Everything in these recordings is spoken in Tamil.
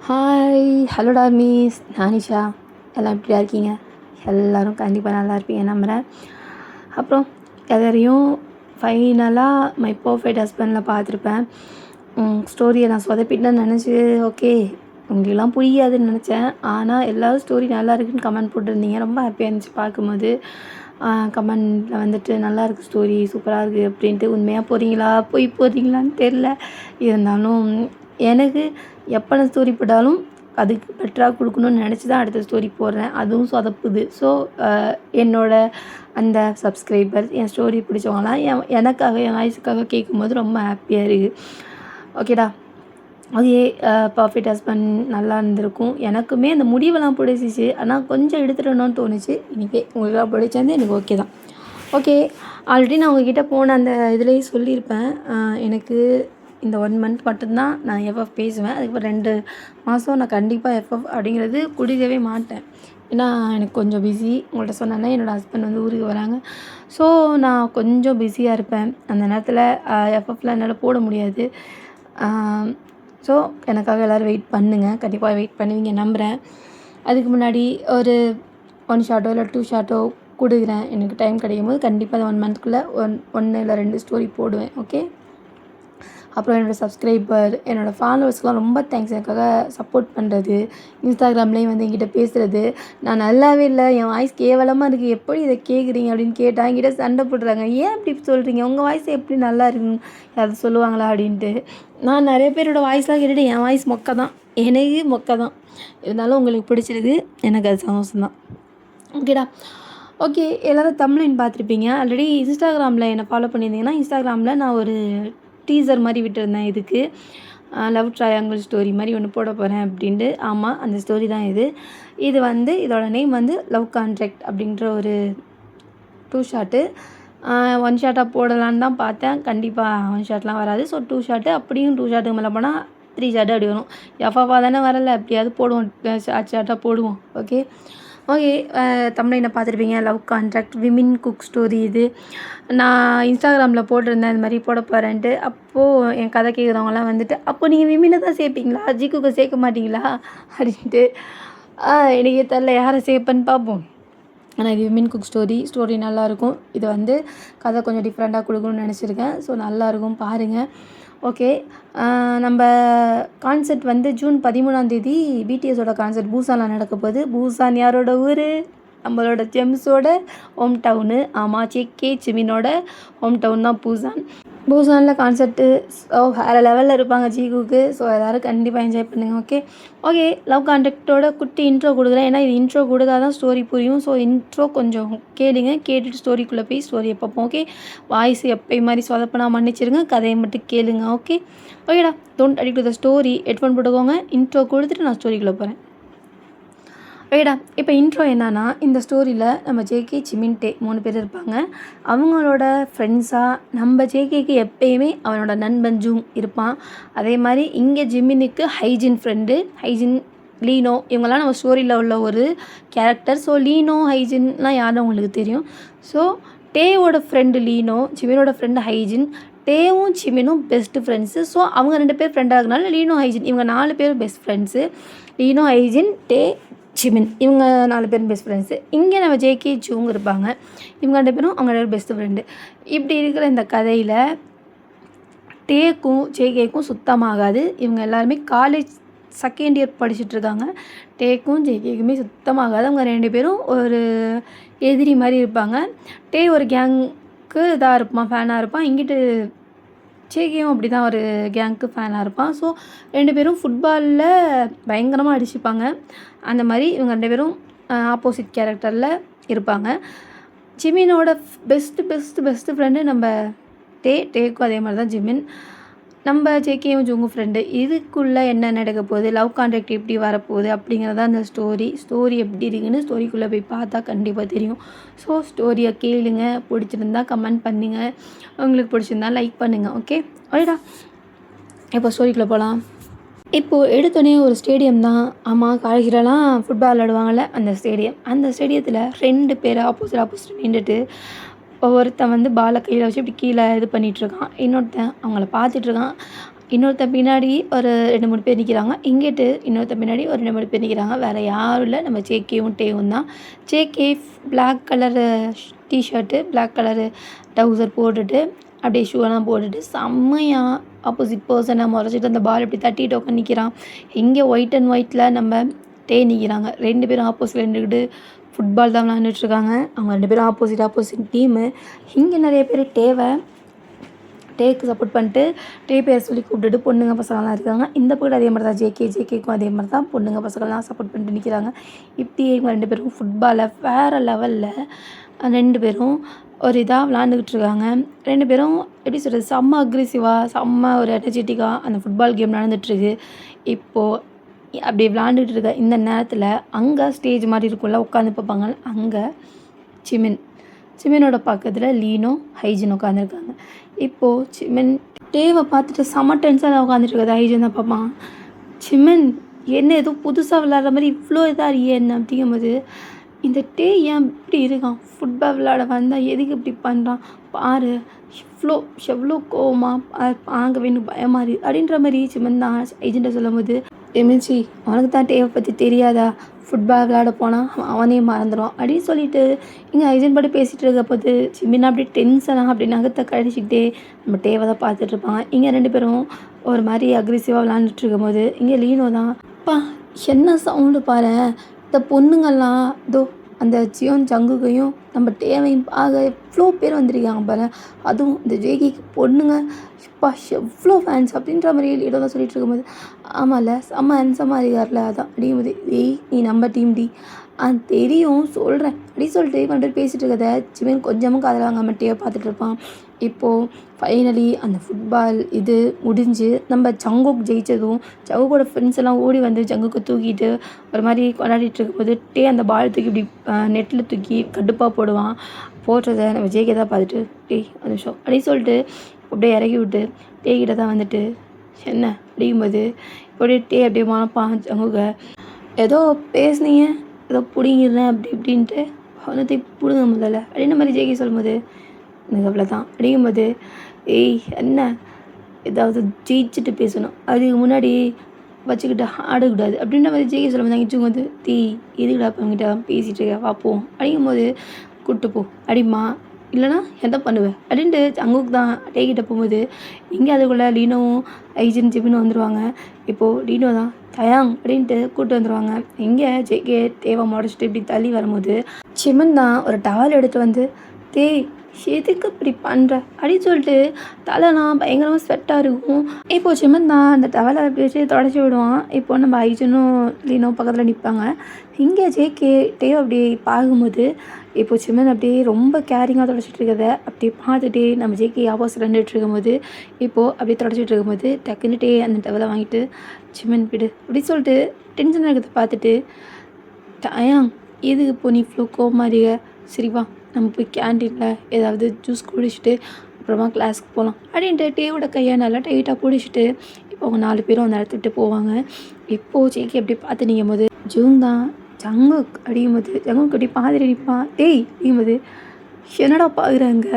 ஹாய் ஹலோ டார்மிஸ், நான் நிஷா. எல்லாம் எப்படியா இருக்கீங்க? எல்லோரும் கண்டிப்பாக நல்லா இருப்பீங்க நம்புகிறேன். அப்புறம் எல்லோரையும் ஃபைனலாக மை பர்ஃபெக்ட் ஹஸ்பண்டில் பார்த்துருப்பேன். ஸ்டோரியை நான் சொதப்பிட்டேன்னு நினச்சி ஓகே உங்களுக்கெல்லாம் புரியாதுன்னு நினச்சேன். ஆனால் எல்லோரும் ஸ்டோரி நல்லா இருக்குன்னு கமெண்ட் போட்டிருந்தீங்க. ரொம்ப ஹாப்பியாக இருந்துச்சு பார்க்கும்போது. கமெண்டில் வந்துட்டு நல்லாயிருக்கு, ஸ்டோரி சூப்பராக இருக்குது அப்படின்ட்டு. உண்மையாக போகிறீங்களா போய் போகிறீங்களான்னு தெரில. இருந்தாலும் எனக்கு எப்போ நான் ஸ்டோரி போட்டாலும் அதுக்கு பெட்டராக கொடுக்கணும்னு நினச்சி தான் அடுத்த ஸ்டோரி போடுறேன். அதுவும் சொதப்புது. ஸோ என்னோடய அந்த சப்ஸ்கிரைபர் என் ஸ்டோரி பிடிச்சவங்களாம் எனக்காக என் வாய்ஸுக்காக கேட்கும்போது ரொம்ப ஹாப்பியாக இருக்குது. ஓகேடா, அதே பர்ஃபெக்ட் ஹஸ்பண்ட் நல்லா இருந்திருக்கும். எனக்குமே அந்த முடிவெல்லாம் பிடிச்சிச்சு. ஆனால் கொஞ்சம் எடுத்துடணும்னு தோணுச்சு. இன்றைக்கி உங்களுக்கெல்லாம் பிடிச்சது எனக்கு ஓகே தான். ஓகே, ஆல்ரெடி நான் உங்ககிட்ட போன அந்த இதுலேயே சொல்லியிருப்பேன். எனக்கு இந்த 1 மந்த் மட்டும்தான் நான் எஃப்எஃப் பேசுவேன். அதுக்கப்புறம் 2 மாதம் நான் கண்டிப்பாக எஃப்எஃப் அப்படிங்கிறது குடிக்கவே மாட்டேன். ஏன்னா எனக்கு கொஞ்சம் பிஸி. உங்கள்கிட்ட சொன்னேன்னா என்னோடய ஹஸ்பண்ட் வந்து ஊருக்கு வராங்க. ஸோ நான் கொஞ்சம் பிஸியாக இருப்பேன். அந்த நேரத்தில் எஃப்எஃப்லாம் என்னால் போட முடியாது. ஸோ எனக்காக எல்லோரும் வெயிட் பண்ணுங்கள். கண்டிப்பாக வெயிட் பண்ணுவீங்க நம்புகிறேன். அதுக்கு முன்னாடி ஒரு 1 ஷார்ட்டோ இல்லை 2 ஷார்ட்டோ கொடுக்குறேன். எனக்கு டைம் கிடைக்கும் போது கண்டிப்பாக அந்த 1 மந்த்துக்குள்ளே 1 இல்லை 2 ஸ்டோரி போடுவேன். ஓகே. அப்புறம் என்னோடய சப்ஸ்கிரைபர், என்னோடய ஃபாலோவர்ஸ்க்குலாம் ரொம்ப தேங்க்ஸ். எனக்காக சப்போர்ட் பண்ணுறது, இன்ஸ்டாகிராம்லேயும் வந்து என்கிட்ட பேசுகிறது. நான் நல்லாவே இல்லை, என் வாய்ஸ் கேவலமாக இருக்குது, எப்படி இதை கேட்குறீங்க அப்படின்னு கேட்டால் என்கிட்ட சண்டை போடுறாங்க. ஏன் இப்படி சொல்கிறீங்க, உங்கள் வாய்ஸ் எப்படி நல்லா இருக்குன்னு யாராவது சொல்லுவாங்களா அப்படின்ட்டு. நான் நிறைய பேரோட வாய்ஸ்லாம் கேட்டுட்டு என் வாய்ஸ் மொக்க தான், எனக்கு மொக்க தான். இருந்தாலும் உங்களுக்கு பிடிச்சிருக்கு, எனக்கு அது சந்தோஷம்தான். ஓகேடா. ஓகே, எல்லோரும் தம்ப்லைன் பார்த்துருப்பீங்க. ஆல்ரெடி இன்ஸ்டாகிராமில் என்னை ஃபாலோ பண்ணியிருந்தீங்கன்னா, இன்ஸ்டாகிராமில் நான் ஒரு டீசர் மாதிரி விட்டுருந்தேன். இதுக்கு லவ் ட்ரையாங்கிள் ஸ்டோரி மாதிரி ஒன்று போட போகிறேன் அப்படின்ட்டு. ஆமாம், அந்த ஸ்டோரி தான் இது. இது வந்து இதோட நேம் வந்து லவ் கான்ட்ராக்ட் அப்படின்ற ஒரு 2 ஷார்ட்டு. 1 ஷார்ட்டாக போடலான்னு தான் பார்த்தேன். கண்டிப்பாக 1 ஷார்ட்லாம் வராது. ஸோ 2 ஷார்ட்டு, அப்படியும் 2 ஷார்ட்டுக்கு மேலே போனால் 3 ஷார்ட்டு அப்படி வரும். எஃப்எஃபாக தானே வரல, எப்படியாவது போடுவோம், ஷார்ட்டாக போடுவோம். ஓகே. தமிழ்ல பார்த்துருப்பீங்க. Love contract விமின் cook story. இது நான் இன்ஸ்டாகிராமில் போட்டிருந்தேன் இந்த மாதிரி போட போகிறேன்ட்டு. அப்போது என் கதை கேட்குறவங்களாம் வந்துட்டு, அப்போ நீங்கள் விமினை தான் சேர்ப்பீங்களா, ஜிக்குக்கு சேர்க்க மாட்டிங்களா அப்படின்ட்டு. எனக்கே தெரில யாரை சேர்ப்பேன்னு பார்ப்போம். ஆனால் இது விமின் குக் ஸ்டோரி நல்லாயிருக்கும். இது வந்து கதை கொஞ்சம் டிஃப்ரெண்ட்டாக கொடுக்கணும்னு நினச்சிருக்கேன். ஸோ நல்லாயிருக்கும், பாருங்கள். ஓகே, நம்ம கான்சர்ட் வந்து ஜூன் 13ஆம் பிடிஎஸோட கான்சர்ட் பூசானில் நடக்க போகுது. பூசான் யாரோட ஊர்? நம்மளோட ஜெம்ஸோட ஹோம் டவுனு. ஆமாம், ஜேகே ஜிமினோட ஹோம் டவுன் தான் பூசானில் கான்சர்ட்டு. ஸோ வேறு லெவலில் இருப்பாங்க ஜிகுக்கு. ஸோ எல்லோரும் கண்டிப்பாக என்ஜாய் பண்ணுங்கள். ஓகே, லவ் கான்ட்ராக்டோட குட்டி இன்ட்ரோ கொடுக்குறேன். ஏன்னா இது இன்ட்ரோ கொடுத்தா தான் ஸ்டோரி புரியும். ஸோ இன்ட்ரோ கொஞ்சம் கேளுங்க, கேட்டுட்டு ஸ்டோரிக்குள்ளே போய் ஸ்டோரியை பார்ப்போம். ஓகே, வாய்ஸ் எப்பயும் மாதிரி சொதப்பினா மன்னிச்சிருங்க, கதையை மட்டும் கேளுங்க. ஓகேடா, don't addict to the story. Headphone போட்டுக்கோங்க. இன்ட்ரோ கொடுத்துட்டு நான் ஸ்டோரிக்குள்ளே போகிறேன். ஓகேடா, இப்போ இன்ட்ரோ என்னன்னா, இந்த ஸ்டோரியில் நம்ம ஜேகே ஜிமின் டே 3 பேர் இருப்பாங்க. அவங்களோட ஃப்ரெண்ட்ஸாக நம்ம ஜேகேக்கு எப்பயுமே அவனோட நண்பன் ஜூங் இருப்பான். அதே மாதிரி இங்கே ஜிமினுக்கு ஹைஜின் ஃப்ரெண்டு, ஹைஜின் லீனோ. இவங்கெல்லாம் நம்ம ஸ்டோரியில் உள்ள ஒரு கேரக்டர். ஸோ லீனோ ஹைஜின்லாம் யாரும் உங்களுக்கு தெரியும். ஸோ டேவோட ஃப்ரெண்டு லீனோ, ஜிமினோட ஃப்ரெண்டு ஹைஜின். டேவும் ஜிமினும் பெஸ்ட்டு ஃப்ரெண்ட்ஸு. ஸோ அவங்க 2 பேர் ஃப்ரெண்டாக இருக்கனால லீனோ ஹைஜின் இவங்க 4 பேரும் பெஸ்ட் ஃப்ரெண்ட்ஸு. லீனோ ஹைஜின் டே ஜிமின் இவங்க 4 பேரும் பெஸ்ட் ஃப்ரெண்ட்ஸு. இங்கே நம்ம ஜேகே ஜூங் இருப்பாங்க. இவங்க 2 பேரும் அவங்க 2 பேரும் பெஸ்ட்டு ஃப்ரெண்டு. இப்படி இருக்கிற இந்த கதையில் டேக்கும் ஜேகேக்கும் சுத்தமாகாது. இவங்க எல்லாருமே காலேஜ் செகண்ட் இயர் படிச்சுட்ருக்காங்க. டேக்கும் ஜேகேக்குமே சுத்தமாகாது. அவங்க 2 பேரும் ஒரு எதிரி மாதிரி இருப்பாங்க. டே ஒரு கேங்க்கு இதாக இருப்பான், ஃபேனாக இருப்பான். இங்கிட்டு ஜேகேயும் அப்படி தான் ஒரு கேங்க்கு ஃபேனாக இருப்பான். ஸோ 2 பேரும் ஃபுட்பாலில் பயங்கரமாக அடிச்சுப்பாங்க. அந்த மாதிரி இவங்க 2 பேரும் ஆப்போசிட் கேரக்டரில் இருப்பாங்க. ஜிமினோட பெஸ்ட்டு ஃப்ரெண்டு நம்ம டேக்கும் அதே மாதிரி தான் ஜிமின். நம்ம ஜேகேயும் ஜூங்கும் ஃப்ரெண்டு. இதுக்குள்ளே என்ன நடக்க போகுது, லவ் கான்ட்ராக்ட் எப்படி வரப்போகுது அப்படிங்கிறதான் அந்த ஸ்டோரி எப்படி இருக்குன்னு ஸ்டோரிக்குள்ளே போய் பார்த்தா கண்டிப்பாக தெரியும். ஸோ ஸ்டோரியை கேளுங்க, பிடிச்சிருந்தா கமெண்ட் பண்ணுங்கள், உங்களுக்கு பிடிச்சிருந்தா லைக் பண்ணுங்கள். ஓகேடா, இப்போ ஸ்டோரிக்குள்ளே போகலாம். இப்போது எடுத்தோடனே ஒரு ஸ்டேடியம் தான். ஆமாம், காலேஜிலலாம் ஃபுட்பால் விளாடுவாங்கள்ல, அந்த ஸ்டேடியத்தில் 2 பேர் ஆப்போசிட் நின்றுட்டு ஒருத்தன் வந்து பாலை கையில் வச்சு இப்படி கீழே இது பண்ணிகிட்ருக்கான். இன்னொருத்தன் அவங்கள பார்த்துட்ருக்கான். இன்னொருத்தன் பின்னாடி ஒரு 2, 3 பேர் நிற்கிறாங்க. இங்கிட்டு இன்னொருத்தன் பின்னாடி ஒரு 2, 3 பேர் நிற்கிறாங்க. வேறு யாரும் இல்லை, நம்ம ஜேகேவும் டேவும் தான். JK black colour t-shirt, black colour trouser போட்டுட்டு அப்படியே ஷூவெல்லாம் போட்டுட்டு செம்மையாக ஆப்போசிட் பர்சனை முறைச்சிட்டு அந்த பால் இப்படி தட்டிட்டு உட்காந்து நிற்கிறான். இங்கே ஒயிட் அண்ட் ஒயிட்டில் நம்ம டே நிற்கிறாங்க. 2 பேரும் ஆப்போசிட்டில் நின்றுக்கிட்டு ஃபுட்பால் தான் விளாண்டுட்ருக்காங்க. அவங்க 2 பேரும் ஆப்போசிட் டீமு. இங்கே நிறைய பேர் டேக்கு சப்போர்ட் பண்ணிட்டு டே பேர் சொல்லி கூப்பிட்டுட்டு பொண்ணுங்க பசங்கள்லாம் இருக்காங்க. இந்த பக்கம் அதே மாதிரி தான் ஜேகேக்கும் அதே மாதிரி தான் பொண்ணுங்க பசங்கள்லாம் சப்போர்ட் பண்ணிட்டு நிற்கிறாங்க. இப்படி இவங்க 2 பேரும் ஃபுட்பாலை வேறு லெவலில் 2 பேரும் ஒரு இதாக விளாண்டுக்கிட்டு இருக்காங்க. 2 பேரும் எப்படி சொல்கிறது, செம்ம அக்ரெசிவாக செம்ம ஒரு எனர்ஜெட்டிக்காக அந்த ஃபுட்பால் கேம் நடந்துகிட்ருக்கு. இப்போது அப்படி விளாண்டுக்கிட்டு இருக்க இந்த நேரத்தில் அங்கே ஸ்டேஜ் மாதிரி இருக்கும்ல, உட்காந்து பார்ப்பாங்க. அங்கே சிமினோட பக்கத்தில் லீனோ ஹைஜின் உட்காந்துருக்காங்க. இப்போது சிமின் டேவை பார்த்துட்டு செம்ம டென்ஷனாக உட்காந்துட்டு ஹைஜின் தான் பார்ப்பான். சிமின் என்ன ஏதோ புதுசாக விளாட்ற மாதிரி இவ்வளோ இதாக அறியே என்ன அப்படிங்கும்போது, இந்த டே ஏன் இப்படி இருக்கான், ஃபுட்பால் விளாட வந்தால் எதுக்கு இப்படி பண்ணுறான் பாரு, எவ்வளோ கோவமாக பார்க்க வேணும் பயமாக இருக்குது அப்படின்ற மாதிரி சிமன் தான் ஏஜென்ட்டை சொல்லும்போது, எமிச்சி அவனுக்கு தான் டேவை பற்றி தெரியாதா, ஃபுட்பால் விளாட போனால் அவனே மறந்துடுவான் அப்படின்னு சொல்லிட்டு இங்கே ஏஜென்ட் பாட்டு பேசிகிட்டு இருக்க போது சிமின் அப்படி டென்ஷனாக அப்படி நகத்தை கழிச்சிக்கிட்டே நம்ம டேவை தான் பார்த்துட்ருப்பான். இங்கே 2 பேரும் ஒரு மாதிரி அக்ரெசிவாக விளாண்டுட்டு இருக்கும்போது இங்கே லீனோ தான், அப்பா என்ன சவுண்டு பாரு, இந்த பொண்ணுங்கள்லாம் இதோ அந்த ஜியோன் ஜங்குகையும் நம்ம டேவையும் பார்க்க எவ்வளோ பேர் வந்திருக்காங்க பாரு, அதுவும் இந்த ஜேகிக்கு பொண்ணுங்க அப்பா எவ்வளோ ஃபேன்ஸ் அப்படின்ற மாதிரி லீடோ தான் சொல்லிட்டு இருக்கும்போது, ஆமாம்ல செம்ம ஹேண்ட்ஸமாக இருக்கார்ல அதான் அப்படிங்கும்போது, நீ நம்ம டீம் டி தெரியும் சொல்கிறேன் அப்படி சொல்லிட்டு கொண்டு பேசிகிட்டு இருக்கதை சிவன் கொஞ்சமும் காதில் வாங்காம டேவை பார்த்துட்டு இருப்பான். இப்போது ஃபைனலி அந்த ஃபுட்பால் இது முடிஞ்சு நம்ம ஜங்குக் ஜெயித்ததும் ஜங்குக்கோட ஃப்ரெண்ட்ஸ் எல்லாம் ஓடி வந்து ஜங்குக்கு தூக்கிட்டு ஒரு மாதிரி கொண்டாடிட்டு இருக்கும்போது டே அந்த பால் தூக்கி இப்படி நெட்டில் தூக்கி கடுப்பாக போடுறதை நம்ம ஜெயிக்க தான் பார்த்துட்டு ஒரு நிமிஷம் அப்படின்னு சொல்லிட்டு அப்படியே இறக்கி விட்டு டேக்கிட்ட தான் வந்துட்டு என்ன அப்படிங்கும்போது அப்படியே டே அப்படியே மனப்பான் ஜங்குக்க ஏதோ பேசுனீங்க ஏதோ பிடிங்கிடுறேன் அப்படி இப்படின்ட்டு அவனத்தை பிடுங்க முதல்ல அப்படின்ற மாதிரி ஜெயிக்க சொல்லும்போது எனக்கு அவ்வளோ தான் அப்படிங்கும்போது, என்ன ஏதாவது ஜெயிச்சுட்டு பேசணும், அதுக்கு முன்னாடி வச்சுக்கிட்டு ஆடக்கூடாது அப்படின்ற மாதிரி ஜெயிக்க சொல்லும்போது தங்கிச்சுங்க வந்து எதுக்கிட்ட அவங்ககிட்ட பேசிகிட்டு இருக்க பார்ப்போம் அப்படிங்கும்போது கூப்பிட்டு போ அப்படிமா, இல்லைனா எதை பண்ணுவேன் அப்படின்ட்டு அங்குக்கு தான் டேக்கிட்ட போகும்போது இங்கே அதுக்குள்ளே லீனோவும் ஐஜின் ஜிபினும் வந்துடுவாங்க. இப்போது லீனோ தான் தயாங் அப்படின்ட்டு கூப்பிட்டு வந்துடுவாங்க. இங்கே ஜேகே தேவை முடிச்சுட்டு இப்படி தள்ளி வரும்போது சிமன் தான் ஒரு டவல் எடுத்து வந்து எதுக்கு இப்படி பண்ணுற அப்படின்னு சொல்லிட்டு தலைலாம் பயங்கரமாக ஸ்வெட்டாக இருக்கும். இப்போது சிமன் தான் அந்த டவலை வச்சு தொடச்சி விடுவான். இப்போ நம்ம ஐஜனும் லீனோ பக்கத்தில் நிற்பாங்க. இங்கே ஜேகே டேவ் அப்படி பார்க்கும்போது இப்போது சிமன் அப்படியே ரொம்ப கேரிங்காக தொடச்சிட்டு இருக்கிறத அப்படியே பார்த்துட்டே நம்ம ஜேகே ஆப்போசிட் நின்றுட்டு இருக்கும்போது இப்போது அப்படியே தொடச்சிட்டு இருக்கும்போது டக்குன்னுட்டே அந்த டவலை வாங்கிட்டு சிமன் விடு அப்படின்னு சொல்லிட்டு டென்ஷன் இருக்கிறத பார்த்துட்டு, டயாங் எதுக்கு இப்போ நீ இவ்வளோ கோமாரிக, சரிவா நம்ம போய் கேன்டீனில் ஏதாவது ஜூஸ் குடிச்சிட்டு அப்புறமா கிளாஸுக்கு போகலாம் அப்படின்ட்டு டேவோட கையை நல்லா டைட்டாக பிடிச்சிட்டு இப்போ அவங்க 4 பேரும் அந்த இடத்த விட்டு போவாங்க. இப்போது ஜேகே அப்படி பார்த்து நிற்கும் போது ஜூங் தான் ஜங்குக் அடிக்கும்போது ஜங்குக் அப்படி பாதிரி நிற்பான். அடிக்கும்போது என்னடா பார்க்குறாங்க,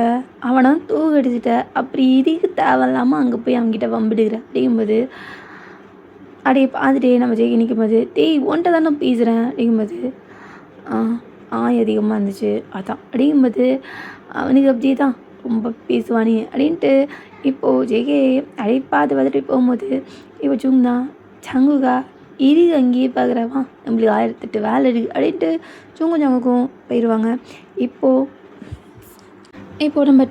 அவனை தூக்கு அடிச்சுட்ட அப்படி இதுக்கு தேவையில்லாமல் அங்கே போய் அவங்ககிட்ட வம்பிடுகிற அப்படிங்கும்போது அப்படியே பார்த்துட்டே நம்ம ஜேகே நிற்கும் போது ஒன்றை தானே பேசுகிறேன் அப்படிங்கும்போது அதிகமாக இருந்துச்சு அதான் அப்படிங்கும்போது அவனுக்கு அப்படியே தான் ரொம்ப பேசுவானே அப்படின்ட்டு இப்போது ஜேகே அப்படியே பார்த்துட்டு போகும்போது இப்போ ஜூங் தான் ஜங்குகா இருக்கு அங்கேயே பார்க்குறவா நம்மளுக்கு 1008 வேலை இருக்குது அப்படின்ட்டு ஜங்குக்கும் போயிடுவாங்க. இப்போது நம்ம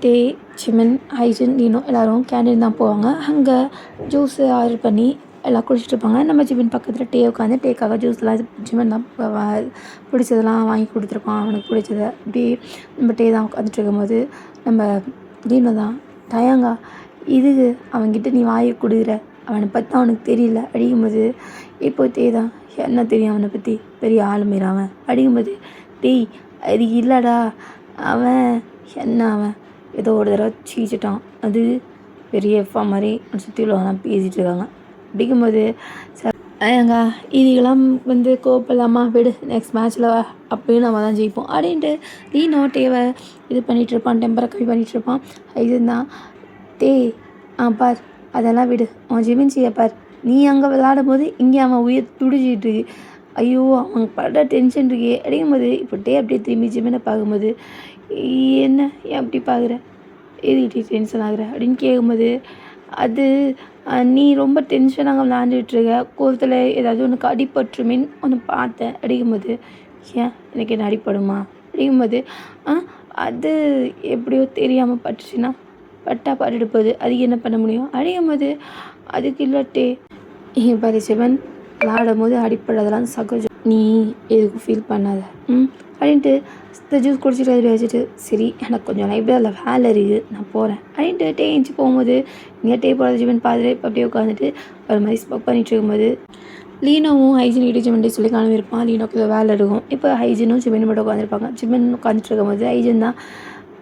சிமன் ஐஜன் லீனோ எல்லோரும் கேண்டீன் தான் போவாங்க. அங்கே ஜூஸு ஆர்டர் பண்ணி எல்லாம் குடிச்சிட்டு இருப்பாங்க. நம்ம ஜிமின் பக்கத்தில் உட்காந்து டேக்காக ஜூஸ்லாம் ஜிமன் தான் பிடிச்சதெல்லாம் வாங்கி கொடுத்துருப்பான், அவனுக்கு பிடிச்சதை இப்படி நம்ம தான் உட்காந்துட்டு இருக்கும்போது நம்ம லீனோ தான் தயாங்கா இதுக்கு அவன்கிட்ட நீ வாங்கி கொடுக்குற, அவனை பற்றி அவனுக்கு தெரியல அப்படிங்கும்போது இப்போது தான் என்ன தெரியும் அவனை பற்றி, பெரிய ஆளுமையிற அவன் அப்படிங்கும்போது அது இல்லைடா அவன் அவன் ஏதோ ஒரு தடவை சீச்சிட்டான், அது பெரிய எஃபா மாதிரி சுற்றி உள்ளவங்களாம் பேசிகிட்டு இருக்காங்க அப்படிங்கும்போது ஏங்க இதுக்கெல்லாம் கோப்பலாமா விடு, நெக்ஸ்ட் மேட்ச்சில் அப்படின்னு நம்ம தான் ஜெயிப்போம் அப்படின்ட்டு லீனோ டேவை இது பண்ணிகிட்ருப்பான், டெம்பரை கம்மி பண்ணிகிட்ருப்பான். இதுதான் பார் அதெல்லாம் விடு. அவன் ஜிமின்சியை பார். நீ அங்கே விளாடும்போது இங்கே அவன் உயிர் துடிச்சிட்டு இருக்கு. ஐயோ அவன் படுற டென்ஷன் இருக்கே அப்படிங்கும்போது இப்போ அப்படியே திரும்பி ஜிமினை பார்க்கும்போது என்ன ஏன் அப்படி பார்க்குற, எதுக்கிட்டே டென்ஷன் ஆகுற அப்படின்னு கேட்கும்போது அது நீ ரொம்ப டென்ஷனாக விளாண்டுட்ருக்க, கோவத்தில் ஏதாவது உனக்கு அடிபட்டுருமேன்னு ஒன்று பார்த்தேன் அப்படிங்கும்போது ஏன் எனக்கு என்ன அடிப்படுமா அப்படிங்கும்போது அது எப்படியோ தெரியாமல் பட்டுச்சுன்னா பட்டா பாட்டுட்டு போகுது, அதுக்கு என்ன பண்ண முடியும் அப்படிங்கும்போது அதுக்கு இல்லாட்டே ஏன் பாரு சிவன் விளாடும் போது அடிப்படுறதெல்லாம் சகஜம், நீ எதுக்கும் ஃபீல் பண்ணாத அப்படின்ட்டு இந்த ஜூஸ் குடிச்சிட்டு அதில் வச்சுட்டு சரி எனக்கு கொஞ்சம் லைப்ரரியில் வேலை இருக்குது நான் போகிறேன் அப்படின்ட்டு டே எழுந்துச்சி போகும்போது இங்கே டே போகிறது ஜிமன் பார்த்துட்டு இப்போ அப்படியே உட்காந்துட்டு ஒரு மாதிரி ஸ்மோக் பண்ணிட்டு இருக்கும்போது லீனோவும் ஹைஜின் கிட்டே ஜிமன் சொல்லி காணும் இருப்பான். லீனோக்கு வேலை இருக்கும். இப்போ ஹைஜினும் ஜிமன் மட்டும் உட்காந்துருப்பாங்க. ஜிமன் உட்காந்துட்டு இருக்கும்போது ஹைஜின் தான்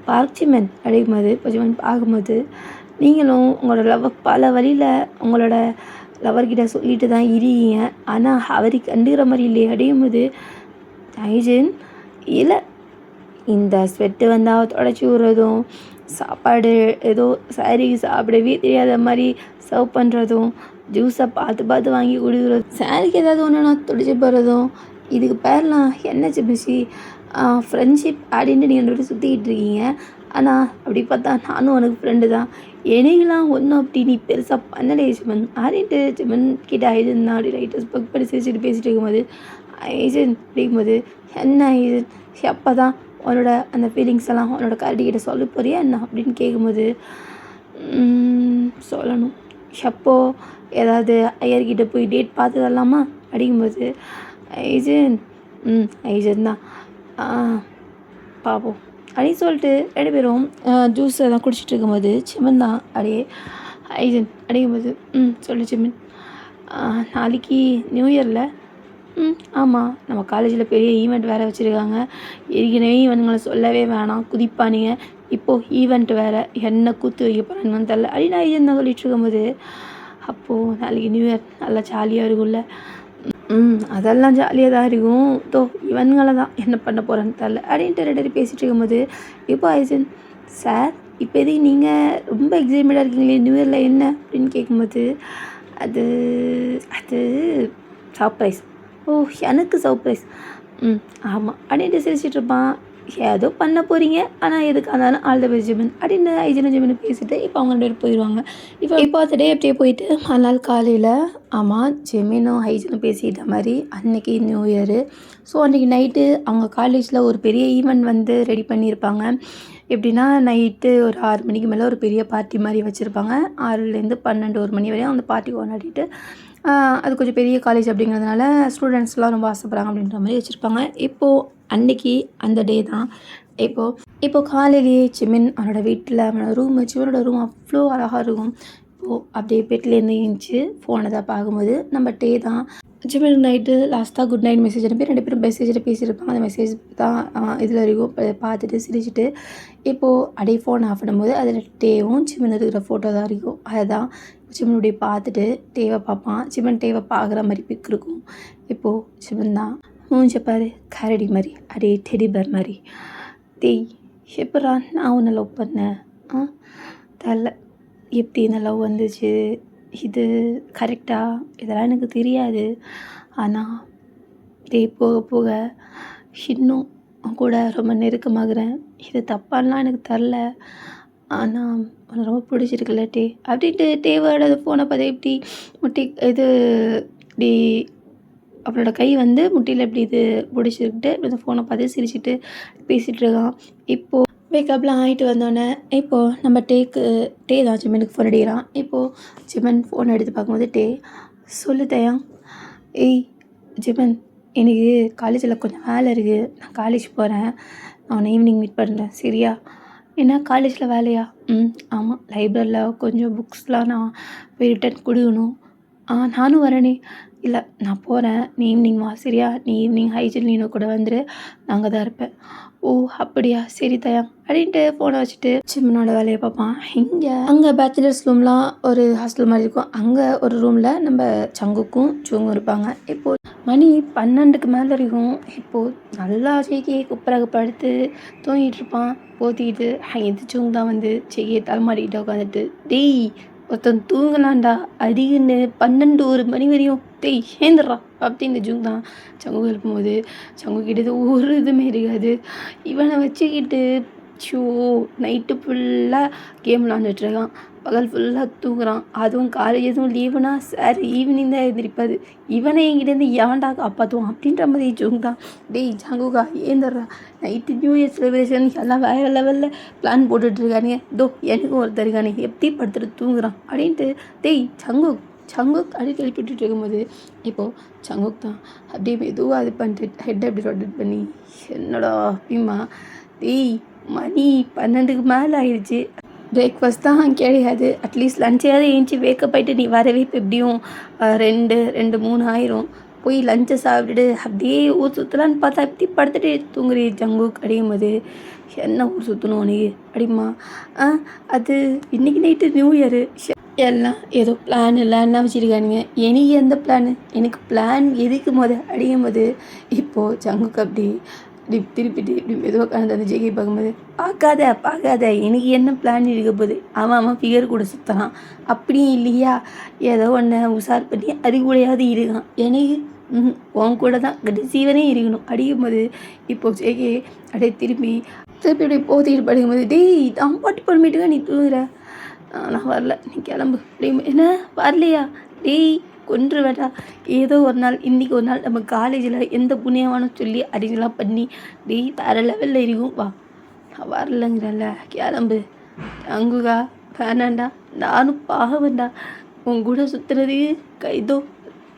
பார்க் ஜிமன் அப்படிங்கும்போது இப்போ ஜிமன் பார்க்கும்போது நீங்களும் உங்களோட பல வழியில் உங்களோட லவர்கிட்ட சொல்லிட்டு தான் இருக்கீங்க, ஆனால் அவருக்கு கண்டுக்கிற மாதிரி இல்லையே அப்படிங்கும்போது ஹைஜின் இல்லை இந்த ஸ்வெட்டு வந்தால் தொடச்சி விட்றதும் சாப்பாடு ஏதோ சாரிக்கு சாப்பிடவே தெரியாத மாதிரி சர்வ் பண்ணுறதும் ஜூஸை பார்த்து வாங்கி குடிக்கிறதும் சாரிக்கு ஏதாவது ஒன்றுனா துடிச்சு போகிறதும் இதுக்கு பேர்லாம் என்ன சிமிச்சி ஃப்ரெண்ட்ஷிப் அப்படின்ட்டு நீங்கள் ரெண்டு பேரும் சுற்றிக்கிட்டு இருக்கீங்க. ஆனால் அப்படி பார்த்தா நானும் உனக்கு ஃப்ரெண்டு தான், எனக்குலாம் ஒன்றும் அப்படி நீ பெருசாக பண்ணலே சிமன் அப்படின்ட்டு சிமன் கிட்ட ஐஜன் தான் அப்படி லைட்டஸ் பக் பண்ணி சிரிச்சுட்டு பேசிகிட்டு இருக்கும்போது ஐஜன் அப்படிங்கும்போது என்ன ஐஜன் எப்போ தான் உன்னோட அந்த ஃபீலிங்ஸ் எல்லாம் உன்னோட கரடிக்கிட்ட சொல்ல போறியா என்ன அப்படின்னு கேட்கும்போது சொல்லணும் எப்போ ஏதாவது ஐயர்கிட்ட போய் டேட் பார்த்து வரலாமா அப்படிங்கும்போது ஐஜன் ஐஜன் தான் பார்ப்போம் அப்படின்னு சொல்லிட்டு ரெண்டு பேரும் ஜூஸ் எல்லாம் குடிச்சிட்டு இருக்கும்போது சிமன் தான் அப்படியே ஐஜன் அப்படிங்கும்போது சொல்லு சிமன் நாளைக்கு நியூ இயரில் ஆமாம் நம்ம காலேஜில் பெரிய ஈவெண்ட் வேறு வச்சுருக்காங்க, ஏற்கனவே இவனுங்களை சொல்லவே வேணாம் குதிப்பானுங்க, இப்போது ஈவெண்ட் வேறு என்ன கூத்து வைக்க போகிறான்னு தெரில அப்படின்னு ஐஜன் தான் சொல்லிட்டு இருக்கும்போது அப்போது நாளைக்கு நியூ இயர் நல்லா ஜாலியாக இருக்கும்ல. அதெல்லாம் ஜாலியாக தான் இருக்கும், இவன்களை தான் என்ன பண்ண போகிறேன்னு தெரில அப்படின்ட்டு ரெண்டு பேரும் பேசிகிட்டு இருக்கும்போது இப்போ ஐஜன் சார் இப்போ எதுக்கு நீங்கள் ரொம்ப எக்ஸைட்மெண்ட்டாக இருக்கீங்களே நியூ இயரில் என்ன அப்படின்னு கேட்கும்போது அது அது சர்ப்ரைஸ். ஓ எனக்கு சர்ப்ரைஸ். ஆமாம் அப்படின்ட்டு சிரிச்சிட்டு இருப்பான். ஏதோ பண்ண போகிறீங்க ஆனால் எதுக்காக இருந்தாலும் ஆல் த பெஸ்ட் ஜிமன் அப்படின்னு ஐஜனும் ஜிமனும் பேசிட்டு இப்போ அவங்க ரெண்டு பேரும் போயிடுவாங்க. இப்போ அந்த டே அப்படியே போயிட்டு மறுநாள் காலையில் ஆமாம் ஜிமினும் ஹைஜனும் பேசிக்கிட்ட மாதிரி அன்றைக்கி நியூ இயரு. ஸோ அன்றைக்கி நைட்டு அவங்க காலேஜில் ஒரு பெரிய ஈவெண்ட் வந்து ரெடி பண்ணியிருப்பாங்க. எப்படின்னா நைட்டு ஒரு 6 மணிக்கு மேலே ஒரு பெரிய பார்ட்டி மாதிரி வச்சுருப்பாங்க. 6லேருந்து 12 1 மணி வரையும் அந்த பார்ட்டி கொண்டாடிட்டு அது கொஞ்சம் பெரிய காலேஜ் அப்படிங்கிறதுனால ஸ்டூடெண்ட்ஸ்லாம் ரொம்ப ஆசைப்பட்றாங்க அப்படின்ற மாதிரி வச்சுருப்பாங்க. இப்போது அன்றைக்கி அந்த டே தான். இப்போது காலையிலேயே ஜிமின் அவனோட வீட்டில் அவனோட ரூம் ஜிமனோட ரூம் அவ்வளோ அழகாக இருக்கும். இப்போது அப்படியே பெட்லேருந்து எழுந்துச்சி ஃபோனை தான் பார்க்கும்போது நம்ம டே தான் ஜிமின் நைட்டு லாஸ்ட்டாக குட் நைட் மெசேஜ் அனுப்பி ரெண்டு பேரும் மெசேஜில் பேசியிருப்பாங்க. அந்த மெசேஜ் தான் இதில் இருக்கும் பார்த்துட்டு சிரிச்சுட்டு இப்போது அப்படியே ஃபோன் ஆஃப் பண்ணும்போது அதில் டேவும் ஜிமின் இருக்கிற ஃபோட்டோ தான் இருக்கும். அதை தான் ஜிமன் அப்படியே பார்த்துட்டு டேவை பார்ப்பான். ஜிமன் டேவை பார்க்குற மாதிரி பிக் இருக்கும். இப்போது ஜிமன் தான் மூஞ்ச பாரு கரடி மாதிரி அப்படியே டெடிபர் மாதிரி. டேய் எப்படா நான் உன்னை லவ் பண்ணேன் தெரில, எப்படி இந்த லவ் வந்துச்சு, இது கரெக்டாக இதெல்லாம் எனக்கு தெரியாது, ஆனால் டே போக போக இன்னும் கூட ரொம்ப நெருக்கமாகறேன், இது தப்பானலாம் எனக்கு தெரில, ஆனால் உனக்கு ரொம்ப பிடிச்சிருக்குல்ல டே அப்படின்ட்டு டேவோட ஃபோனை பார்த்து எப்படி முட்டி இது இப்படி அவளோட கை வந்து முட்டியில் எப்படி இது பிடிச்சிக்கிட்டு இந்த ஃபோனை பார்த்து சிரிச்சுட்டு பேசிகிட்டு இருக்கான். இப்போது மேக்கப்லாம் ஆகிட்டு வந்தோடனே இப்போது நம்ம டே தான் ஜிமனுக்கு ஃபோன் அடிக்கிறான். இப்போது ஜிமன் ஃபோன் எடுத்து பார்க்கும்போது டே சொல்லு தயாங். ஏய் ஜிமன் எனக்கு காலேஜில் கொஞ்சம் வேலை இருக்குது, நான் காலேஜ் போகிறேன், நான் உன்னை ஈவினிங் மீட் பண்ணுறேன் சரியா? என்ன காலேஜில் வேலையா? ஆமாம் லைப்ரரியில் கொஞ்சம் புக்ஸ்லாம் நான் போய் ரிட்டன் கொடுக்கணும். நானும் வரேனே. இல்லை நான் போகிறேன், நீ ஈவினிங் வா சரியா? நீ ஈவினிங் ஹைஜன் லீனோ கூட வந்துரு, நான் அங்கே தான் இருப்பேன். ஓ அப்படியா சரி தயாங் அப்படின்ட்டு ஃபோனை வச்சுட்டு ஜிமனோட வேலையை பார்ப்பான். அங்கே பேச்சுலர்ஸ் ரூம்லாம் ஒரு ஹாஸ்டல் மாதிரி இருக்கும். அங்கே ஒரு ரூமில் நம்ம சங்குக்கும் ஜூங்கும் இருப்பாங்க. இப்போது மணி 12க்கு மேலே இருக்கும். இப்போது நல்லா ஜெய்கே குப்பராக படுத்து தூங்கிட்டு இருப்பான் போத்திக்கிட்டு. இது ஜூங் தான் வந்து ஜெய்கே தலைமாடிக்கிட்ட உட்காந்துட்டு டேய் ஒருத்தன் தூங்கலான்டா அடின்னு 1 மணி வரையும் டேய் ஏந்திரா அப்படின்னு ஜூங் தான் சங்கு எழுப்பும்போது சங்கு கிட்ட ஒரு இதுவுமே இருக்காது. இவனை வச்சுக்கிட்டு ஷோ நைட்டு ஃபுல்லாக கேம் விளாண்டுட்ருக்கான், பகல் ஃபுல்லாக தூங்குறான். அதுவும் காலேஜ் எதுவும் லீவுனா சார் ஈவினிங் தான் எழுந்திரிப்பாரு. இவனை என்கிட்டேருந்து எவன்டா காப்பாற்றுவான் அப்படின்ற மாதிரி ஜூங் தான் டேய் ஜங்குகா ஏந்திரா, நைட்டு நியூ இயர் செலிப்ரேஷன் எல்லாம் வேறு லெவலில் பிளான் போட்டுட்ருக்கானுங்க. எனக்கும் ஒருத்தர் இருக்கானே எப்படி படுத்துட்டு தூங்குறான் அப்படின்ட்டு டேய் சங்குக் அப்படி எழுப்பிட்டு இருக்கும்போது இப்போது சங்குக் தான் அப்படியே மெதுவாக இது பண்ணிட்டு ஹெட்டை அப்படி ரொட்டேட் பண்ணி என்னடா அப்படிமா டேய் மணி 12க்கு மேலே ஆயிடுச்சு, பிரேக்ஃபாஸ்ட் தான் கிடையாது, அட்லீஸ்ட் லஞ்சையாவது ஏஞ்சி வேக்கப் ஆகிட்டு நீ வரவே இப்போ எப்படியும் 2-3 ஆயிரும், போய் லஞ்சை சாப்பிட்டுட்டு அப்படியே ஊர் சுற்றலான்னு பார்த்தா எப்படி படுத்துட்டு தூங்குறே ஜங்குக் அடிக்கும் போது என்ன ஊர் சுற்றணும் உனக்கு அப்படிமா அது இன்றைக்கி நைட்டு நியூ இயரு எல்லாம் ஏதோ பிளான் இல்லைன்னா வச்சுருக்கானுங்க. எனக்கு எந்த பிளானு, எனக்கு பிளான் எதுக்கு அடிக்கும் போது இப்போது ஜங்குக்கு அப்படி திருப்பிட்டு இப்படி மெதுவாக கலந்து அந்த ஜெகை பார்க்கும்போது பார்க்காத எனக்கு என்ன பிளான் இருக்க போகுது, அவன் ஃபிகர் கூட சுற்றலாம் அப்படியும் இல்லையா, ஏதோ ஒன்று உஷார் பண்ணி அது கூடயாவது இருக்கான், எனக்கு உன் கூட தான் கடைசிவனே இருக்கணும் அடிக்கும் போது இப்போது ஜெகே அப்படியே திருப்பி அப்படியே போத்திட்டு படிக்கும்போது டேய் நான் பாட்டு பண்ணிட்டுக்கா நீ தூங்குற, நான் வரல நீ கிளம்பு அப்படி என்ன வரலையா டேய் கொன்று வேண்டா, ஏதோ ஒரு நாள் இன்றைக்கி ஒரு நாள் நம்ம காலேஜில் எந்த புண்ணியமானு சொல்லி அரேஞ்செலாம் பண்ணி டேய் வேறு லெவலில் இருக்கும் வா, நான் வரலங்கிறல்ல கிளம்பு அங்குகா வேணாண்டா, நானும் பாவண்டா உன் கூட சுற்றுறது இதோ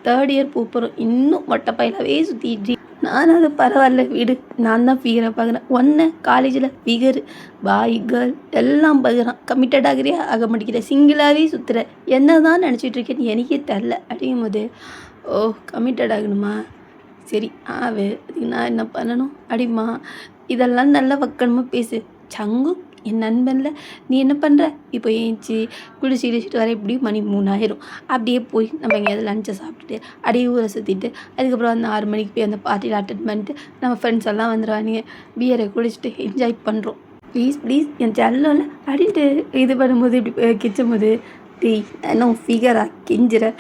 3rd இயர் போகிறோம், இன்னும் மொட்டை பையலாகவே சுற்றிட்டு நானும் அது பரவாயில்ல வீடு, நான் தான் ஃபிகரை பார்க்குறேன், ஒன்று காலேஜில் ஃபிகர் பாய் கேர்ள் எல்லாம் பார்க்குறான், கமிட்டட் ஆகிறியா ஆக மாட்டேங்கிற, சிங்கிளாகவே சுற்றுற, என்ன தான் நினச்சிட்ருக்கேன்னு எனக்கே தெரில அப்படிங்கும் போது ஓ கமிட்டட் ஆகணுமா சரி அதுக்கு நான் என்ன பண்ணணும் அப்படிமா, இதெல்லாம் நல்லா வக்கணமாக பேசு சங்கு என் நண்பனில் நீ என்ன பண்ணுற, இப்போ ஏஞ்சி குளிச்சுட்டு வர எப்படியும் மணி 3 ஆயிரும், அப்படியே போய் நம்ம எங்கேயாவது லஞ்சை சாப்பிட்டுட்டு அப்படியே ஊரை சுற்றிட்டு அதுக்கப்புறம் அந்த 6 மணிக்கு போய் அந்த பார்ட்டியில் அட்டன் பண்ணிட்டு நம்ம ஃப்ரெண்ட்ஸ் எல்லாம் வந்துடுவானுங்க, பியரை குடிச்சிட்டு என்ஜாய் பண்ணுறோம், ப்ளீஸ் என் செல்லல அப்படின்ட்டு இது பண்ணும்போது இப்படி கிச்சும் போது டேய் நான் ஃபிகராக கெஞ்சுற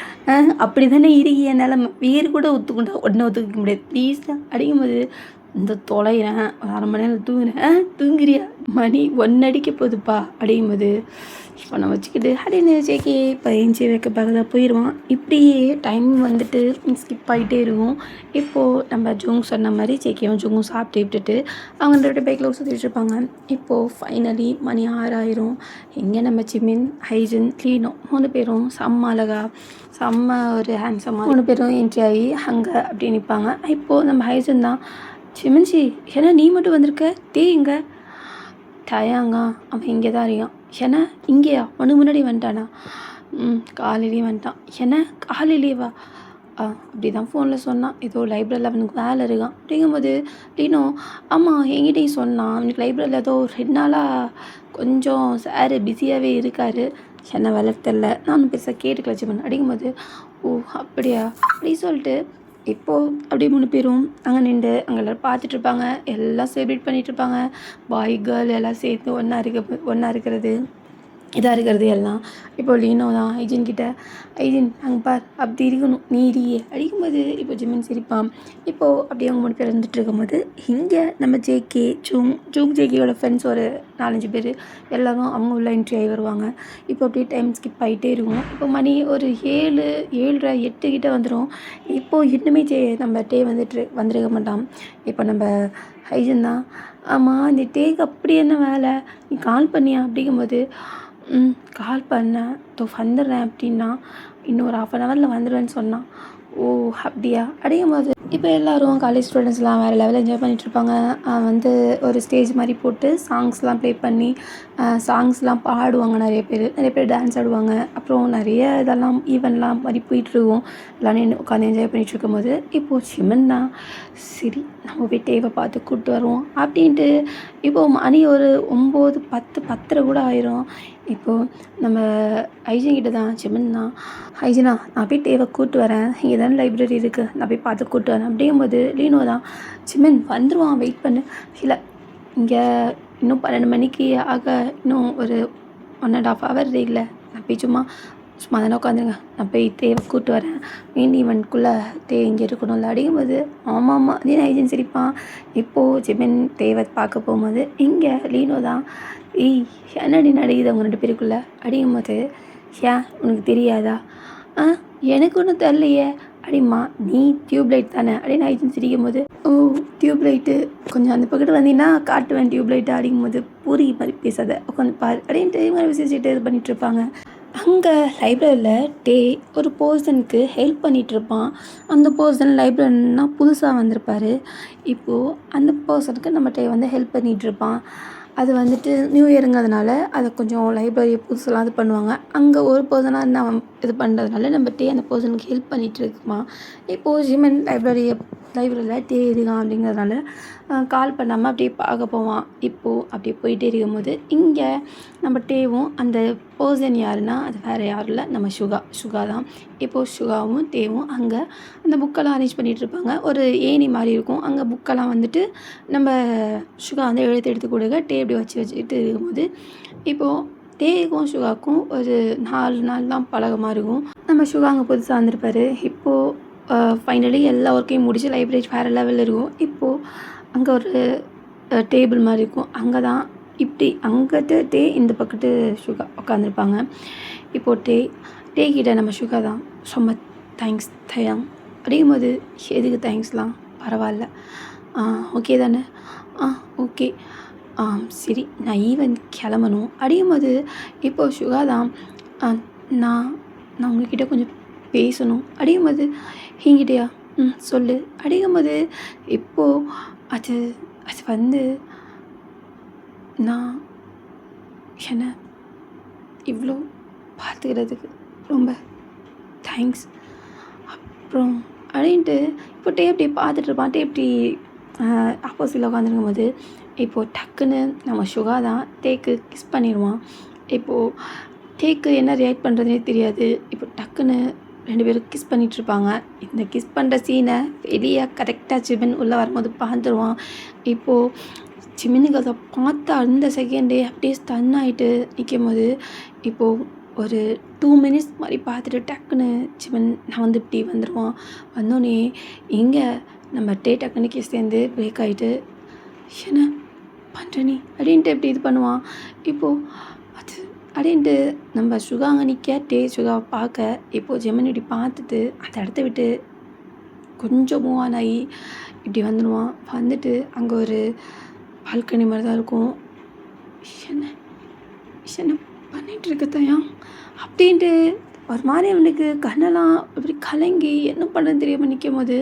அப்படி தானே இருக்கி என் நிலமை ஃபிகர் கூட ஒத்துக்க முடியாது ப்ளீஸ் தான் அடிக்கும்போது இந்த தொலைகிறேன் 1/2 மணி நேரம் தூங்குறியா மணி 1 அடிக்க போகுதுப்பா அப்படிங்கும்போது இப்போ நான் வச்சுக்கிட்டு அப்படின்னு ஜேகே இப்போ ஏஞ்சி வைக்க பார்க்க போயிடுவான். இப்படியே டைம் வந்துட்டு ஸ்கிப் ஆகிட்டே இருக்கும். இப்போது நம்ம ஜூங் சொன்ன மாதிரி ஜேகேவும் ஜூங்கும் சாப்பிட்டு விட்டுட்டு அவங்க 2 பைக்கில் சுற்றிட்டு இருப்பாங்க. இப்போது ஃபைனலி மணி 6 ஆயிரும். எங்கே நம்ம ஜிமின் ஹைஜின் லீனோ 3 பேரும் செம்ம அழகா செம்ம ஒரு ஹேண்ட்ஸமாக 3 பேரும் என்ட்ரி ஆகி அங்கே அப்படி நிற்பாங்க. இப்போது நம்ம ஹைஜின் தான் சிமன்சி ஏன்னா நீ மட்டும் வந்திருக்க இங்கே டயாங்க அவன் இங்கே தான் இருக்கான் ஏன்னா இங்கேயா உனக்கு முன்னாடி வந்துட்டானா காலையிலேயே வந்துட்டான் ஏன்னா காலையிலேவா அப்படி தான் ஃபோனில் சொன்னான் ஏதோ லைப்ரரியில் அவனுக்கு வேலை இருக்கான் அப்படிங்கும்போது லீனோ ஆமாம் என்கிட்டையும் சொன்னான் அவனுக்கு லைப்ரரியில் ஏதோ 2 நாளாக கொஞ்சம் சார் பிஸியாகவே இருக்கார் என்ன வேலை தெரில நானும் பெருசாக கேட்டுக்கல சிமன் அப்படிங்கும்போது ஓ அப்படியா அப்படி சொல்லிட்டு இப்போது அப்படியே 3 பேரும் அங்கே நின்று அங்கே எல்லோரும் பார்த்துட்ருப்பாங்க, எல்லாம் செலிப்ரேட் பண்ணிகிட்ருப்பாங்க, பாய் கேர்ள் எல்லாம் சேர்த்து ஒன்றா இருக்கிறது இதாக இருக்கிறது எல்லாம். இப்போது லீனோ தான் ஐஜின் கிட்ட ஐஜின் அங்கே பார் அப்படி இருக்கணும் நீ இரியே அடிக்கும்போது இப்போ ஜிமின் சிரிப்பான். இப்போது அப்படியே அவங்க 3 பேர் இருந்துகிட்டு இருக்கும்போது இங்கே நம்ம ஜேகே ஜூங் ஜேகேயோட ஃப்ரெண்ட்ஸ் ஒரு 4-5 பேர் எல்லோரும் அவங்க உள்ள என்ட்ரி ஆகி வருவாங்க. இப்போ அப்படியே டைம் ஸ்கிப் ஆகிட்டே இருக்கும். இப்போ மணி ஒரு 7, 7:30, 8 கிட்ட வந்துடும். இப்போது இன்னுமே நம்ம டே வந்துருக்க மாட்டான். இப்போ நம்ம ஹைஜன் தான் ஆமாம் இந்த டேக்கு அப்படி என்ன வேலை நீ கால் பண்ணியா அப்படிங்கும்போது கால் பண்ணேன் வந்துடுறேன் அப்படின்னா இன்னும் ஒரு 1/2 ஹவரில் வந்துடுவேன்னு சொன்னான். ஓ அப்படியா அப்படிங்கும்போது இப்போ எல்லோரும் காலேஜ் ஸ்டூடெண்ட்ஸ்லாம் வேறு லெவலில் என்ஜாய் பண்ணிகிட்ருப்பாங்க. வந்து ஒரு ஸ்டேஜ் மாதிரி போட்டு சாங்ஸ்லாம் ப்ளே பண்ணி சாங்ஸ்லாம் பாடுவாங்க. நிறைய பேர் டான்ஸ் ஆடுவாங்க. அப்புறம் நிறைய இதெல்லாம் ஈவெண்ட்லாம் மாதிரி போயிட்டுருக்கும். எல்லோரும் உட்காந்து என்ஜாய் பண்ணிகிட்ருக்கும் போது இப்போது சிமன் தான் சரி நம்ம போய் டேவை பார்த்து கூப்பிட்டு வருவோம் அப்படின்ட்டு இப்போது மணி ஒரு 9, 10, 10:30 கூட ஆயிரும். இப்போது நம்ம ஹைஜின் கிட்ட தான் சிமன் தான் ஹைஜினா நான் போய் டேவை கூப்பிட்டு வரேன், இங்கே தானே லைப்ரரி இருக்குது நான் போய் பார்த்து கூப்பிட்டு வரேன் அப்படிங்கும்போது லீனோ தான் சிமன் வந்துடுவான் வெயிட் பண்ணு, இல்லை இங்கே இன்னும் 12 மணிக்கு ஆக இன்னும் ஒரு 1.5 hour இல்லை நான் போய் சும்மா சும்மா தானே உட்காந்துருங்க, நான் போய் தேவை கூப்பிட்டு வரேன், மெயின் ஈவெண்ட்குள்ளே இங்கே இருக்கணும்ல அப்படிங்கும்போது ஆமாம் அதே ஐஜன் சிரிப்பான். இப்போது ஜிமின் தேவை பார்க்க போகும்போது இங்கே லீனோ தான், ஏய் என்னடி நடக்குது அவங்க 2 பேருக்குள்ளே அப்படிங்கும்போது, ஏன் உனக்கு தெரியாதா? எனக்கு ஒன்றும் தெரிலையே அப்படிம்மா. நீ டியூப்லைட் தானே அப்படின்னு ஐஜன் சிரிக்கும் போது, ஓ டியூப்லைட்டு, கொஞ்சம் அந்த பக்கத்தில் வந்தீங்கன்னா காட்டுவேன் டியூப்லைட்டு அப்படிங்கும்போது, பூரி மாதிரி பேசாத உட்காந்து பாரு அப்படின்ட்டு இவங்க விசிச்சிட்டு இது பண்ணிகிட்ருப்பாங்க. அங்கே லைப்ரரியில் டே ஒரு பர்சனுக்கு ஹெல்ப் பண்ணிகிட்ருப்பான். அந்த பர்சன் லைப்ரரினா புதுசாக வந்திருப்பார். இப்போது அந்த பர்சனுக்கு நம்ம டே வந்து ஹெல்ப் பண்ணிகிட்ருப்பான். அது வந்துட்டு நியூ இயருங்கிறதுனால அதை கொஞ்சம் லைப்ரரியை புதுசெல்லாம் இது பண்ணுவாங்க. அங்கே ஒரு பர்சனாக நான் இது பண்ணுறதுனால நம்ம டே அந்த பர்சனுக்கு ஹெல்ப் பண்ணிகிட்ருக்குமா. இப்போது ஜிமன் லைப்ரரியில் டே இருக்கான் அப்படிங்கிறதுனால கால் பண்ணாமல் அப்படியே பார்க்க போவான். இப்போது அப்படியே போயிட்டே இருக்கும்போது இங்கே நம்ம டேவும் அந்த பர்சன் யாருன்னா அது வேறு யாரும் இல்லை, நம்ம சுகா தான். இப்போது சுகாவும் டேவும் அங்கே அந்த புக்கெல்லாம் அரேஞ்ச் பண்ணிகிட்ருப்பாங்க. ஒரு ஏணி மாதிரி இருக்கும், அங்கே புக்கெல்லாம் வந்துட்டு நம்ம சுகா வந்து எடுத்து கொடுக்க டே இப்படி வச்சுட்டு இருக்கும்போது, இப்போது டேக்கும் சுகாவுக்கும் ஒரு 4 நாள் தான் பழக்கமாக இருக்கும். நம்ம சுகா அங்கே புதுசாக வந்திருப்பார். இப்போது ஃபைனலி எல்லா ஒர்க்கையும் முடிச்சு லைப்ரரி வேறு லெவலில் இருக்கும். இப்போது அங்கே ஒரு டேபிள் மாதிரி இருக்கும், அங்கே தான் இப்படி அங்கிட்டு டே இந்த பக்கத்து சுகா உட்காந்துருப்பாங்க. இப்போது டே கிட்ட நம்ம சுகா தான் ரொம்ப தேங்க்ஸ் தயாங் அப்படிங்கும்போது, எதுக்கு தேங்க்ஸ்லாம் பரவாயில்ல, ஓகே தானே, ஓகே, சரி நான் ஈவென்ட் கிளம்பணும் அப்படிங்கும்போது, இப்போது சுகா தான் நான் உங்ககிட்ட கொஞ்சம் பேசணும் அப்படிங்கும்போது, என்கிட்டயா, சொல்லு அப்படிங்கும்போது, இப்போது அது வந்து நான் என்ன இவ்வளோ பார்த்துக்கிறதுக்கு ரொம்ப தேங்க்ஸ் அப்புறம் அப்படின்ட்டு இப்போ டே அப்படி பார்த்துட்ருப்பான். டே இப்படி ஆப்போசிட்டில் உட்காந்துருக்கும் போது இப்போது டக்குன்னு நம்ம சுகா தான் டேக்கு கிஸ் பண்ணிடுவான். இப்போது டேக்கு என்ன ரியாக்ட் பண்ணுறதுனே தெரியாது. இப்போ டக்குன்னு 2 பேரும் கிஸ் பண்ணிகிட்ருப்பாங்க. இந்த கிஸ் பண்ணுற சீனை வெளியே கரெக்டாக ஜிமின் உள்ளே வரும்போது பார்த்துருவான். இப்போது ஜிமினுக்கு அதை பார்த்த அந்த செகண்டே அப்படியே ஸ்டன் ஆகிட்டு நிற்கும் போது, இப்போது ஒரு 2 மினிட்ஸ் மாதிரி பார்த்துட்டு டக்குன்னு ஜிமின் நான் வந்து இப்படி வந்துடுவான். வந்தோடனே எங்கே நம்ம டே டக்குன்னு சேர்ந்து பிரேக் ஆகிட்டு, என்ன பண்ணுற நீ அப்படின்ட்டு எப்படி இது பண்ணுவான். இப்போது அது அப்படின்ட்டு நம்ம சுகா அங்கே நிற்க, டே சுகாவை பார்க்க, இப்போது ஜெமினி இப்படி பார்த்துட்டு அந்த இடத்த விட்டு கொஞ்சம் மூவ் ஆன் ஆகி இப்படி வந்துடுவான். வந்துட்டு அங்கே ஒரு பால்கனி மாதிரி தான் இருக்கும். என்ன பண்ணிகிட்டு இருக்க தயா அப்படின்ட்டு ஒரு மாதிரி அவனுக்கு கண்ணெல்லாம் இப்படி கலங்கி என்ன பண்ணுறதுன்னு தெரியாமல் நிற்கும் போது,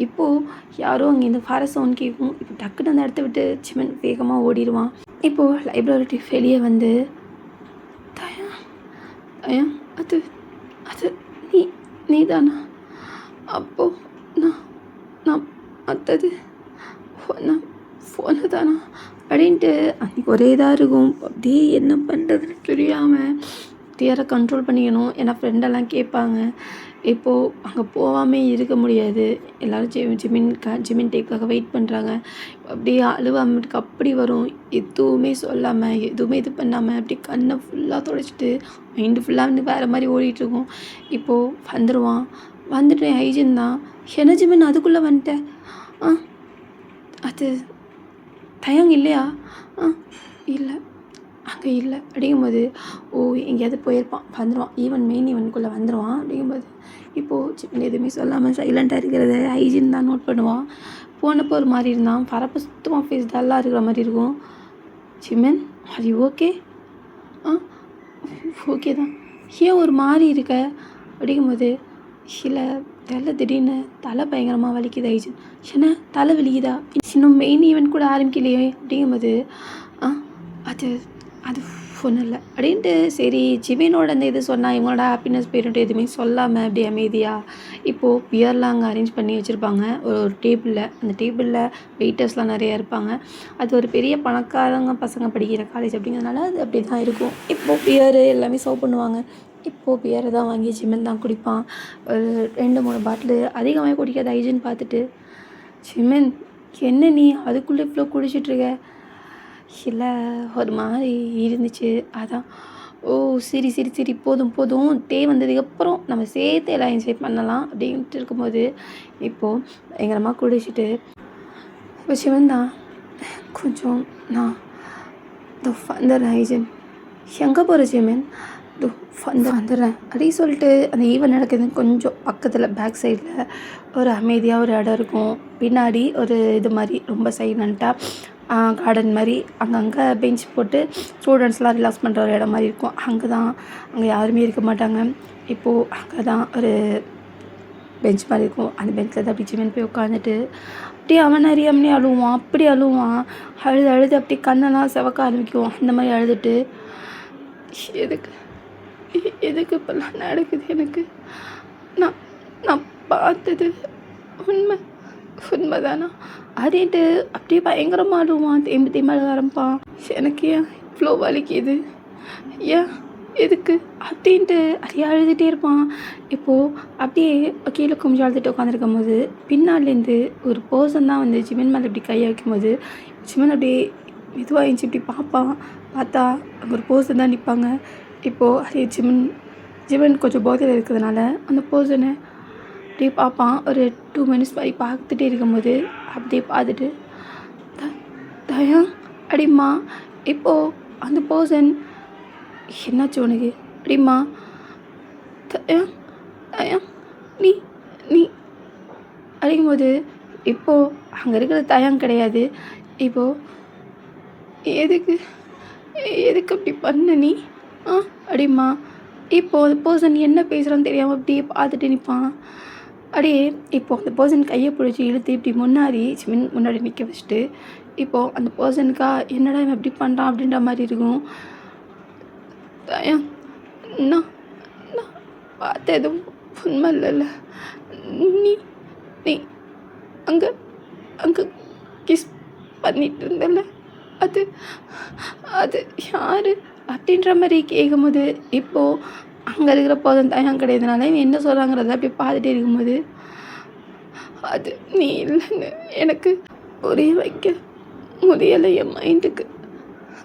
இப்போது யாரோ அங்கேருந்து ஃபார சவுண்ட் கேட்கும். இப்போ டக்குன்னு அந்த இடத்த விட்டு ஜிமன் வேகமாக ஓடிடுவான். இப்போது லைப்ரரி வெளியே வந்து, தயா அது அது நீ தானா? அப்போது நான் மற்றது ஃபோனு தானா அப்படின்ட்டு அன்றைக்கி ஒரே இதாக இருக்கும். அப்படியே என்ன பண்ணுறதுன்னு தெரியாமல் கிளியராக கண்ட்ரோல் பண்ணிக்கணும். ஏன்னா ஃப்ரெண்டெல்லாம் கேட்பாங்க. இப்போது அங்கே போகாமே இருக்க முடியாது. எல்லோரும் ஜிமின் டேக்காக வெயிட் பண்ணுறாங்க. அப்படியே அழுவாமட்டுக்கு அப்படி வரும். எதுவுமே சொல்லாமல் எதுவுமே இது பண்ணாமல் அப்படி கண்ணை ஃபுல்லாக துடைச்சிட்டு மைண்டு ஃபுல்லாக வந்து வேறு மாதிரி ஓடிட்டுருக்கும். இப்போது வந்துடுவான். வந்துட்டு ஹைஜின் தான், என்ன ஜிமின் அதுக்குள்ளே வந்துட்டேன், அது தயங்க இல்லையா? இல்லை அங்கே இல்லை அப்படிங்கும்போது, ஓ எங்கேயாவது போயிருப்பான், வந்துடுவான், மெயின் ஈவெண்ட்குள்ளே வந்துடுவான். அப்படிங்கும்போது இப்போது ஜிமின் எதுவுமே சொல்லாமல் சைலண்ட்டாக இருக்கிறத ஹைஜின் தான் நோட் பண்ணுவான். போனப்போ ஒரு மாதிரி இருந்தான், பரப்ப சுத்தமாக ஃபேஸ் டல்லாக இருக்கிற மாதிரி இருக்கும். ஜிமின் அது ஓகே? ஓகே தான், ஏன் ஒரு மாதிரி இருக்க அப்படிங்கும்போது, இல்லை தெரியல, திடீர்னு தலை பயங்கரமாக வலிக்குது ஹைஜின். என்ன தலை வலிக்குதா? இன்னும் மெயின் ஈவெண்ட் கூட ஆரம்பிக்கலையே அப்படிங்கும்போது, அது அது ஒன்றும் இல்லை அப்படின்ட்டு சரி ஜிமினோட அந்த இது சொன்னால் இவங்களோட ஹாப்பினஸ் போயிட்டு எதுவுமே சொல்லாமல் அப்படி அமைதியாக. இப்போது பியர்லாம் அங்கே அரேஞ்ச் பண்ணி வச்சுருப்பாங்க ஒரு டேபிளில். அந்த டேபிளில் வெயிட்டர்ஸ்லாம் நிறையா இருப்பாங்க. அது ஒரு பெரிய பணக்காரங்க பசங்க படிக்கிற காலேஜ் அப்படிங்கிறதுனால அது அப்படி தான் இருக்கும். இப்போது பியரு எல்லாமே சர்வ் பண்ணுவாங்க. இப்போது பியரை தான் வாங்கி ஜிமின் தான் குடிப்பான். ஒரு 2-3 பாட்டிலு அதிகமாக குடிக்காத ஹைஜின் பார்த்துட்டு, ஜிமின் என்ன நீ அதுக்குள்ளே இவ்வளோ குடிச்சிட்ருக்க? இல்லை ஒரு மாதிரி இருந்துச்சு, அதான். ஓ ஓ! சரி, சரி, சரி. போதும், போதும். வந்ததுக்கப்புறம் நம்ம சேர்த்து எல்லாம் என்ஜாய் பண்ணலாம் அப்படின்ட்டு இருக்கும்போது, இப்போது பயங்கரமா குடிச்சிட்டு, இப்போ சிவன் தான் கொஞ்சம் நான் இதோ வந்துடுறேன் ஏஜென்ட். எங்கே போகிற சிவன்? இதோ வந்துடுறேன் அப்படின்னு சொல்லிட்டு அந்த ஈவெண்ட் நடக்குது கொஞ்சம் பக்கத்தில் பேக் சைடில் ஒரு அமைதியாக ஒரு இடம் இருக்கும். பின்னாடி ஒரு இது மாதிரி ரொம்ப சைலண்ட்டாக கார்டன் மாதிரி அங்கங்கே பெஞ்ச் போட்டு ஸ்டூடெண்ட்ஸ்லாம் ரிலாக்ஸ் பண்ணுற ஒரு இடம் மாதிரி இருக்கும். அங்கே யாருமே இருக்க மாட்டாங்க. இப்போது அங்கே தான் ஒரு பெஞ்ச் மாதிரி இருக்கும். அந்த பெஞ்சில் தான் அப்படி சிவன் போய் உட்காந்துட்டு அப்படியே அவன் அறியாமலே அழுவான். அப்படி அழுவான். அழுது அப்படியே கண்ணெல்லாம் சிவக்க ஆரம்பிக்கும். அந்த மாதிரி அழுதுட்டு எதுக்கு எதுக்கு இப்போல்லாம் நடக்குது எனக்கு? நான் நான் பார்த்தது உண்மைதானா அப்படின்ட்டு அப்படியே பயங்கரமாக அழுவான். தேம்பி அழுக ஆரம்பிப்பான். எனக்கு ஏன் இவ்வளோ வலிக்குது? ஏன் எதுக்கு அப்படின்ட்டு அப்படியே அழுதுகிட்டே இருப்பான். இப்போது அப்படியே கீழே குமிஞ்சு அழுதுட்டு உட்காந்துருக்கும் போது பின்னாலேருந்து ஒரு பர்சன் தான் வந்து சிவன் மேலே இப்படி கையை வைக்கும்போது சிவன் அப்படியே மெதுவாக எழுந்துச்சி இப்படி பார்ப்பான். பார்த்தா அங்கே ஒரு பர்சன் தான் நிற்பாங்க. இப்போது அப்படியே சிவன் கொஞ்சம் போதையில் இருக்கிறதுனால அந்த பர்சனை அப்படியே பார்ப்பான். ஒரு 2 மினிட்ஸ் மாதிரி பார்த்துட்டே இருக்கும்போது அப்படியே பார்த்துட்டு தயா அப்படிமா. இப்போது அந்த பர்சன் என்னாச்சு உனக்கு அப்படிமா? தயா நீ நீ அப்படிங்கும்போது இப்போது அங்கே இருக்கிற தயம் கிடையாது. இப்போது எதுக்கு அப்படி பண்ண நீ அப்படிமா. இப்போது அந்த பர்சன் என்ன பேசுகிறான்னு தெரியாமல் அப்படியே பார்த்துட்டு நிற்பான். அப்படியே இப்போது அந்த பர்சன் கையை பிடிச்சி இழுத்து இப்படி முன்னாடி நிற்க வச்சுட்டு இப்போது அந்த பர்சனுக்கா என்னடா இவன் எப்படி பண்ணுறான் அப்படின்ற மாதிரி இருக்கும். தயம் நான் பார்த்த எதுவும் உண்மை இல்லைல்ல. நீ நீ அங்கே கிஸ் பண்ணிட்டு இருந்தல அது அது யார் அப்படின்ற மாதிரி கேட்கும்போது இப்போது அங்கே இருக்கிற போதும் தயம் கிடையாதுனால இவன் என்ன சொல்கிறாங்கிறத அப்படி பார்த்துட்டே இருக்கும்போது அது நீ இல்லைன்னு எனக்கு புரிய வைக்க முடியலை என் மைண்டுக்கு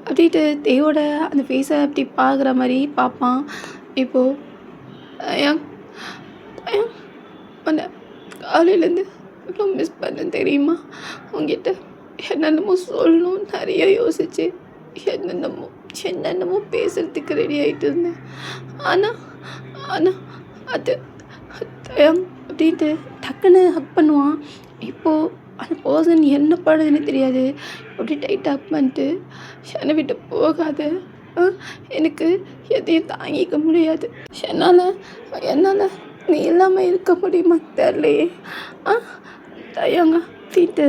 அப்படின்ட்டு தேவோட அந்த ஃபேஸை அப்படி பார்க்குற மாதிரி பார்ப்பான். இப்போது தயம் உன்னை காலையிலேருந்து இவ்வளோ மிஸ் பண்ண தெரியுமா? உங்ககிட்ட என்னென்னமோ சொல்லணும் நிறைய யோசிச்சு என்னென்னமோ பேசுகிறதுக்கு ரெடி ஆகிட்டு இருந்தேன். ஆனால் அது தயம் அப்படின்ட்டு டக்குன்னு ஹக் பண்ணுவான். இப்போது அந்த பர்சன் என்ன பண்ணுதுன்னு தெரியாது. அப்படி டைட் ஹக் பண்ணிட்டு என்னை விட்டு போகாத, எனக்கு எதையும் தாங்கிக்க முடியாது, என்னால் நீ இல்லாமல் இருக்க முடியுமா தெரியலையே தயங்க அப்படின்ட்டு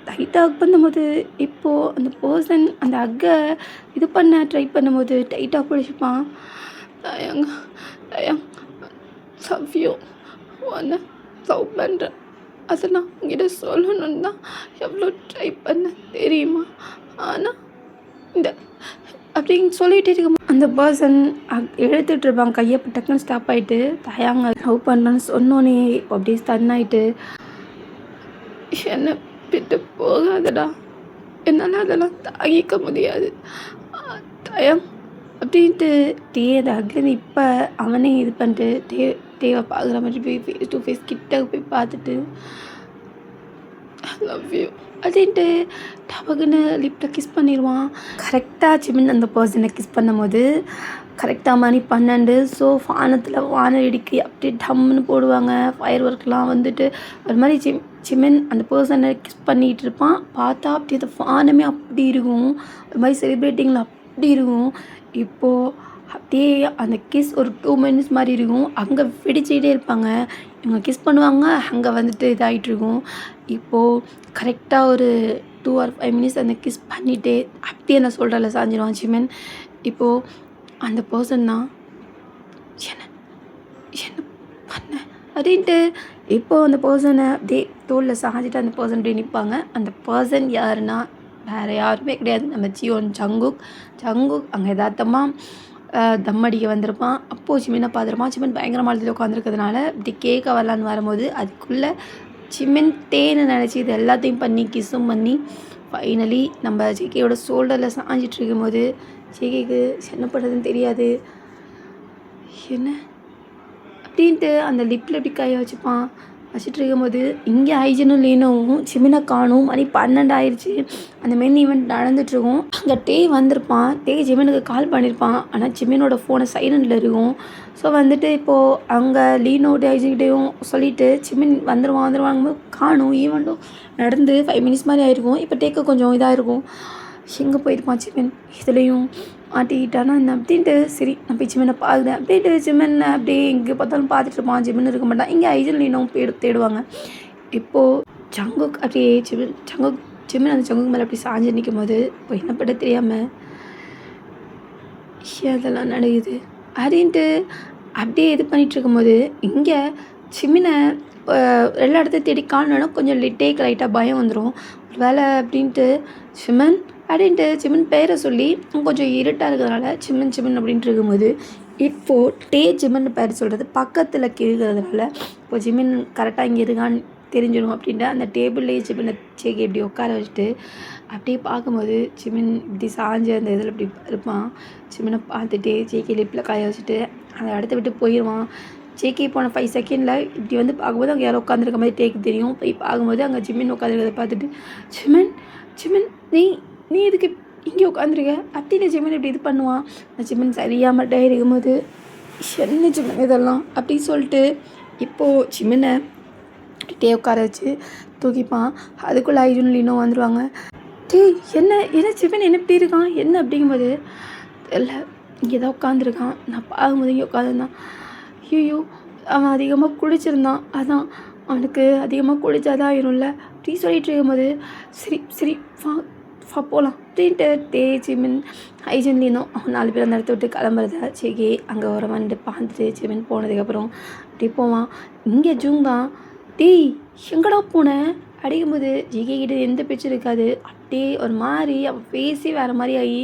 டைட்டாக ஹக் பண்ணும்போது இப்போது அந்த பர்சன் அந்த ஹக்கை இது பண்ண ட்ரை பண்ணும்போது டைட்டாக பிடிச்சிப்பான். தயங்க லவ் யூ, ஒன்று லவ் பண்ணுறேன், அதை நான் உங்ககிட்ட சொல்லணுன்னு தான் எவ்வளோ ட்ரை பண்ண தெரியுமா? ஆனால் இந்த அப்படின்னு சொல்லிகிட்டே இருக்கும் அந்த பர்சன் எழுத்துட்டு இருப்பாங்க. கையை டக்குன்னு ஸ்டாப் ஆகிட்டு தயாங்க லவ் பண்ணுறேன்னு சொன்னோன்னே இப்போ அப்படியே ஸ்டன் ஆகிட்டு என்னை விட்டு போகாதடா, என்னால் அதெல்லாம் தாங்கிக்க முடியாது தயம் அப்படின்ட்டு அதை அகன் இப்போ அவனே இது பண்ணிட்டு தேவை பார்க்குற மாதிரி போய் ஃபேஸ் டு ஃபேஸ் கிட்ட போய் பார்த்துட்டு லவ் யூ அப்படின்ட்டு டபக்குன்னு லிப்பில் கிஸ் பண்ணிடுவான். கரெக்டாக சிவன் அந்த பர்சனை கிஸ் பண்ணும்போது கரெக்டாக மணி 12. ஸோ வானம் இடிக்கி அப்படியே டம்முன்னு போடுவாங்க. ஃபயர் ஒர்க்லாம் வந்துட்டு ஒரு மாதிரி சிமன் அந்த பர்சனை கிஸ் பண்ணிகிட்டு இருப்பான். பார்த்தா அப்படியே அந்த வானமே அப்படி இருக்கும், ஒரு மாதிரி செலிப்ரேட்டிங்கில் அப்படி இருக்கும். இப்போது அப்படியே அந்த கிஸ் ஒரு 2 மினிட்ஸ் மாதிரி இருக்கும். அங்கே வெடிச்சிக்கிட்டே இருப்பாங்க. இவங்க கிஸ் பண்ணுவாங்க, அங்கே வந்துட்டு இதாகிட்ருக்கும். இப்போது கரெக்டாக ஒரு 2 or 5 மினிட்ஸ் அந்த கிஸ் பண்ணிவிட்டு அப்படியே நான் சொல்கிறல சாஞ்சிடுவான் சிமன். இப்போது அந்த பர்சன் தான் என்ன பண்ண அப்படின்ட்டு இப்போது அந்த பர்சனை அப்படியே தோளில் சாஞ்சிட்டு அந்த பர்சன் அப்படியே நிற்பாங்க. அந்த பர்சன் யாருன்னா வேறு யாருமே கிடையாது, நம்ம ஜியோன் ஜங்குக் அங்கே யதார்த்தமாக தம் அடிக்க வந்திருப்பான். அப்போது சிமனை பார்த்துருப்பான். சிமன் பயங்கரமாக அழுதுல உட்காந்துருக்கிறதுனால இப்படி கேட்க வரலான்னு வரும்போது அதுக்குள்ளே சிமன் தேனை நினச்சி இது எல்லாத்தையும் பண்ணி கிஸ்ஸும் பண்ணி ஃபைனலி நம்ம ஜேகேயோட ஷோல்டரில் சாஞ்சிட்டு இருக்கும்போது ஜேகேக்கு என்ன பண்ணுறதுன்னு தெரியாது. என்ன அப்படின்ட்டு அந்த லிப்பில் இப்படி கையை வச்சுட்டு இருக்கும்போது இங்கே ஹைஜனும் லீனோவும் சிமினை காணும். மணி 12 ஆயிடுச்சு. அந்த மெயின் ஈவெண்ட் நடந்துட்டுருக்கும். அங்கே டே வந்திருப்பான். டே ஜிமினுக்கு கால் பண்ணியிருப்பான். ஆனால் ஜிமினோட ஃபோனை சைலண்டில் இருக்கும். ஸோ வந்துட்டு இப்போது அங்கே லீனோட ஹைஜன்கிட்டையும் சொல்லிவிட்டு ஜிமின் வந்துடுவாங்க காணும். ஈவெண்ட்டும் நடந்து 5 மினிட்ஸ் மாதிரி ஆகிருக்கும். இப்போ டேக்கு கொஞ்சம் இதாக இருக்கும். எங்கே போயிருப்பான் ஜிமின், இதுலேயும் மாட்டிக்கிட்டானா என்ன அப்படின்ட்டு சரி நான் போய் ஜிமினை பார்க்குறேன் அப்படின்ட்டு ஜிமின் அப்படியே எங்கே பார்த்தாலும் பார்த்துட்டு இருப்பான். ஜிமின் இருக்க மாட்டான். இங்கே ஐஜன் லீனோவும் தேடுவாங்க. இப்போது ஜங்குக் அப்படியே ஜிமின் அந்த ஜங்குக் மேலே அப்படி சாஞ்சு நிற்கும் போது இப்போ என்ன பண்ண தெரியாமல் அதெல்லாம் நடக்குது அப்படின்ட்டு அப்படியே இது பண்ணிகிட்டு இருக்கும்போது இங்கே ஜிமினை எல்லா இடத்தையும் தேடி காணணும். கொஞ்சம் டேக்கு லைட்டாக பயம் வந்துடும். ஒரு வேலை அப்படின்ட்டு ஜிமின் அப்படின்ட்டு ஜிமின் பேரை சொல்லி கொஞ்சம் இருட்டாக இருக்கிறதுனால ஜிமின் அப்படின்ட்டு இருக்கும்போது இப்போது டே ஜிமின் பேர் சொல்கிறது பக்கத்தில் இருக்கிறதுனால இப்போ ஜிமின் கரெக்டாக இங்கே இருக்கான்னு தெரிஞ்சிடும் அப்படின்ட்டு அந்த டேபிள்லேயே ஜிமினை சேக்கி இப்படி உட்கார வச்சுட்டு அப்படியே பார்க்கும்போது ஜிமின் இப்படி சாஞ்சு அந்த இதில் இப்படி இருப்பான். ஜிமினை பார்த்துட்டு சேக்கி லிப்பில் காய வச்சுட்டு அந்த இடத்த விட்டு போயிடுவான். ஜேகே போன 5 செகண்டில் இப்படி வந்து பார்க்கும்போது அங்கே யாரோ உட்காந்துருக்க மாதிரி டேக்கு தெரியும். போய் பார்க்கும்போது அங்கே ஜிமின் உட்காந்துருக்கிறத பார்த்துட்டு ஜிமின் நீ இதுக்கு இங்கே உட்காந்துருக்க அப்படின்னு ஜிமின் இப்படி இது பண்ணுவான். அந்த ஜிமின் சரியாக மட்டும் இருக்கும்போது என்ன ஜிமின் இதெல்லாம் அப்படின்னு சொல்லிட்டு இப்போது ஜிமினை டே உட்கார வச்சு தூக்கிப்பான். அதுக்குள்ளே ஐஜன் லீனோ வந்துடுவாங்க. என்ன ஜிமின் என்ன இப்படி இருக்கான் என்ன அப்படிங்கும்போது இல்லை இங்கே தான் உட்காந்துருக்கான். நான் பார்க்கும்போது இங்கே உட்காந்துருந்தான். ஐயோ அவன் அதிகமாக குடிச்சிருந்தான். அதான் அவனுக்கு அதிகமாக குடிச்சாதான் ஆயிரும்ல அப்படி சொல்லிட்டு இருக்கும்போது சரி போகலாம் அப்படின்ட்டு டே ஜிமின் ஹைஜன் லீனோம் அவங்க 4 பேர் அந்த இடத்த விட்டு கிளம்புறத சேகே அங்கே ஒரு வந்துட்டு பார்த்துட்டு ஜிமின் போனதுக்கப்புறம் அப்படி போவான். இங்கே ஜூங்கான் எங்கடா போனேன் அடிக்கும்போது ஜிகே கிட்ட எந்த பேச்சும் இருக்காது. அப்படியே ஒரு மாதிரி அவன் பேசி வேறு மாதிரி ஆகி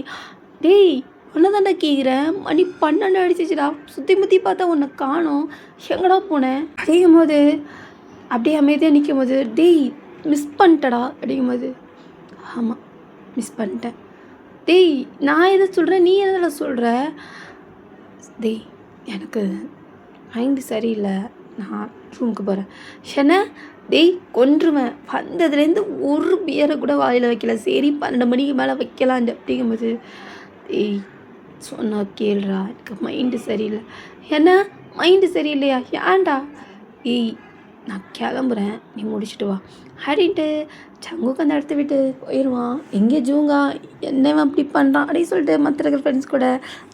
உன்னை தாண்டா கேட்குறேன் மணி 12 அடிச்சிச்சுடா சுற்றி முற்றி பார்த்தா உன்னை காணோம் எங்கடா போனேன் அடிக்கும்போது அப்படியே அமைதியாக நிற்கும் போது மிஸ் பண்ணிட்டடா அடிக்கும்போது ஆமாம் மிஸ் பண்ணிட்டேன். நான் எதை சொல்கிறேன் நீ எதில் சொல்கிற? எனக்கு மைண்டு சரியில்லை நான் ரூமுக்கு போகிறேன். என்ன கொன்றுவேன் வந்ததுலேருந்து ஒரு பியரை கூட வாயில் வைக்கல. சரி 12 மணிக்கு மேலே வைக்கலான் அப்படிங்கும்போது சொன்னா கேள்றா எனக்கு மைண்டு சரியில்லை. என்ன மைண்டு சரியில்லையா ஏன்டா? நான் கிளம்புறேன் நீ முடிச்சுட்டு வா அப்படின்ட்டு ஜங்குக்கு அந்த இடத்த விட்டு போயிடுவான். எங்கே ஜூங்கா என்னவன் அப்படி பண்ணுறான் அப்படின்னு சொல்லிட்டு மற்ற இருக்கிற ஃப்ரெண்ட்ஸ் கூட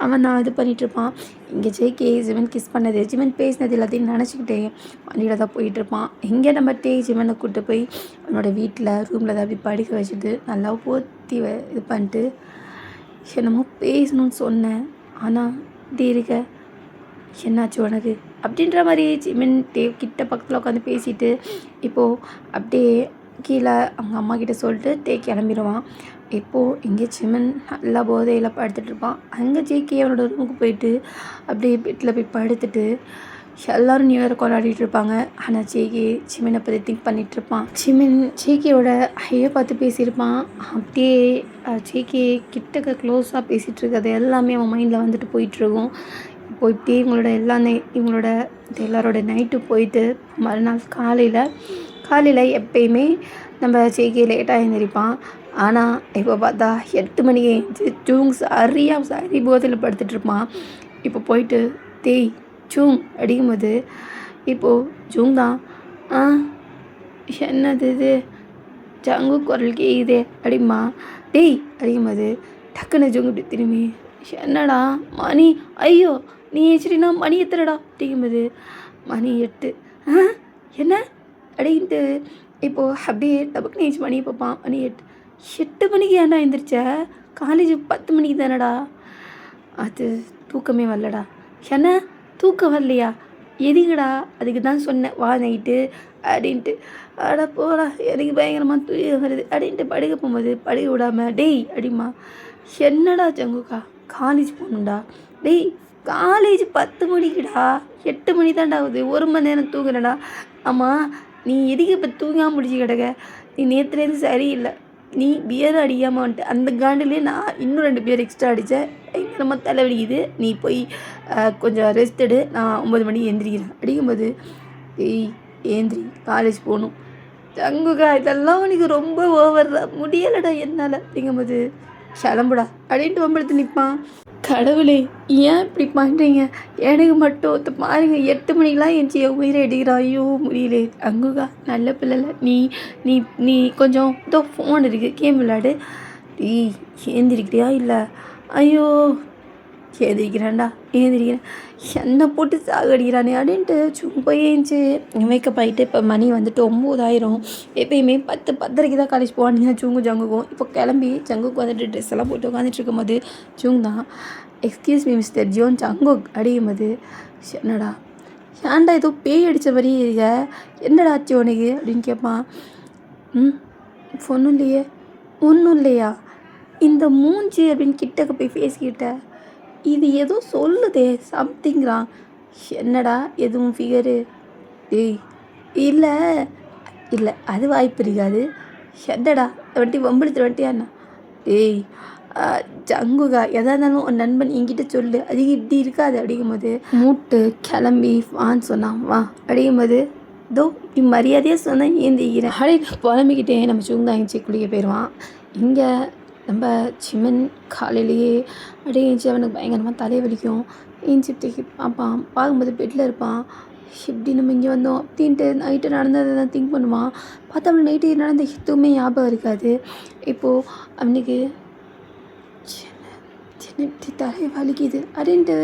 அவன் நான் இது பண்ணிகிட்ருப்பான். இங்கே ஜேகே ஜிமன் கிஸ் பண்ணது ஜிமன் பேசினது எல்லாத்தையும் நினச்சிக்கிட்டே வண்டியில் தான் போயிட்டுருப்பான். எங்கே நம்ம ஜிமனை கூப்பிட்டு போய் அவனோட வீட்டில் ரூமில் தான் அப்படி படிக்க வச்சுட்டு நல்லா போத்தி இது பண்ணிட்டு என்னமோ பேசணும்னு சொன்னேன் ஆனால் இருக்க என்னாச்சு உனக்கு அப்படின்ற மாதிரி ஜிமின் கிட்ட பக்கத்தில் உட்காந்து பேசிட்டு இப்போது அப்படியே கீழே அவங்க அம்மா கிட்ட சொல்லிட்டு கிளம்பிடுவான். இப்போது இங்கே ஜிமின் நல்லா போதையில் படுத்துட்ருப்பான். அங்கே ஜேகே அவனோட ரூமுக்கு போயிட்டு அப்படியே பெட்டில் போய் படுத்துட்டு எல்லோரும் நியூ இயர் கொண்டாடிட்டு இருப்பாங்க. ஆனால் ஜேகே ஜிமினை பற்றி திங்க் பண்ணிகிட்ருப்பான். ஜிமின் ஜேகேயோட ஐயை பார்த்து பேசியிருப்பான். அப்படியே ஜேகே கிட்டக்க க்ளோஸாக பேசிகிட்டு இருக்கிறது எல்லாமே அவன் மைண்டில் வந்துட்டு போயிட்டுருக்கும். இப்போ இப்படி இவங்களோட எல்லாரோட நைட்டு போயிட்டு மறுநாள் காலையில் எப்பயுமே நம்ம ஜேகே லேட்டாக எழுந்திரிப்பான். ஆனால் இப்போ பார்த்தா 8 மணிக்கு சரி போதையில் படுத்துட்ருப்பான். இப்போ போயிட்டு ஜூங் அடிக்கும்போது இப்போது ஜூங் தான் என்னது இது ஜங்கு குரல் கேக்குதே அடிம்மா அடிக்கும்போது டக்குன்னு ஜூங் இப்படி திரும்பி என்னடா மணி ஐயோ நீ ஏச்சிட்டினா மணி எத்தனடா அப்படிங்கும்போது மணி 8 என்ன அப்படின்ட்டு இப்போது அப்படியே டபுக்கு நீச்சு மணி பார்ப்பான். மணி 8 மணிக்கு ஏன்டா எழுந்திரிச்ச காலேஜ் 10 மணிக்கு தானடா. அது தூக்கமே வரலடா. என்ன தூக்கம் வரலையா எதுக்குடா? அதுக்கு தான் சொன்னேன் வா நைட்டு அப்படின்ட்டு. அட போடா எனக்கு பயங்கரமாக தூக்கம் வருது அப்படின்ட்டு படுக்க போகும்போது படுக்க விடாமல் அப்படிமா என்னடா ஜங்குக்கா காலேஜ் போகணுண்டா. காலேஜ் 10 மணிக்குடா 8 மணி தான்டா ஆகுது 1 மணி நேரம் தூங்குறடா. ஆமாம் நீ எதுக்கு இப்போ தூங்காமல் முடிச்சு கிடக்க? நீ நேற்றுலேருந்து சரியில்லை நீ பியர் அடிக்காமல் வந்துட்டு அந்த காண்டிலே நான் இன்னும் 2 பியர் எக்ஸ்ட்ரா அடித்தேன். பயங்கரமாக தலைவலிக்குது, நீ போய் கொஞ்சம் ரெஸ்ட் எடு, நான் 9 மணிக்கு எந்திரிக்கிறேன். அப்படிங்கும்போது ஏய் ஏந்திரி, காலேஜ் போகணும். தங்குக்கா இதெல்லாம் உனக்கு ரொம்ப ஓவர்டா, முடியலடா என்னால். அப்படிங்கும்போது கிளம்புடா அப்படின்ட்டு வம்பெடுத்து நிற்பான். கடவுளே, ஏன் இப்படி பண்ணுறீங்க? எனக்கு மட்டும் பாருங்க 8 மணிக்கெலாம் எந்திச்சி என் உயிரை எடுக்கிறான். ஐயோ முடியல. அங்குக்கா நல்ல பிள்ளைல, நீ நீ நீ கொஞ்சம் இதோ ஃபோன் இருக்குது, கேம் விளையாடு. டேய் ஏந்திரிக்கிறியா இல்லை? ஐயோ ஏந்திரிக்கிறேன்டா, ஏந்திரிக்கிறேன். என்னை போட்டு சாகடிக்கிறானே அப்படின்ட்டு சும்மா போய் ஏஞ்சி மேக்கப் ஆகிட்டு இப்போ மணி வந்துட்டு 9 ஆயிரும். எப்பயுமே 10 10:30 தான் காலேஜ் போவானுங்க ஜங்குக்கும். இப்போ கிளம்பி ஜங்குக்கு வந்துட்டு ட்ரெஸ் எல்லாம் போட்டு உட்காந்துட்டு இருக்கும்போது தான் excuse me mister Jeon Jungkook அப்படிங்கும்போது என்னடா ஏன்டா ஏதோ பேய் அடித்த மாதிரி இருக்க, என்னடா ஆச்சு உனக்கு அப்படின்னு கேட்பான். ஒன்றும் இல்லையே. ஒன்றும் இல்லையா? இந்த மூஞ்சி அப்படின்னு கிட்டக்க போய் பேசிக்கிட்ட, இது ஏதோ சொல்லுதே சம்திங்கிறான். என்னடா எதுவும் ஃபிகரு? டேய் இல்லை இல்லை, அது வாய்ப்பு இருக்காது. என்னடா வண்டி வம்பிழுத்து வண்டியாண்ணா? டேய் ஜங்குகா எதா இருந்தாலும் உன் நண்பன் என்கிட்ட சொல்லு, அது இப்படி இருக்காது. அப்படிங்கும்போது மூட்டு கிளம்பி வான்னு சொன்னான். வா அப்படிங்கும்போது இதோ இப்படி மரியாதையாக சொன்னால் ஏந்திக்கிறேன் அப்படியே புலம்பிக்கிட்டே நம்ம சுங்காய்ச்சி குளிக்க போயிடுவான். இங்கே நம்ம சிமன் காலையிலேயே அப்படியே ஏஞ்சி அவனுக்கு பயங்கரமாக தலைவலிக்கும். ஏஞ்சி இப்படி பார்ப்பான், பார்க்கும்போது பெட்டில் இருப்பான். இப்படி நம்ம இங்கே வந்தோம் அப்படின்ட்டு நைட்டு நடந்ததை தான் திங்க் பண்ணுவான். பார்த்தா அவனுக்கு நைட்டு நடந்த எதுவுமே ஞாபகம் இருக்காது. இப்போது அவனுக்கு சின்ன இப்படி தலை வலிக்குது அப்படின்ட்டு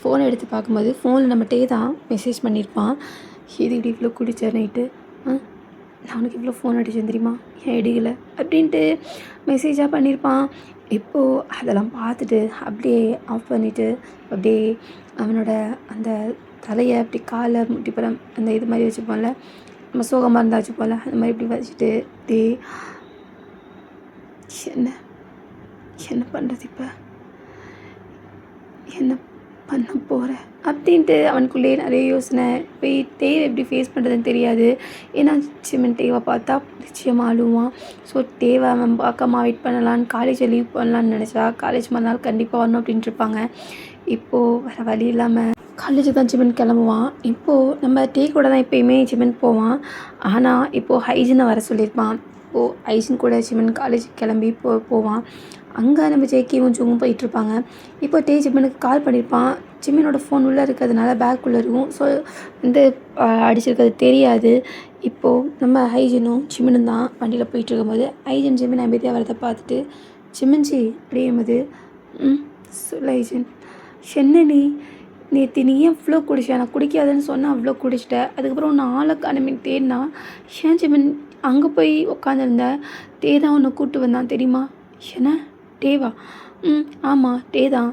ஃபோனை எடுத்து பார்க்கும்போது ஃபோனில் நம்மகிட்டே தான் மெசேஜ் பண்ணியிருப்பான். இது இப்படி இவ்வளோ குடித்த நைட்டு, நான் அவனுக்கு இவ்வளோ ஃபோன் அடிச்சேன் தெரியுமா, ஏன் எடுக்கலை அப்படின்ட்டு மெசேஜாக பண்ணியிருப்பான். இப்போது அதெல்லாம் பார்த்துட்டு அப்படியே ஆஃப் பண்ணிவிட்டு அப்படியே அவனோட அந்த தலையை அப்படி காலை முட்டி பழம் அந்த இது மாதிரி வச்சுப்போம்ல, நம்ம சோகமாக இருந்தால் வச்சுப்போம்ல, அந்த மாதிரி இப்படி வச்சுட்டு அப்படியே என்ன பண்ணுறது, இப்போ என்ன பண்ண போகிறேன் அப்படின்ட்டு அவனுக்குள்ளேயே நிறைய யோசனை. போய் தேவை எப்படி ஃபேஸ் பண்ணுறதுன்னு தெரியாது. ஏன்னா சிமன் தேவை பார்த்தா நிச்சயமாக அழுவான். ஸோ தேவை அவன் பார்க்காம வெயிட் பண்ணலான்னு காலேஜை லீவ் பண்ணலான்னு நினச்சா காலேஜ் மறுநாள் கண்டிப்பாக வரணும் அப்படின்ட்டு இருப்பாங்க. இப்போது வேறு வழி இல்லாமல் காலேஜுக்கு தான் சிமன் கிளம்புவான். இப்போது நம்ம டே கூட தான் எப்போயுமே சிமன் போவான். ஆனால் இப்போது ஹைஜினை வர சொல்லியிருப்பான். இப்போது ஹைஜின் கூட சிமன் காலேஜுக்கு கிளம்பி போவான். அங்கே நம்ம ஜேகேவும் ஜூவும் போயிட்டுருப்பாங்க. இப்போ சிமனுக்கு கால் பண்ணியிருப்பான். சிமனோட ஃபோன் உள்ளே இருக்கிறதுனால பேக்குள்ளே இருக்கும். ஸோ வந்து அடிச்சிருக்கிறது தெரியாது. இப்போது நம்ம ஹைஜினும் சிமனும் தான் வண்டியில் போயிட்டுருக்கும்போது ஹைஜின் சிமன் அமைதியாக வரதை பார்த்துட்டு சிமன்ஜி அப்படிங்கும்போது சொல்ல ஹைஜின், என்ன நேற்று நீ ஏன் இவ்வளோ குடிச்ச? நான் குடிக்காதுன்னு சொன்னால் அவ்வளோ குடிச்சிட்டேன். அதுக்கப்புறம் நான் ஆளை காணமேன்னு தேடினா ஏன் சிமன் அங்கே போய் உட்காந்துருந்தேன். தான் உன்னை கூப்பிட்டு வந்தான் தெரியுமா? என்ன டேவா? ஆமாம் டே தான்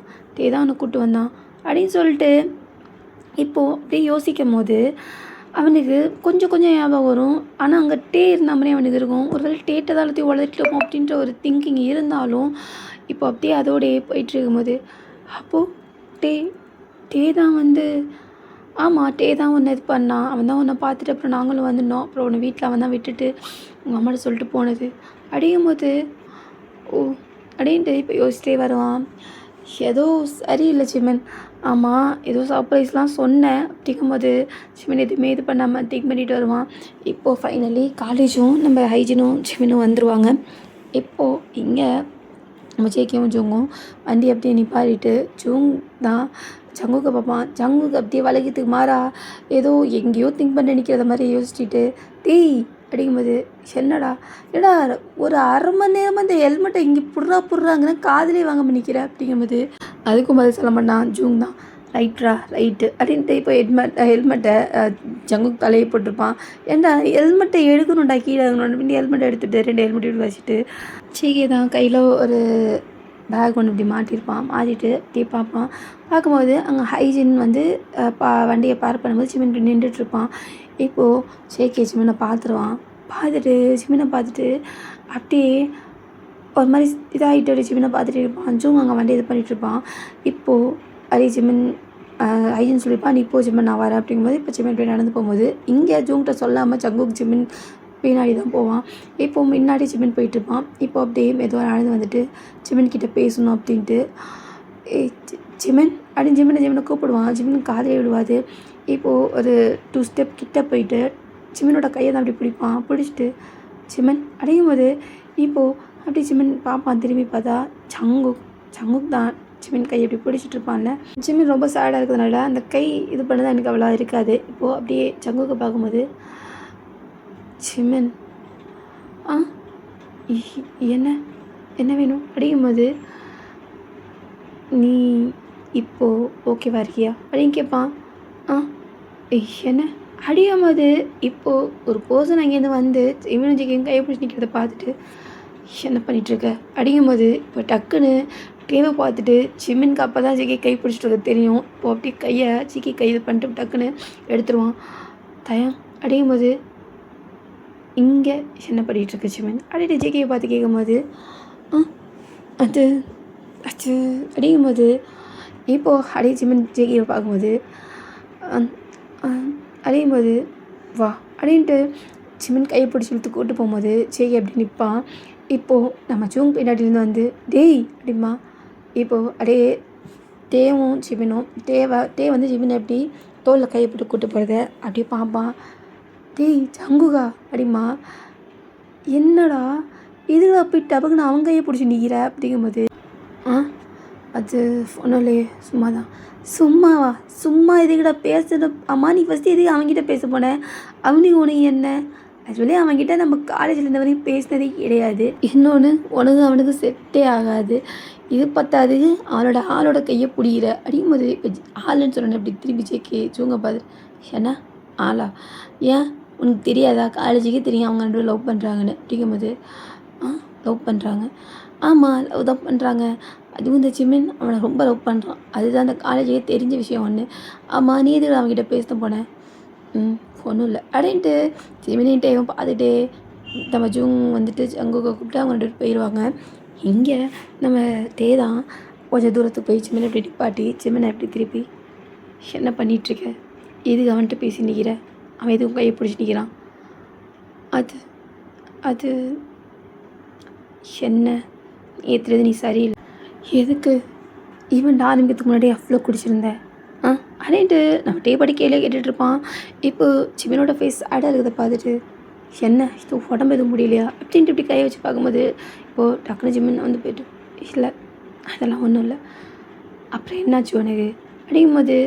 உன்னை கூப்பிட்டு வந்தான் அப்படின்னு சொல்லிட்டு இப்போது அப்படியே யோசிக்கும் போது அவனுக்கு கொஞ்சம் ஞாபகம் வரும். ஆனால் அங்கே டே இருந்த மாதிரி அவனுக்கு இருக்கும். ஒரு வேளை டேட்டை தான் எல்லாத்தையும் உழைச்சிட்டோம் அப்படின்ற ஒரு திங்கிங் இருந்தாலும் இப்போ அப்படியே அதோடையே போயிட்டுருக்கும்போது அப்போது டே தான் வந்து ஆமாம் டே தான் ஒன்று இது பண்ணான். அவன் தான் உன்னை பார்த்துட்டு அப்புறம் நாங்களும் வந்துட்டோம். அப்புறம் உன்னை வீட்டில் அவன் தான் விட்டுட்டு உங்கள் அம்மாட்ட சொல்லிட்டு போனது அப்படிங்கும்போது ஓ அப்படின்ட்டு இப்போ யோசிச்சிட்டே வருவான். ஏதோ சரியில்லை சிமன். ஆமாம் ஏதோ சர்ப்ரைஸ்லாம் சொன்னேன் அப்படிங்கும்போது சிமன் எதுவுமே இது பண்ணாமல் திங்க் பண்ணிட்டு வருவான். இப்போது ஃபைனலி காலேஜும் நம்ம ஹைஜினும் சிமனும் வந்துடுவாங்க. இப்போது இங்கே நம்ம ஜேகேவும் ஜூங்கும் வண்டி அப்படியே நிப்பாட்டிட்டு ஜூங் தான் ஜங்குக்கு பார்ப்பான். ஜங்குக்கு அப்படியே வளைக்கிறதுக்கு மாறா ஏதோ எங்கேயோ திங்க் பண்ண நிற்கிறத மாதிரி யோசிச்சுட்டு டேய் அப்படிங்கும்போது என்னடா ஒரு அரை மணி நேரமாக இந்த ஹெல்மெட்டை இங்கே புடுறாங்கன்னா காதிலே வாங்காமல் நிற்கிற அப்படிங்கும்போது அதுக்கும் பதில் சொல்ல மாட்டான். ஜூங் தான் ரைட்டு அப்படின்ட்டு இப்போ ஹெல்மெட்டை ஜங்குக்கு தலையை போட்டிருப்பான். ஏன்டா ஹெல்மெட்டை எடுக்கணும்டா கீழே அப்படின்னு ஹெல்மெட்டை எடுத்துகிட்டு 2 ஹெல்மெட் எடுத்து வச்சுட்டு சீக்கே தான் கையில் ஒரு பேக் ஒன்று இப்படி மாட்டிட்டு அப்படியே பார்க்கும்போது அங்கே ஹைஜின் வந்து வண்டியை பார்க் பண்ணும்போது சிமன் இப்படி நின்றுட்டுருப்பான். இப்போது சிமனை பார்த்துட்டு சிமனை பார்த்துட்டு அப்படியே ஒரு மாதிரி இதாகிட்டு சிமனை பார்த்துட்டு இருப்பான். ஜூங் அங்கே வண்டி இது பண்ணிகிட்ருப்பான். இப்போது அதே சிமன் ஹைஜின் சொல்லியிருப்பான், நீ இப்போ சிமன் நான் வரேன் அப்படிங்கும்போது இப்போ சிமன் போய் நடந்து போகும்போது இங்கே ஜூங்கிட்ட சொல்லாமல் ஜங்குக்கு சிமன் பின்னாடி தான் போவான். இப்போது முன்னாடி ஜிமின் போயிட்டுருப்பான். இப்போ அப்படியே மெதுவாக நடந்து வந்துட்டு ஜிமின் கிட்ட பேசணும் அப்படின்ட்டு, ஏய் ஜிமின் அப்படின்னு ஜிமினை கூப்பிடுவான். ஜிமின் காதிலே விழுவாது. இப்போது ஒரு 2 ஸ்டெப் கிட்ட போயிட்டு ஜிமினோட கையை தான் அப்படி பிடிப்பான். பிடிச்சிட்டு ஜிமின் அடையும் போது இப்போது அப்படி ஜிமின் பார்ப்பான். திரும்பி பார்த்தா சங்குக் தான் ஜிமின் கை அப்படி பிடிச்சிட்டு இருப்பான்ல. ஜிமின் ரொம்ப சேடாக இருக்கிறதுனால அந்த கை இது பண்ணதான் எனக்கு அவ்வளோ இருக்காது. இப்போது அப்படியே சங்குக்கு பார்க்கும்போது ஜிமின் என்ன என்ன வேணும் அப்படிங்கும்போது, நீ இப்போது ஓகேவா இருக்கியா அப்படின்னு கேட்பான். என்ன அடியாமது இப்போது ஒரு பர்சன் அங்கேருந்து வந்து இவனும் ஜிக்கையும் கையை பிடிச்சி நிற்கிறத பார்த்துட்டு என்ன பண்ணிகிட்ருக்க அப்படிங்கும்போது, இப்போ டக்குன்னு டேவை பார்த்துட்டு ஜிமின்க்கு அப்போ தான் ஜிக்கி கை பிடிச்சிட்டு தெரியும். இப்போ அப்படி கையை ஜிக்கி கை இது பண்ணிட்டு டக்குன்னு எடுத்துருவான். தயம் அப்படிங்கும்போது, இங்கே என்ன பண்ணிகிட்ருக்கு ஜிமின் அப்படின்ட்டு ஜிக்கியை பார்த்து கேட்கும்போது, அது அது அப்படிங்கும்போது இப்போது அப்படியே ஜிமின் ஜிக்கியை பார்க்கும்போது அடையும்போது வா அப்படின்ட்டு ஜிமின் கையை பிடிச்சி இழுத்து கூட்டு போகும்போது ஜேகி அப்படி நிற்பான். இப்போது நம்ம ஜூங் பின்னாடியிலேருந்து வந்து டேய் அப்படிமா. இப்போது அப்படியே தேவும் ஜிமினும் டே வந்து ஜிமின் எப்படி தோளில் கையை போட்டு கூட்டு போகிறத அப்படியே பார்ப்பான். டேய் ஜங்குகா அப்படிமா. என்னடா இதுல போய் டபக்குன்னு அவங்க கையை பிடிச்சி நிற்கிற அப்படிங்கும்போது, அது ஒன்றும் இல்லையே சும்மா தான். சும்மாவா? சும்மா எதுக்கிட்ட பேசணும்? அம்மா நீ ஃபஸ்ட்டு எதுக்கு அவங்ககிட்ட பேச போனேன்? அவனுக்கு உனக்கு என்ன? ஆக்சுவலி அவன்கிட்ட நம்ம காலேஜில் இருந்த வரைக்கும் பேசினதே கிடையாது. இன்னொன்று அவனுக்கு செட்டே ஆகாது. இது பத்தாது ஆளோட கையை பிடிக்கிற அப்படிங்கும்போது, இப்போ ஆளுன்னு சொன்னேன் அப்படி திரும்பி ஜேகே ஜூங்க பார்த்து, ஏன்னா ஆளா? ஏன் உனக்கு தெரியாதா? காலேஜுக்கே தெரியும் அவங்க 2 லவ் பண்ணுறாங்கன்னு அப்படிங்கும்போது, லவ் பண்ணுறாங்க. ஆமாம் லவ் தான் பண்ணுறாங்க. அதுவும் இந்த ஜிமின் அவனை ரொம்ப லவ் பண்ணுறான். அதுதான் அந்த காலேஜே தெரிஞ்ச விஷயம் ஒன்று. ஆமாம் நீ எதுக்கு அவங்ககிட்ட பேச போனேன்? ஒன்றும் இல்லை அப்படின்ட்டு ஜிமினிட்டையும் பார்த்துட்டே நம்ம ஜூங் வந்துட்டு ஜங்குக்கு கூப்பிட்டு அவங்க 2 போயிடுவாங்க. இங்கே நம்ம தான் கொஞ்சம் தூரத்துக்கு போய் ஜிமினை எப்படி நிப்பாட்டி ஜிமினை எப்படி திருப்பி, என்ன பண்ணிகிட்ருக்க? எதுக்கு அவன்கிட்ட பேசி நிற்கிற? அவன் எதுவும் கையை பிடிச்சி நிற்கிறான்? அது அது என்ன ஏற்றுறது நீ சரியில்லை. எதுக்கு ஈவன் ஆரம்பிக்கிறதுக்கு முன்னாடி அவ்வளோ குடிச்சிருந்தேன் அப்படின்ட்டு நம்ம டே படி கேட்டுட்ருப்பான். இப்போ ஜிமினோட ஃபேஸ் ஆடாக இருக்கிறத பார்த்துட்டு, என்ன இது உடம்பு எதுவும் முடியலையா அப்படின்ட்டு இப்படி கையை வச்சு பார்க்கும்போது, இப்போது டக்குனு ஜிமின் வந்து போய்ட்டு, இல்லை அதெல்லாம் ஒன்றும் இல்லை. அப்புறம் என்னாச்சு உனக்கு அப்படிங்கும்போது,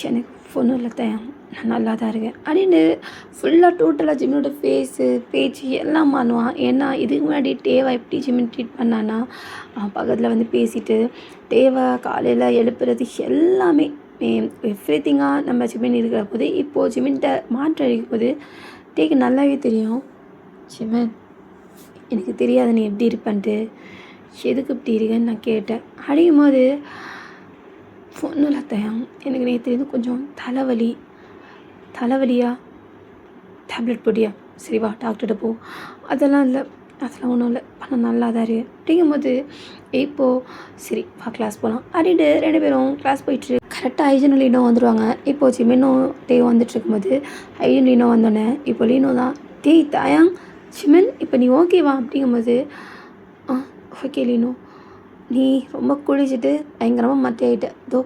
எனக்கு ஒன்றும் இல்லை தயம் நான் நல்லா தான் இருக்கேன் அப்படின்னு ஃபுல்லாக டோட்டலாக ஜிமினோட ஃபேஸு பேச்சு எல்லாம் மாறுவான். ஏன்னா இதுக்கு முன்னாடி டேவா எப்படி ஜிமின் ட்ரீட் பண்ணான்னா, அவன் பக்கத்தில் வந்து பேசிட்டு டேவா காலையில் எழுப்புறது எல்லாமே எவ்ரிதிங்காக நம்ம ஜிமின் இருக்கிற போது, இப்போது ஜிமின்கிட்ட மாற்றம் அடிக்கும் போது டேக்கு நல்லாவே தெரியும். ஜிமின் எனக்கு தெரியாது நீ எப்படி இருப்பேன்ட்டு, எதுக்கு இப்படி இருக்கேன்னு நான் கேட்டேன் அப்படிங்கும் போது, ஒன்றும் இல்லை தயம் எனக்கு நேற்று கொஞ்சம் தலைவலியா டேப்லெட் போட்டியா? சரி வா டாக்டர்கிட்ட போ. அதெல்லாம் இல்லை அதெல்லாம் ஒன்றும் இல்லை ஆனால் நல்லா தான் இருக்கு அப்படிங்கும்போது, இப்போது சரி வா கிளாஸ் போகலாம் அப்படின்ட்டு 2 பேரும் கிளாஸ் போயிட்டு கரெக்டாக ஐஜன் லீனோ வந்துடுவாங்க. இப்போது ஜிமினும் டேவும் வந்துட்டு இருக்கும்போது ஐஜன் லீனோ வந்தோடனே இப்போ லீனோ தான் டேய் தாயாங் ஜிமின் இப்போ நீ ஓகேவா அப்படிங்கும்போது, ஓகே லீனோ நீ ரொம்ப குளிச்சுட்டு பயங்கரமாக மத்தியாயிட்ட. இதோ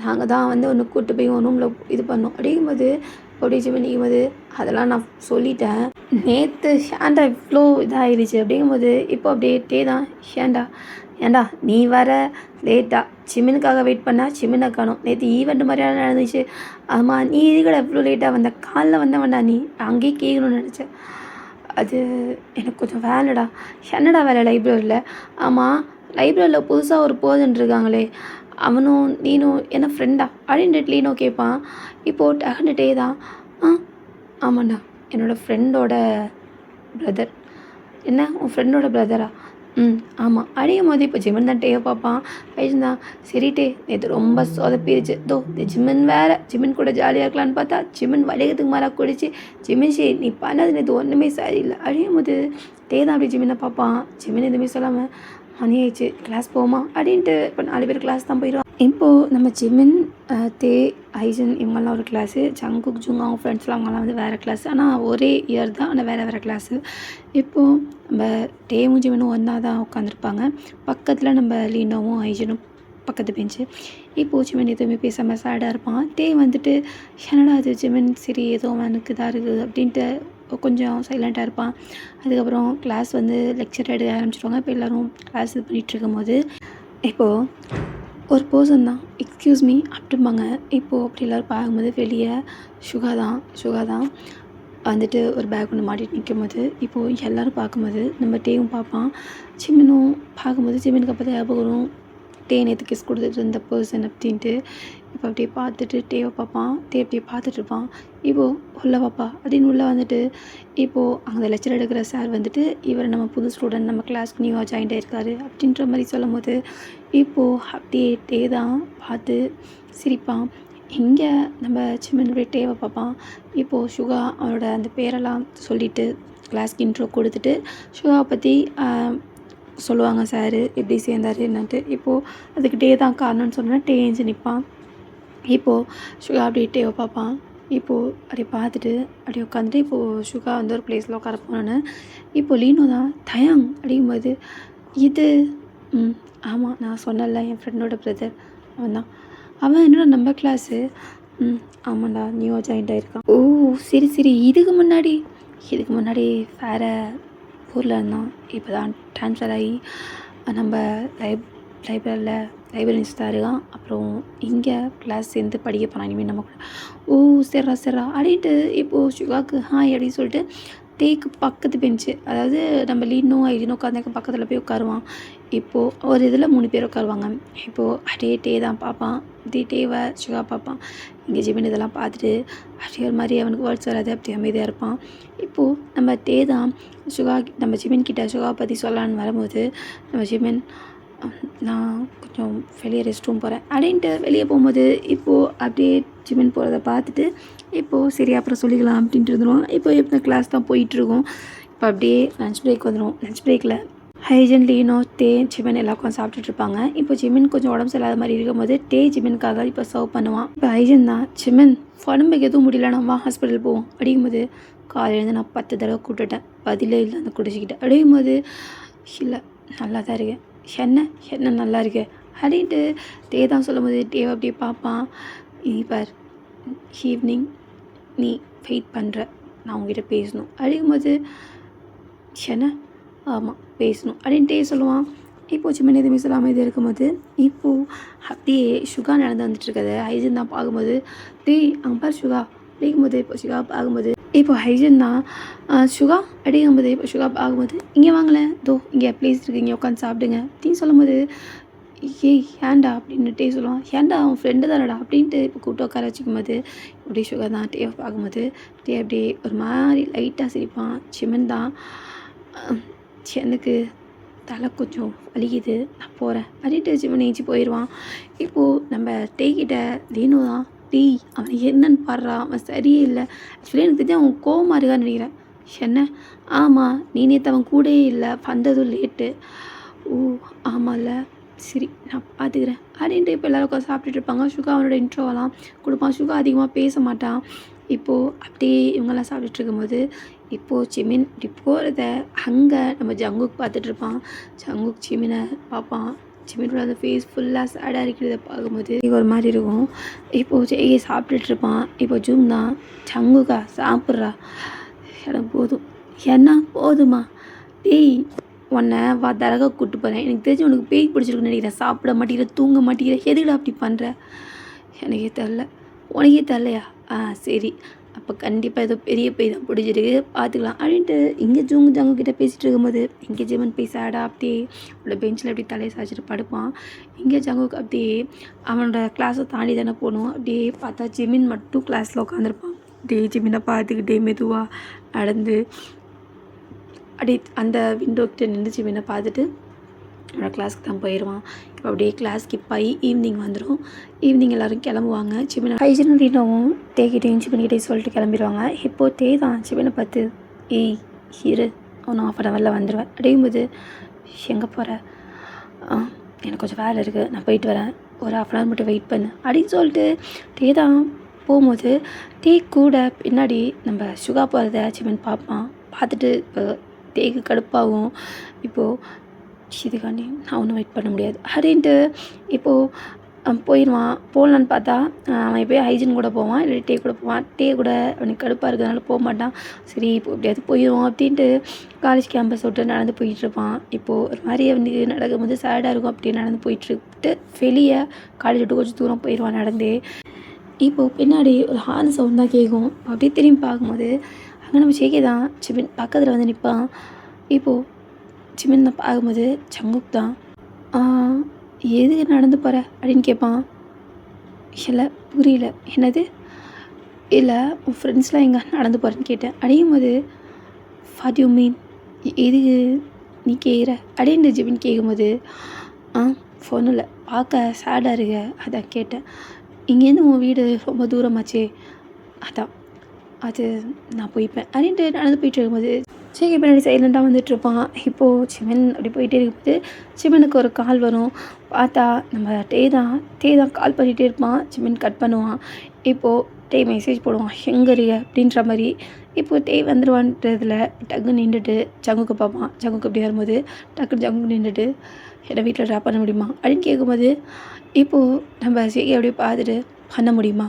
நாங்கள் தான் வந்து ஒன்று கூப்பிட்டு போய் உன் ரூமில் இது பண்ணோம் அப்படிங்கும்போது, அப்படியே ஜிமின் நிற்கும்போது, அதெல்லாம் நான் சொல்லிட்டேன் நேற்று ஷேண்டா இவ்வளோ இதாகிடுச்சு அப்படிங்கும்போது, இப்போ அப்படியே தான் ஏண்டா நீ வர லேட்டாக ஜிமினுக்காக வெயிட் பண்ணால் ஜிமினை காணோம். நேற்று ஈவெண்ட் மாதிரியான நடந்துச்சு. ஆமாம் நீ இதுக்கட எவ்வளோ லேட்டாக வந்த? காலைல வந்தவன்டா நீ அங்கேயே கேட்கணும்னு நினச்சேன். அது எனக்கு கொஞ்சம் வேலைடா. என்னடா வேலை லைப்ரரியில்? ஆமாம் லைப்ரரியில் புதுசாக ஒரு பர்சன் இருக்காங்களே அவனும் நீனும் என்ன ஃப்ரெண்டா அப்படின்ட்டு லீனோ கேட்பான். இப்போது டக்குன்னுட்டே தான் ஆமாண்டா என்னோடய ஃப்ரெண்டோட பிரதர். என்ன உன் ஃப்ரெண்டோட பிரதரா? ஆமாம் அப்படிங்கும் போது இப்போ ஜிமின் தான் டேவை பார்ப்பான். ஐயன்தான் சரி டே நேற்று ரொம்ப சொதப்பிடுச்சு. இந்த ஜிமின் வேறு ஜிமின் கூட ஜாலியாக இருக்கலான்னு பார்த்தா ஜிமின் வலிக்கிறதுக்கு மேலே குடிச்சு ஜிமின் நீ பண்ணது நேற்று ஒன்றுமே சரியில்லை அப்படிங்கும் போது தான் அப்படி ஜிமினை பார்ப்பான். ஜிமின் எதுவுமே சொல்லாமல் மணி ஆயிடுச்சு கிளாஸ் போமா அப்படின்ட்டு இப்போ 4 பேர் கிளாஸ் தான் போயிடுவான். இப்போது நம்ம ஜிமின் ஐஜன் இவங்கெல்லாம் ஒரு கிளாஸு, ஜங்குக், ஜுங் அவங்க ஃப்ரெண்ட்ஸ்லாம் அவங்கலாம் வந்து வேறு கிளாஸ். ஆனால் ஒரே இயர் தான், ஆனால் வேறு வேறு கிளாஸு. இப்போது நம்ம டேவும் ஜிமினும் ஒன்றா தான் உட்காந்துருப்பாங்க. பக்கத்தில் நம்ம லீனோவும் ஐஜனும் பக்கத்து பெஞ்சு. இப்போது ஜிமின் எதுவுமே பேசாமல் சேடாக இருப்பான். டே வந்துட்டு என்னடா அது ஜிமின் சரி ஏதோ எனக்கு இதாக இருக்குது அப்படின்ட்டு கொஞ்சம் சைலண்ட்டாக இருப்பான். அதுக்கப்புறம் கிளாஸ் வந்து லெக்சர் எடுக்க ஆரம்பிச்சிடுவாங்க. இப்போ எல்லோரும் கிளாஸ் இது பண்ணிகிட்டு இருக்கும்போது இப்போது ஒரு பர்சன் தான் எக்ஸ்கியூஸ் மீ அப்படிம்பாங்க. இப்போது அப்படி எல்லோரும் பார்க்கும்போது வெளியே சுகா தான் வந்துட்டு ஒரு பேக் ஒன்று மாட்டிட்டு நிற்கும்போது இப்போது எல்லோரும் பார்க்கும்போது நம்ம டேவும் பார்ப்பான். ஜிமினும் பார்க்கும்போது ஜிமினுக்கு அப்போ தான் ஞாபகம் டே நேற்று கிஸ் கொடுத்துட்டு இருந்த பர்சன் அப்படின்ட்டு. இப்போ அப்படியே பார்த்துட்டு டேவை பார்ப்பான். டே அப்படியே பார்த்துட்ருப்பான். இப்போது உள்ளே பாப்பா அப்படின்னு உள்ளே வந்துட்டு இப்போது அங்கே லெக்சர் எடுக்கிற சார் வந்துட்டு இவர் நம்ம புது ஸ்டூடெண்ட், நம்ம கிளாஸ்க்கு நியூவாக ஜாயின் ஆகிருக்காரு அப்படின்ற மாதிரி சொல்லும் போது இப்போது அப்படியே டே தான் பார்த்து சிரிப்பான். இங்கே நம்ம சின்னனுடைய டேவை பார்ப்பான். இப்போது சுகா அவனோட அந்த பேரெல்லாம் சொல்லிவிட்டு கிளாஸ்க்கு இன்ட்ரோ கொடுத்துட்டு சுகாவை பற்றி சொல்லுவாங்க சார் எப்படி சேர்ந்தார் என்னன்ட்டு. இப்போது அதுக்கு டே தான் காரணம்னு சொன்னால் டே ஏஞ்சி நிற்பான். இப்போது சுகா அப்படியே டேவை பார்ப்பான். இப்போது அப்படியே பார்த்துட்டு அப்படியே உட்காந்துட்டு இப்போது சுகா வந்து ஒரு பிளேஸில் உட்கார போனோன்னு இப்போது லீனோ தான் தயாங் அப்படிங்கும்போது இது ஆமாம் நான் சொன்னல என் ஃப்ரெண்டோட பிரதர் அவன் தான். அவன் என்னோட நம்ம கிளாஸு ஆமாண்டா நியூவாக ஜாயின்ட் ஆகிருக்கான். ஓ சரி இதுக்கு முன்னாடி வேறு ஊரில் இருந்தான். இப்போ தான் ட்ரான்ஸ்ஃபர் ஆகி நம்ம லைப்ரரிஸ்டாக இருக்கான். அப்புறம் இங்கே கிளாஸ் சேர்ந்து படிக்க போனான். இனிமேல் நம்ம கூட ஓ சரிடா அப்படின்ட்டு இப்போது சுகாவுக்கு ஹாய் அப்படின்னு சொல்லிட்டு டேக்கு பக்கத்து பெஞ்சு, அதாவது நம்ம லீனோ ஐடினோ உட்காந்துக்க பக்கத்தில் போய் உட்காருவான். இப்போது ஒரு இதில் 3 பேர் உட்காருவாங்க. இப்போது அப்படியே டே தான் பார்ப்பான். டேவை சுகா பார்ப்பான். இங்கே ஜிமின் இதெல்லாம் பார்த்துட்டு அப்படியே ஒரு மாதிரி அவனுக்கு வேர்ட்ஸ் வராது, அப்படி அமைதியாக இருப்பான். இப்போது நம்ம டே தான் நம்ம ஜிமின் கிட்ட சுகாவை பற்றி சொல்லலான்னு வரும்போது நம்ம ஜிமின் நான் கொஞ்சம் வெளியே ரெஸ்ட் ரூம் போகிறேன் அப்படின்ட்டு வெளியே போகும்போது இப்போது அப்படியே ஜிமின் போகிறத பார்த்துட்டு இப்போது சரி அப்புறம் சொல்லிக்கலாம் அப்படின்ட்டு இருந்துருவோம். இப்போ எப்போ கிளாஸ் தான் போயிட்டுருக்கோம். இப்போ அப்படியே லன்ச் பிரேக் வந்துடும். லன்ச் பிரேக்கில் ஹைஜன் லீனோ டே ஜிமின் எல்லாம் உட்காந்து சாப்பிட்டுட்ருப்பாங்க. இப்போ ஜிமின் கொஞ்சம் உடம்பு சரியில்லாத மாதிரி இருக்கும்போது டே ஜிமினுக்காக இப்போ சர்வ் பண்ணுவான். இப்போ ஹைஜன் தான் ஜிமின் உடம்புக்கு எதுவும் முடியல நம்ம ஹாஸ்பிட்டல் போவோம் அப்படிங்கும்போது காலையிலேருந்து நான் 10 தடவை கூட்டுட்டேன், பதிலே இல்லை அந்த குடிச்சிக்கிட்டேன் அப்படிங்கும்போது இல்லை நல்லா தான் இருக்கேன், என்ன நல்லா இருக்கு அப்படின்ட்டு டே தான் சொல்லும் போது டேவை அப்படியே பார்ப்பான். இப்போ ஈவினிங் நீ வெயிட் பண்ணுற, நான் உங்ககிட்ட பேசணும் அப்படிங்கும்போது என்ன ஆமாம் பேசணும் அப்படின்ட்டே சொல்லுவான். இப்போது சின்ன எதுவுமே சொல்லாமல் இது இருக்கும்போது இப்போது அப்படியே சுகா நடந்து வந்துட்டுருக்கதை ஹைஜன் தான் பார்க்கும்போது அங்கே பார் சுகா அப்படிங்கும்போது இப்போ சுகா பார்க்கும்போது இப்போ ஹைஜன் தான் சுகா அப்படிங்கும்போது இப்போ சுகா பார்க்கும்போது இங்கே வாங்கலேன் இங்கே ப்ளேஸ் இருக்குது இங்கே உட்காந்து சாப்பிடுங்க அப்படின்னு சொல்லும்போது ஏய் ஏன்டா அப்படின்னுட்டே சொல்லுவான். ஏன்டா அவன் ஃப்ரெண்டு தானடா அப்படின்ட்டு இப்போ கூப்பிட்டு உட்கார வச்சுக்கும் போது இப்படி சுகா தான் டே பார்க்கும்போது டே அப்படியே ஒரு மாதிரி லைட்டாக சிரிப்பான். சிமன் தான் எனக்கு தலை கொஞ்சம் வலிக்குது நான் போகிறேன் அப்படின்ட்டு சிமன் ஏஞ்சி போயிடுவான். இப்போது நம்ம டேக்கிட்ட லீனோ தான் அவன் என்னன்னு பாடுறா, அவன் சரியே இல்லை, ஆக்சுவலி எனக்கு தெரிஞ்சு அவன் கோவமாக இருக்கான்னு நினைக்கிறேன். என்ன ஆமாம் நீ நேற்று அவன் கூடயே இல்லை, வந்ததும் லேட்டு. ஓ ஆமாம்ல சரி நான் பார்த்துக்கிறேன் அப்படின்ட்டு இப்போ எல்லோரும் உட்காந்து சாப்பிட்டுட்டு இருப்பாங்க. சுகா அவனோட இன்ட்ரோவெல்லாம் கொடுப்பான். சுகா அதிகமாக பேச மாட்டான். இப்போது அப்படியே இவங்கெல்லாம் சாப்பிட்டுட்டு இருக்கும்போது இப்போது சிமின் இப்படி போகிறத அங்கே நம்ம ஜங்குக் பார்த்துட்ருப்பான். ஜங்குக் சிமினை பார்ப்பான். சிமினோட அந்த ஃபேஸ் ஃபுல்லாக சேடாக இருக்கிறத பார்க்கும்போது ஒரு மாதிரி இருக்கும். இப்போது ஜெய்யை சாப்பிட்டுட்ருப்பான். இப்போ ஜூம் தான் ஜங்குக்கா சாப்பிட்றா, எனக்கு போதும் என்ன போதுமா உன்னை தரகா கூப்பிட்டு போகிறேன், எனக்கு தெரிஞ்சு உனக்கு பேய் பிடிச்சிருக்குன்னு நினைக்கிறேன், சாப்பிட மாட்டேங்கிற தூங்க மாட்டேங்கிற, எதுக்குடா அப்படி பண்ணுற, எனக்கே தெரில உனக்கே தெரிலையா, சரி அப்போ கண்டிப்பாக ஏதோ பெரிய பேய் தான் பிடிச்சிருக்கு பார்த்துக்கலாம் அப்படின்ட்டு இங்கே ஜங்குக்கிட்ட பேசிகிட்டு இருக்கும்போது இங்கே ஜிமன் போய் சேடாக அப்படியே அவனோட பெஞ்சில் அப்படியே தலையை சாய்ச்சிட்டு படுப்பான். இங்கே ஜங்குக்கு அப்படியே அவனோட கிளாஸை தாண்டி தானே போகணும். அப்படியே பார்த்தா ஜிமின் மட்டும் கிளாஸில் உட்காந்துருப்பான். அப்படியே ஜிமினை பார்த்துக்கிட்டே மெதுவாக நடந்து அப்படியே அந்த விண்டோக்கிட்ட நின்று ஜிமினை பார்த்துட்டு அவனோட கிளாஸ்க்கு தான் போயிடுவான். இப்போ அப்படியே கிளாஸ் ஸ்கிப் ஆகி ஈவினிங் வந்துடும். ஈவினிங் எல்லோரும் கிளம்புவாங்க. சிமினை ஹைஜனும் ரீனோவும் டேக்கிட்டையும் சிமின்கிட்டே சொல்லிட்டு கிளம்பிடுவாங்க. இப்போது டே தான் சிமினை பார்த்து இரு அவன் ஆஃப் அன் ஹவரில் வந்துடுவேன் அப்படிங்கும்போது எங்கே போகிற, எனக்கு கொஞ்சம் வேலை இருக்குது நான் போயிட்டு வரேன், ஒரு 1/2 மட்டும் வெயிட் பண்ணு அப்படின்னு சொல்லிட்டு டே தான் போகும்போது டே கூட பின்னாடி நம்ம சுகா போகிறத சிமன் பார்ப்பான். பார்த்துட்டு இப்போ டேக்கு கடுப்பாகும். இப்போது இதுக்காண்டி நான் ஒன்றும் வெயிட் பண்ண முடியாது அப்படின்ட்டு இப்போது போயிடுவான். போகலான்னு பார்த்தா அவன் போய் ஹைஜின் கூட போவான், இல்லை டே கூட போவான். டே கூட அவனுக்கு கடுப்பாக இருக்கிறதுனால போக மாட்டான். சரி இப்போ எப்படியாவது போயிடுவோம் அப்படின்ட்டு காலேஜ் கேம்பஸ் விட்டு நடந்து போயிட்டுருப்பான். இப்போது ஒரு மாதிரி அவனுக்கு நடக்கும்போது சேடாக இருக்கும். அப்படியே நடந்து போயிட்டுருக்கிட்டு வெளியே காலேஜ் விட்டு கொஞ்சம் தூரம் போயிடுவான் நடந்தே. இப்போது பின்னாடி ஒரு ஹார்ன் சவுண்ட் தான் கேட்கும். அப்படியே திரும்பி பார்க்கும்போது அங்கே நம்ம ஷேகே தான் சிமின் பக்கத்தில் வந்து நிற்பான். இப்போது சிமின் தான் பார்க்கும்போது சங்குக் தான். எதுக்கு நடந்து போகிற அப்படின்னு கேட்பான். இல்லை புரியல. என்னது? இல்லை உன் ஃப்ரெண்ட்ஸ்லாம் எங்கே நடந்து போகிறேன்னு கேட்டேன். அப்படிங்கும்போது வாட் யூ மீன், எதுக்கு நீ கேட்குற அப்படின்ட்டு ஜிமின் கேட்கும்போது ஃபோனும் இல்லை, பார்க்க சேடாக இருக்க அதான் கேட்டேன். இங்கேருந்து உன் வீடு ரொம்ப தூரமாச்சே, அதான் அது நான் போய்ப்பேன் அப்படின்ட்டு நடந்து போயிட்டு இருக்கும்போது ஷேகே பின்னாடி சைலண்ட்டாக வந்துட்டுருப்பான். இப்போது சிமன் அப்படி போயிட்டே இருக்கும்போது சிமனுக்கு ஒரு கால் வரும். பார்த்தா நம்ம டே தான் கால் பண்ணிகிட்டே இருப்பான். சிமன் கட் பண்ணுவான். இப்போது டே மெசேஜ் போடுவான், எங்கே இருக்க அப்படின்ற மாதிரி. இப்போது டே வந்துடுவான்றதில் டக்குன்னு நின்றுட்டு ஜங்குக்கு பார்ப்பான். ஜங்குக்கு அப்படி வரும்போது டக்குன்னு ஜங்குக்கு நின்றுட்டு என்னை வீட்டில் ட்ராப் பண்ண முடியுமா அப்படின்னு கேட்கும்போது இப்போது நம்ம ஷேகே அப்படியே பார்த்துட்டு பண்ண முடியுமா,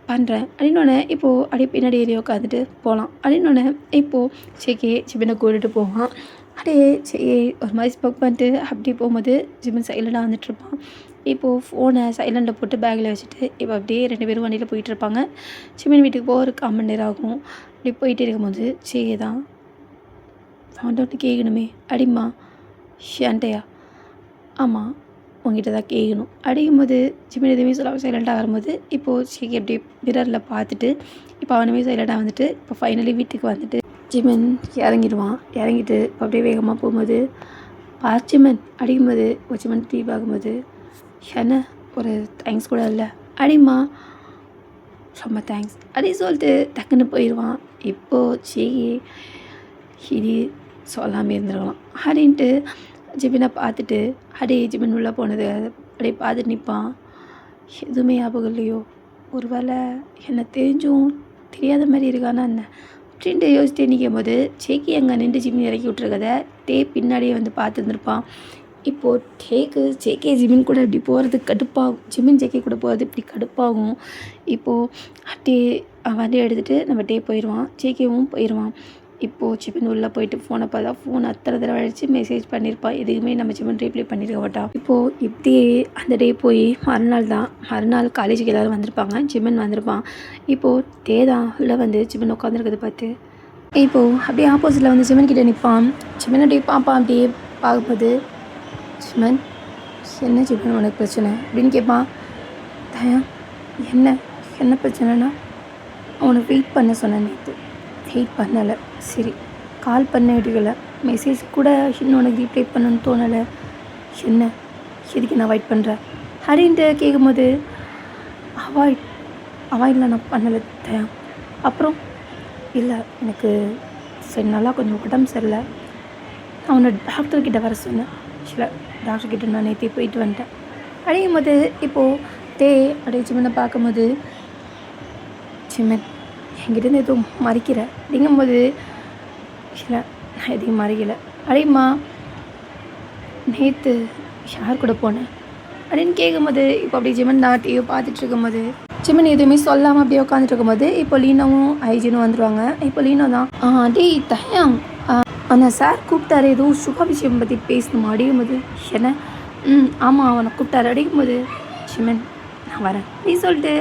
பண்ணுறேன் அப்படின்னோடனே இப்போது அப்படியே பின்னாடி ஏறி உட்காந்துட்டு போகலாம் அப்படின்னோடனே இப்போது ஷேகே சிமனை கூட்டிகிட்டு போவான். அப்படியே ஷேகே ஒரு மாதிரி ஸ்போக் பண்ணிட்டு அப்படி போகும்போது சிமன் சைலண்டாக வந்துட்டுருப்பான். இப்போது ஃபோனை சைலண்டில் போட்டு பேக்கில் வச்சுட்டு இப்போ அப்படியே 2 பேரும் வண்டியில் போயிட்டுருப்பாங்க. சிமன் வீட்டுக்கு போக ஒரு 1/4 மணி நேரம் ஆகும். அப்படி போயிட்டே இருக்கும்போது ஷேகே தான் ஃபவுண்டவுட்டு கேட்கணுமே அப்படிமா ஷேண்டையா, ஆமாம் உங்ககிட்ட தான் கேட்கணும் அப்படிங்கும்போது சிமன் எதுவுமே சொல்லாமல் சைலண்ட்டாக வரும்போது இப்போது ஷேகே அப்படியே மிரரில் பார்த்துட்டு இப்போ அவனுமே சைலண்ட்டாக வந்துட்டு இப்போ ஃபைனலி வீட்டுக்கு வந்துட்டு சிமன் இறங்கிடுவான். இறங்கிட்டு இப்போ அப்படியே வேகமாக போகும்போது சிமன் அடிக்கும்போது ஒரு சிமன் தீ பார்க்கும்போது என்ன ஒரு தேங்க்ஸ் கூட இல்லை அப்படிமா, ரொம்ப தேங்க்ஸ் அப்படின்னு சொல்லிட்டு டக்குன்னு போயிடுவான். இப்போது ஷேகே இது சொல்லாமல் இருந்துருக்கலாம் அப்படின்ட்டு ஜிமினை பார்த்துட்டு அப்படியே ஜிமின் உள்ளே போனது அப்படியே பார்த்துட்டு நிற்பான். எதுவுமே ஞாபகம் இல்லையோ, ஒரு வேளை என்னை தெரிஞ்சும் தெரியாத மாதிரி இருக்கானா என்ன அப்படின்ட்டு யோசிச்சுட்டு நிற்கும் போது ஷேகே அங்கே நின்று ஜிமின் இறக்கி விட்ருக்கதை டே பின்னாடியே வந்து பார்த்துருந்துருப்பான். இப்போது ஷேகே ஜிமின் கூட இப்படி போகிறது கடுப்பாகும். ஜிமின் ஷேகே கூட போகிறது இப்படி கடுப்பாகும். இப்போது அப்படியே வண்டி எடுத்துகிட்டு நம்ம டே போயிடுவான். ஷேகேவும் போயிடுவான். இப்போது சிமன் உள்ளே போயிட்டு ஃபோனை பார்த்தா ஃபோன் அத்தனை தடவை அடித்து மெசேஜ் பண்ணியிருப்பான். எதுவுமே நம்ம சிமன் ரீப்ளை பண்ணியிருக்க மாட்டான். இப்போது இப்படியே அந்த டே போய் மறுநாள் காலேஜுக்கு எல்லோரும் வந்திருப்பாங்க. சிமன் வந்திருப்பான். இப்போது டே தான் உள்ளே வந்து சிமன் உட்காந்துருக்கதை பார்த்து இப்போது அப்படியே ஆப்போசிட்டில் வந்து சிமன் கிட்டே நிற்பான். சிமன் அப்படியே பார்ப்பான். அப்படியே பார்க்கும்போது சிமன் என்ன சிமன் உனக்கு பிரச்சனை அப்படின்னு கேட்பான். தயா என்ன பிரச்சனைனா அவனுக்கு வெயிட் பண்ண சொன்னேன். நேற்று வெயிட் பண்ணலை, சரி கால் பண்ண எடுக்கலை, மெசேஜ் கூட இன்னும் உனக்கு ரீப்ளை பண்ணணும்னு தோணலை, என்ன எதுக்கு நான் அவாய்ட் பண்ணுறேன் அப்படின்ட்டு கேட்கும்போது அவாய்டில் நான் பண்ணலை தயா. அப்புறம் இல்லை எனக்கு சரி நல்லா கொஞ்சம் உடம்பு சரியில்லை, அவனை டாக்டர்கிட்ட வர சொன்னேன். இல்லை டாக்டர்கிட்ட நான் நேற்றே போயிட்டு வந்துட்டேன் அப்படிங்கும்போது இப்போது டே அப்படியே சிமனை பார்க்கும்போது சிமன் என்கிட்ட எதுவும் மறைக்கிற அப்படிங்கும்போது இல்லை நான் எதையும் மறைக்கலை அப்படிமா, நேற்று யார் கூட போனேன் அப்படின்னு கேட்கும்போது இப்போ அப்படியே ஜிமன் தான் டிவியை பார்த்துட்டு இருக்கும்போது சிமன் எதுவுமே சொல்லாமல் அப்படியே உட்காந்துட்டு இருக்கும்போது இப்போ லீனாவும் ஐஜினும் வந்துடுவாங்க. இப்போ லீனோ தான் டேய் தயாங் அந்த சார் கூப்பிட்டாரு ஏதோ சுபா விஷயம் பற்றி பேசணுமா அப்படிங்கும்போது என்ன ஆமாம் அவனை கூப்பிட்டாரு அப்படிங்கும்போது சிமன் நான் வரேன் அப்படின்னு சொல்லிட்டு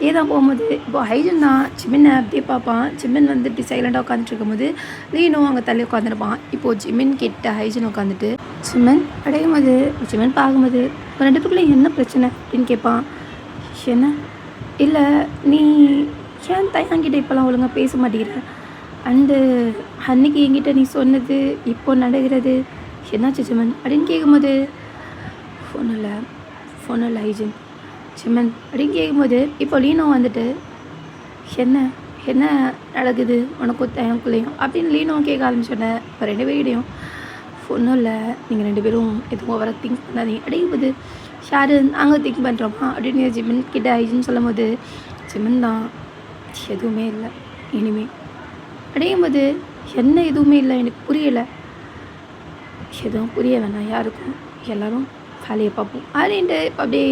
ஏதான் போகும்போது இப்போது ஹைஜன் தான் சிமனை அப்படியே பார்ப்பான். சிமன் வந்து இப்படி சைலண்டாக உட்காந்துட்டு இருக்கும்போது லீனோ அங்கே தள்ளி உட்காந்துருப்பான். இப்போது சிமன் கிட்ட ஹைஜன் உட்காந்துட்டு சிமன் அடையும்போது சிமன் பார்க்கும்போது 2 பேருக்குள்ளே என்ன பிரச்சனை அப்படின்னு கேட்பான். என்ன இல்லை நீ ஏன் தயாங்கிட்ட இப்போலாம் ஒழுங்காக பேச மாட்டேங்கிற, அண்டு அன்னைக்கு என்கிட்ட நீ சொன்னது இப்போ நடக்கிறது என்னாச்சு சிமன் அப்படின்னு கேட்கும்போது ஃபோன் இல்லை ஹைஜன் சிமன் அப்படின்னு கேட்கும்போது இப்போ லீனோ வந்துட்டு என்ன நடக்குது உனக்கும் தயங்குள்ளேயும் அப்படின்னு லீனோ கேட்க ஆரம்பிச்சோன்னே இப்போ 2 பேர்கிட்டையும் ஒன்றும் இல்லை, நீங்கள் 2 பேரும் எதுவும் வர திங்க் பண்ணாதீங்க அப்படிங்கும்போது ஷாரு நாங்கள் திங்க் பண்ணுறோமா அப்படின்னு ஜிமின் கிட்ட ஐஜின்னு சொல்லும் போது ஜிமின் தான் எதுவுமே இல்லை இனிமே அடையும் போது என்ன எதுவுமே இல்லை எனக்கு புரியலை எதுவும் புரிய வேணாம் யாருக்கும் எல்லோரும் வேலையை பார்ப்போம் அப்படின்ட்டு இப்போ அப்படியே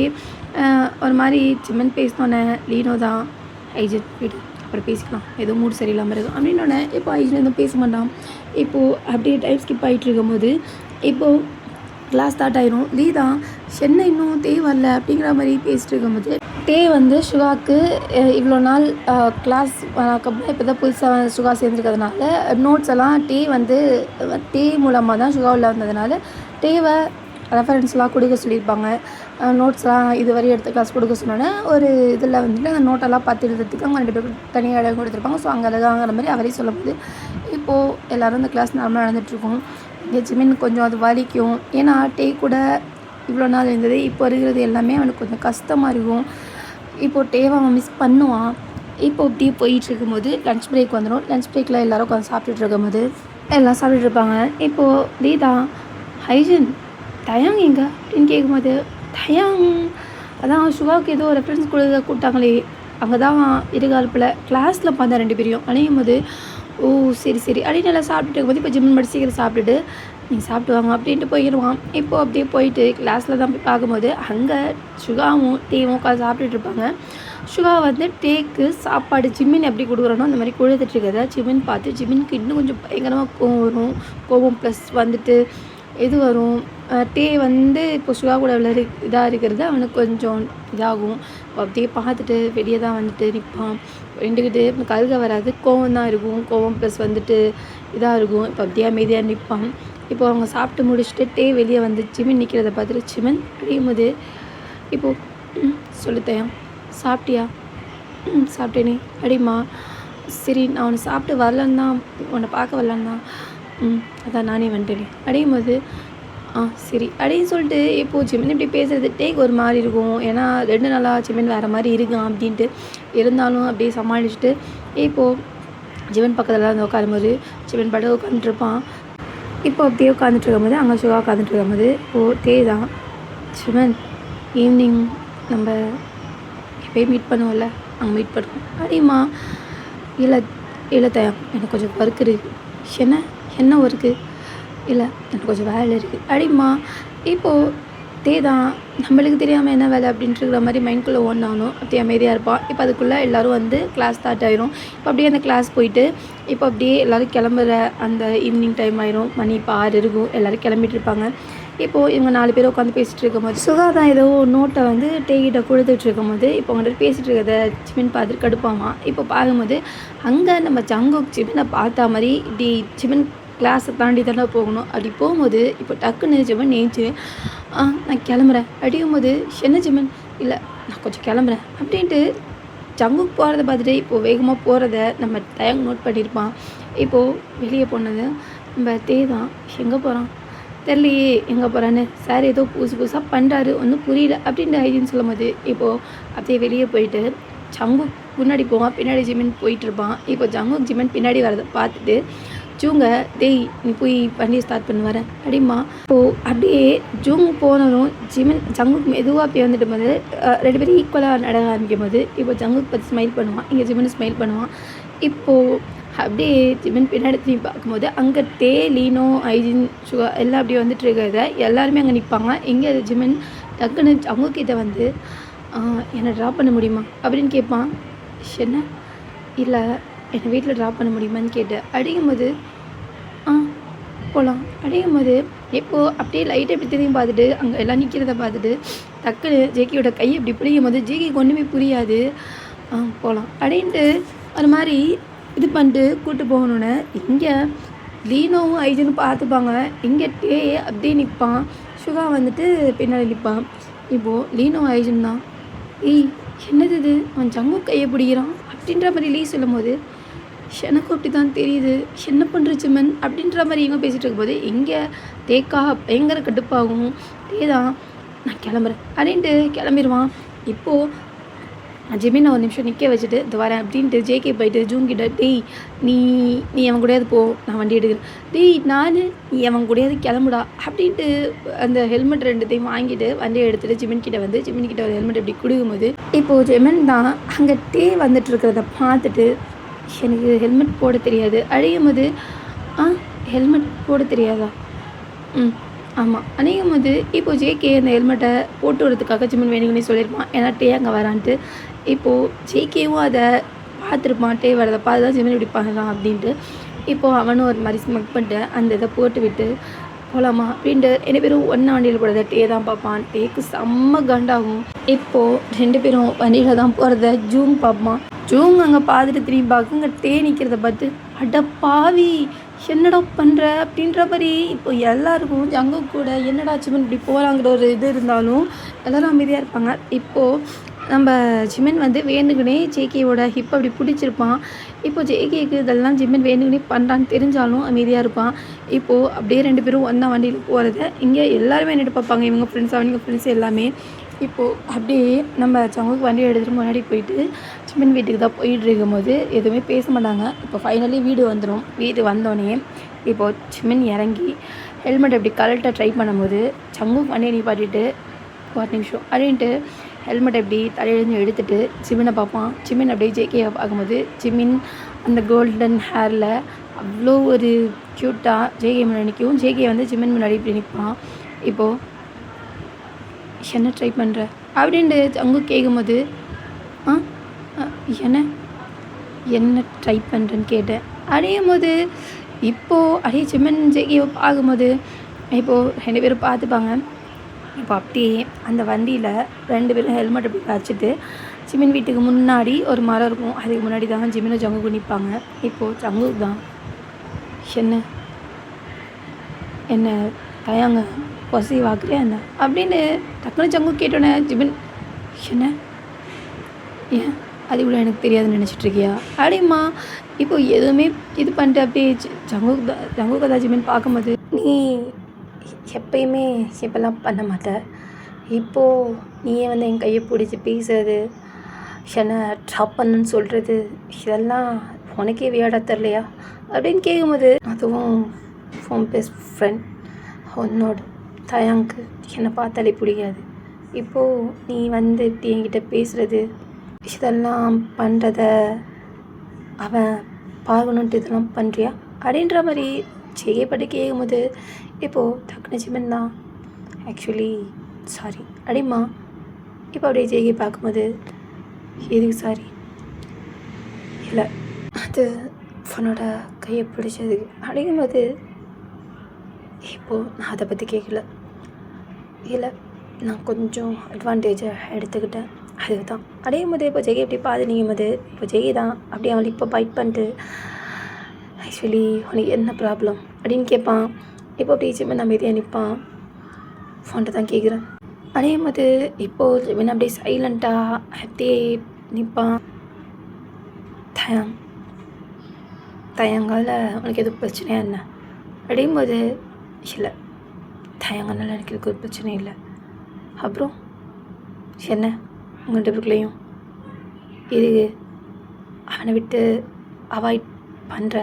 ஒரு மாதிரி ஜிமின் பேசினோன்னே லீனோ தான் ஐஜன் வீடு அப்புறம் பேசிக்கலாம் எதுவும் மூடு சரியில்லாமல் இருக்கும் அப்படின்னோடனே இப்போ ஐஜன் எதுவும் பேச மாட்டான். இப்போது அப்படியே டைம் ஸ்கிப் ஆகிட்டு இருக்கும்போது இப்போது கிளாஸ் ஸ்டார்ட் ஆயிரும். லீ தான் சென்னை இன்னும் டே வரல அப்படிங்கிற மாதிரி பேசிட்டு இருக்கும்போது டே வந்து சுகாவுக்கு இவ்வளோ நாள் கிளாஸ் அதுக்கப்புறம் இப்போ தான் புதுசாக சுகா சேர்ந்துருக்கிறதுனால நோட்ஸ் எல்லாம் டே மூலமாக தான் சுகா உள்ள வந்ததுனால டேவை ரெஃபரன்ஸ்லாம் கொடுக்க சொல்லியிருப்பாங்க. நோட்ஸ்லாம் இதுவரை எடுத்த கிளாஸ் கொடுக்க சொன்னோன்னே ஒரு இதில் வந்துட்டு அந்த நோட்டெல்லாம் பார்த்து எழுதுறதுக்கு அவங்க 2 பேருக்கு தனியாக இடம் கொடுத்துருப்பாங்க. ஸோ அங்கே எழுதாங்கிற மாதிரி அவரே சொல்லும்போது இப்போது எல்லோரும் இந்த கிளாஸ் நார்மலாக நடந்துகிட்ருக்கோம். இங்கே ஜிமின் கொஞ்சம் அது வலிக்கும். ஏன்னா டே கூட இவ்வளோ நாள் இருந்தது, இப்போ இருக்கிறது எல்லாமே அவனுக்கு கொஞ்சம் கஷ்டமாக இருக்கும். இப்போது டேவை அவன் மிஸ் பண்ணுவான். இப்போ இப்படியே போயிட்டு இருக்கும்போது லன்ச் பிரேக் வந்துடும். லன்ச் பிரேக்கில் எல்லோரும் உட்காந்து சாப்பிட்டுட்டு இருக்கும்போது எல்லாம் சாப்பிட்டுட்டு இருப்பாங்க. இப்போது லீதா ஹைஜன் தயாங் எங்க அப்படின்னு கேட்கும்போது தயாங் அதான் சுகாவுக்கு ஏதோ ரெஃபரன்ஸ் கூப்பிட்டாங்களே அங்கே தான் இருகாலப்பில் கிளாஸில் பார்த்தா 2 பேரையும் அணையும் போது ஓ சரி அப்படின்னு நல்லா சாப்பிட்டுட்டு இருக்கும்போது இப்போ ஜிம்மன் மட்டும் சீக்கிரம் சாப்பிட்டுட்டு நீங்கள் சாப்பிட்டு வாங்க அப்படின்ட்டு போயிடுவான். இப்போது அப்படியே போயிட்டு கிளாஸில் தான் போய் பார்க்கும்போது அங்கே சுகாவும் டேவும் உட்காந்து சாப்பிட்டுட்டு இருப்பாங்க. சுகா வந்து டேக்கு சாப்பாடு ஜிம்மின் எப்படி கொடுக்குறனோ அந்த மாதிரி கொடுத்துட்டு இருக்கிறத ஜிம்மின் பார்த்து ஜிம்மினுக்கு இன்னும் கொஞ்சம் பயங்கரமாக கோவம் வரும். கோவம் ப்ளஸ் வந்துட்டு இது வரும். டே வந்து இப்போ சுகா கூட இதாக இருக்கிறது அவனுக்கு கொஞ்சம் இதாகும். அப்படியே பார்த்துட்டு வெளியே தான் வந்துட்டு நிற்பான். ரெண்டுக்கிட்டு கருக வராது, கோவம் தான் இருக்கும். கோவம் ப்ளஸ் வந்துட்டு இதாக இருக்கும். இப்போ அப்படியே அமைதியாக நிற்பான். இப்போ அவங்க சாப்பிட்டு முடிச்சுட்டு டே வெளியே வந்து ஜிமின் நிற்கிறத பார்த்துட்டு ஜிமின் அடியும் போது இப்போது சொல்லித்தேன் சாப்பிட்டியா? சாப்பிட்டேனே அடிமா. சரி நான் உன்னை சாப்பிட்டு வரலன்னு தான் உன்னை பார்க்க வரலான்னு தான் அதான் நானே வந்துட்டேனே அடையும் போது சரி அப்படின்னு சொல்லிட்டு இப்போது ஜிமின் இப்படி பேசுகிறது டேக் ஒரு மாதிரி இருக்கும். ஏன்னா 2 நாளாக ஜிமின் வேறு மாதிரி இருக்கான் அப்படின்ட்டு இருந்தாலும் அப்படியே சமாளிச்சுட்டு இப்போது ஜிமின் பக்கத்தில் வந்து உட்காரும்போது ஜிமின் படம் உட்காந்துட்ருப்பான். இப்போ அப்படியே உட்காந்துட்டு இருக்கும்போது அங்கே சுகா உட்காந்துட்டு இருக்கும்போது இப்போது டே தான் ஜிமின் ஈவினிங் நம்ம எப்போயும் மீட் பண்ணுவோம்ல அங்கே மீட் பண்ணுவோம் அப்படிமா. இல்லை தயா எனக்கு கொஞ்சம் ஒர்க் இருக்குது. என்ன ஒர்க்கு? இல்லை எனக்கு கொஞ்சம் வேலை இருக்குது அப்படிமா. இப்போது டே தான் நம்மளுக்கு தெரியாமல் என்ன வேலை அப்படின்ட்டுருக்கிற மாதிரி மைண்ட்குள்ளே ஓடனாலும் அப்படியே அமைதியாக இருப்பான். இப்போ அதுக்குள்ளே எல்லோரும் வந்து கிளாஸ் ஸ்டார்ட் ஆயிரும். இப்போ அப்படியே அந்த கிளாஸ் போயிட்டு இப்போ அப்படியே எல்லோரும் கிளம்புற அந்த ஈவினிங் டைம் ஆயிரும். மணி இப்போ 6 இருக்கும். எல்லோரும் கிளம்பிட்டு இருப்பாங்க. இப்போது இவங்க 4 பேர் உட்காந்து பேசிகிட்டு இருக்கும்போது சுகா தான் ஏதோ நோட்டை வந்து டேகிட்ட கொடுத்துட்டு இருக்கும்போது இப்போ அவங்கள்ட்ட பேசிகிட்டு இருக்கிறத ஜிமின் பார்த்துட்டு கடுப்பாமா. இப்போ பார்க்கும்போது அங்கே நம்ம ஜங்குக் ஜிமினை பார்த்தா மாதிரி இப்படி ஜிமின் கிளாஸை தாண்டி தானே போகணும். அப்படி போகும்போது இப்போ டக்குன்னு ஜிமின் ஏஞ்சி நான் கிளம்புறேன் அப்படியும் போது என்ன ஜிமின் இல்லை நான் கொஞ்சம் கிளம்புறேன் அப்படின்ட்டு ஜங்குக் போகிறத பார்த்துட்டு இப்போது வேகமாக போகிறத நம்ம தயங்க நோட் பண்ணியிருப்பான். இப்போது வெளியே போனது நம்ம தே தான் எங்கே போகிறான் தெரியலையே எங்கே போகிறான்னு சார் ஏதோ புதுசாக பண்ணுறாரு ஒன்றும் புரியல அப்படின்ட்டு ஐடின்னு சொல்லும் போது இப்போது அப்படியே வெளியே போயிட்டு ஜங்குக் முன்னாடி போவான், பின்னாடி ஜிமின் போயிட்டுருப்பான். இப்போ ஜங்குக் ஜிமின் பின்னாடி வரதை பார்த்துட்டு ஜூங்க டேய் நீ போய் வண்டியை ஸ்டார்ட் பண்ணி வரேன் அப்படிமா. இப்போது அப்படியே ஜூங் போனதும் ஜங்குக் மெதுவாக போய் வந்துட்டு போது 2 பேரும் ஈக்குவலாக நட ஆரம்பிக்கும் போது இப்போ ஜங்குக் பற்றி ஸ்மைல் பண்ணுவான், இங்கே ஜிமின் ஸ்மைல் பண்ணுவான். இப்போது அப்படியே ஜிமின் பின்னாடி திரும்பி பார்க்கும்போது அங்கே டே லீனோ ஐஜின் சுகா எல்லாம் அப்படியே வந்துட்டு இருக்கிறத எல்லாருமே அங்கே நிற்பாங்க. இங்கே ஜிமின் டக்குன்னு ஜங்குக்கிட்ட வந்து என்னை ட்ராப் பண்ண முடியுமா அப்படின்னு கேட்பான். என்ன இல்லை என்னை வீட்டில் ட்ராப் பண்ண முடியுமான்னு கேட்டேன். அடிக்கும்போது போகலாம் அப்படிங்கும்போது இப்போது அப்படியே லைட்டை எப்படி திரும்பி பார்த்துட்டு அங்கே எல்லாம் நிற்கிறத பார்த்துட்டு டக்குன்னு ஜேகியோட கையை இப்படி பிடிக்கும் போது ஜேகிக்கு ஒன்றுமே புரியாது. போகலாம் அப்படின்ட்டு ஒரு மாதிரி இது பண்ணிட்டு கூப்பிட்டு போகணுன்னு இங்கே லீனோவும் ஐஜனும் பார்த்துப்பாங்க. இங்கே டே அப்படியே நிற்பான், சுகா வந்துட்டு பின்னாடி நிற்பான். இப்போது லீனோ ஐஜன் தான் என்னது இது அவன் ஜங்கு கையை பிடிக்கிறான் அப்படின்ற மாதிரி லீ சொல்லும் போது எனக்கும் அப்படி தான் தெரியுது என்ன பண்ணுற ஜிமன் அப்படின்ற மாதிரி இவங்க பேசிகிட்டு இருக்கும்போது இங்கே தேக்கா பயங்கர கடுப்பாகும். டே தான் நான் கிளம்புறேன் அப்படின்ட்டு கிளம்பிடுவான். இப்போது ஜிமினை ஒரு நிமிஷம் நிற்க வச்சுட்டு இது வரேன் அப்படின்ட்டு ஜேகே போயிட்டு ஜூன் கிட்ட டேய் நீ நீ அவன் கூடயாவது போ நான் வண்டி எடுக்கிறேன் டேய் நீ அவன் கூடயாவது கிளம்புடா அப்படின்ட்டு அந்த ஹெல்மெட் ரெண்டுத்தையும் வாங்கிட்டு வண்டியை எடுத்துகிட்டு ஜிமின் கிட்ட வந்து ஜிமின் கிட்ட ஒரு ஹெல்மெட் இப்படி கொடுக்கும்போது இப்போது ஜிமின் தான் அங்கே வந்துட்டு இருக்கிறத பார்த்துட்டு எனக்கு ஹெல்மெட் போட தெரியாது அழியும் போது ஹெல்மெட் போட தெரியாதா ஆமாம் அநேகம் போது இப்போது ஜேகே அந்த ஹெல்மெட்டை போட்டு வரதுக்காக ஜிமின் வேணுங்கன்னே சொல்லியிருப்பான் ஏன்னா அங்கே வரான்ட்டு இப்போது ஜேகேவும் அதை பார்த்துருப்பான் வரதை பார்த்து தான் ஜிமின் இப்படி பண்ணலாம் அப்படின்ட்டு இப்போது அவனும் ஒரு மாதிரி ஸ்மெக் பண்ணிட்டு அந்த இதை போட்டு விட்டு போகலாமா அப்படின்ட்டு 2 பேரும் ஒன்றா வண்டியில் போகிறத தான் பார்ப்பான் டேக்கு செம்ம கண்டாகும் இப்போது 2 பேரும் வண்டியில் தான் போகிறத ஜூம் பார்ப்பான் ஜூம் அங்கே பார்த்துட்டு திரும்பி பார்க்க அங்கே நிற்கிறத பார்த்து அட பாவி என்னடா பண்ணுற அப்படின்ற மாதிரி இப்போ எல்லாருக்கும் ஜங்கு கூட என்னடா ஜிமின் இப்படி போகிறாங்கிற ஒரு இது இருந்தாலும் எல்லோரும் அமைதியாக இருப்பாங்க. இப்போது நம்ம ஜிமின் வந்து வேணுக்குனே ஜேகேவோட ஹிப் அப்படி பிடிச்சிருப்பான். இப்போது ஜேகேக்கு இதெல்லாம் ஜிமின் வேணுக்குனே பண்ணுறான்னு தெரிஞ்சாலும் அமைதியாக இருப்பான். இப்போது அப்படியே 2 பேரும் ஒன்றா வண்டியில் போகிறத இங்கே எல்லாருமே என்னட்டு பார்ப்பாங்க, இவங்க ஃப்ரெண்ட்ஸ் அவங்க ஃப்ரெண்ட்ஸ் எல்லாமே. இப்போது அப்படியே நம்ம ஜங்குக்கு வண்டி எடுத்துகிட்டு முன்னாடி போயிட்டு ஜிமின் வீட்டுக்கு தான் போயிட்டு இருக்கும்போது எதுவுமே பேச மாட்டாங்க. இப்போ ஃபைனலி வீடு வந்துடும். வீடு வந்தோடனே இப்போது ஜிமின் இறங்கி ஹெல்மெட் அப்படி கரெக்டாக ட்ரை பண்ணும்போது ஜங்குக்கு வண்டியை நிப்பாட்டிட்டு ஒரு நிமிஷம் அப்படின்ட்டு ஹெல்மெட் எப்படி தலையிலேருந்து எடுத்துகிட்டு ஜிமினை பார்ப்பான். ஜிமின் அப்படியே ஜேகேயை பார்க்கும்போது ஜிமின் அந்த கோல்டன் ஹேரில் அவ்வளோ ஒரு க்யூட்டாக ஜேகே முன்னாடி நிற்கும். ஜேகே வந்து ஜிமின் முன்னாடி இப்படி நிற்பான். இப்போது என்ன ட்ரை பண்ணுற அப்படின்ட்டு அங்கே கேட்கும்போது என்ன ட்ரை பண்ணுறேன்னு கேட்டேன். அடையும் போது இப்போது அப்படியே ஜிமின் ஜேகேவை பார்க்கும்போது இப்போது 2 பேரும் பார்த்துப்பாங்க. இப்போ அப்படியே அந்த வண்டியில் 2 பேரும் ஹெல்மெட் அப்படி வச்சுட்டு ஜிமின் வீட்டுக்கு முன்னாடி ஒரு மரம் இருக்கும், அதுக்கு முன்னாடி தான் ஜிமினும் ஜங்குக்கும் நிற்பாங்க. இப்போது ஜங்கு தான் என்ன தயாங்க பொசிவ் ஆக்குறியா என்ன அப்படின்னு டக்குனு ஜங்கு கேட்டோன்னே ஜிமின் ஏன் அது இவ்வளோ எனக்கு தெரியாதுன்னு நினச்சிட்ருக்கியா அப்படிமா. இப்போது எதுவுமே இது பண்ணிட்டு அப்படியே ஜங்குக்கு தான் ஜிமின் பார்க்கும்போது நீ எப்பயுமே இப்போல்லாம் பண்ண மாட்டேன், இப்போது நீயே வந்து என் கையை பிடிச்சி பேசுறது என்னை ட்ராப் பண்ணுன்னு சொல்கிறது இதெல்லாம் உனக்கே வியாடாக தரலையா அப்படின்னு கேட்கும்போது அதுவும் உன் பெஸ்ட் ஃப்ரெண்ட் உன்னோட தயாங்கு என்னை பார்த்தாலே பிடிக்காது, இப்போது நீ வந்து இப்படி என்கிட்ட பேசுகிறது இதெல்லாம் பண்ணுறத அவன் பார்க்கணுன்ட்டு இதெல்லாம் பண்ணுறியா அப்படின்ற மாதிரி செய்யப்பட்டு கேட்கும்போது இப்போது டக்குனு ஜிமின் தான் ஆக்சுவலி சாரி அப்படிமா. இப்போ அப்படியே ஜேகே பார்க்கும்போது எதுக்கு சாரி இல்லை அது உன்னோட கையை பிடிச்சது அப்படிங்கும்போது இப்போது நான் அதை பற்றி கேட்கல, இல்லை நான் கொஞ்சம் அட்வான்டேஜாக எடுத்துக்கிட்டேன் அதுக்கு தான் அடையும் போது. இப்போ ஜெகி எப்படி பாது நீங்கும் போது இப்போ ஜெகி தான் அப்படியே அவனுக்கு இப்போ ஃபைட் பண்ணிட்டு ஆக்சுவலி உனக்கு என்ன ப்ராப்ளம் அப்படின்னு கேட்பான். இப்போ அப்படியே ஜிமின் அமைதியாக நிற்பான். ஃபோன்ட்டு தான் கேட்குறேன் அடையும் போது இப்போது ஜிமின் அப்படியே சைலண்ட்டாக அப்படியே நிற்பான். தயங்கால உனக்கு எதுவும் பிரச்சனையா என்ன அப்படியும் போது இல்லை தயங்கனால எனக்கு எதுக்கு ஒரு பிரச்சனை இல்லை. அப்புறம் என்ன உங்கள் 2 பேருக்குள்ளேயும் இதுக்கு அவனை விட்டு அவாய்ட் பண்ணுற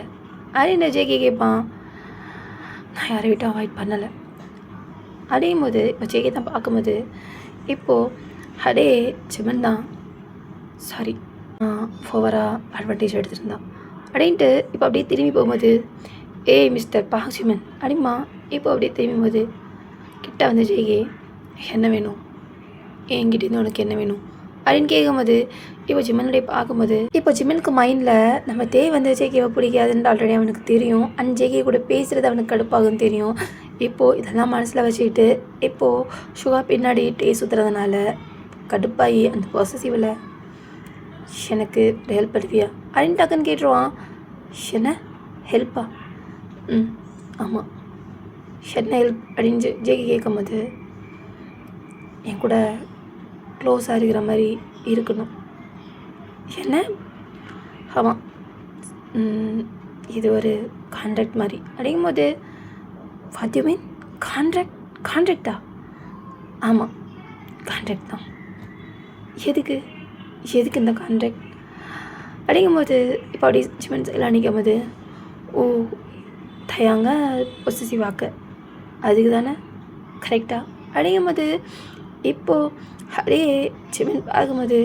அப்படின்னு ஜேகே கேட்பான். நான் யாரை விட்டு அவாய்ட் பண்ணலை அடையும் போது இப்போ ஜேகே தான் பார்க்கும்போது இப்போது அடே ஜிமின் தான் சாரி ஓவராக அட்வான்டேஜ் எடுத்துருந்தான் அப்படின்ட்டு இப்போ அப்படியே திரும்பி போகும்போது மிஸ்டர் ஜிமின் அப்படிமா. இப்போ அப்படியே திரும்பி போது கிட்ட வந்து ஜேகே என்ன வேணும் என்கிட்டேருந்து உனக்கு என்ன வேணும் அப்படின்னு கேட்கும்போது இப்போ ஜிமினுடைய பார்க்கும்போது இப்போ ஜிமினுக்கு மைண்டில் நம்ம வந்து ஜேகேவை பிடிக்காதுன்னு ஆல்ரெடி அவனுக்கு தெரியும். அண்ட் ஜேகே கூட பேசுகிறது அவனுக்கு கடுப்பாகுன்னு தெரியும். இப்போது இதெல்லாம் மனசில் வச்சுக்கிட்டு இப்போது சுகா பின்னாடி சுற்றுறதுனால கடுப்பாகி அந்த பொசசிவில் எனக்கு ஹெல்ப் பண்ணுவியா அப்படின்னு டக்குன்னு கேட்டுருவான். என்ன ஹெல்ப்பா ஆமாம் என்ன ஹெல்ப் அப்படின்னு ஜேகே கேட்கும்போது என் கூட க்ளோஸாக இருக்கிற மாதிரி இருக்கணும். என்ன ஆமாம் இது ஒரு கான்ட்ராக்ட் மாதிரி அப்படிங்கும்போது வாட் யூ மீன் கான்ட்ராக்டா ஆமாம் கான்ட்ராக்ட் தான் எதுக்கு எதுக்கு இந்த கான்ட்ராக்ட் அப்படிங்கும்போது இப்போ அப்படி சிமெண்ட்ஸ் எல்லாம் நிற்கும்போது ஓ தயாங்க பொசிசிவ் ஆக்க அதுக்கு தானே கரெக்டாக அப்படிங்கும்போது இப்போது அப்படியே சிமெண்ட் பார்க்கும்போது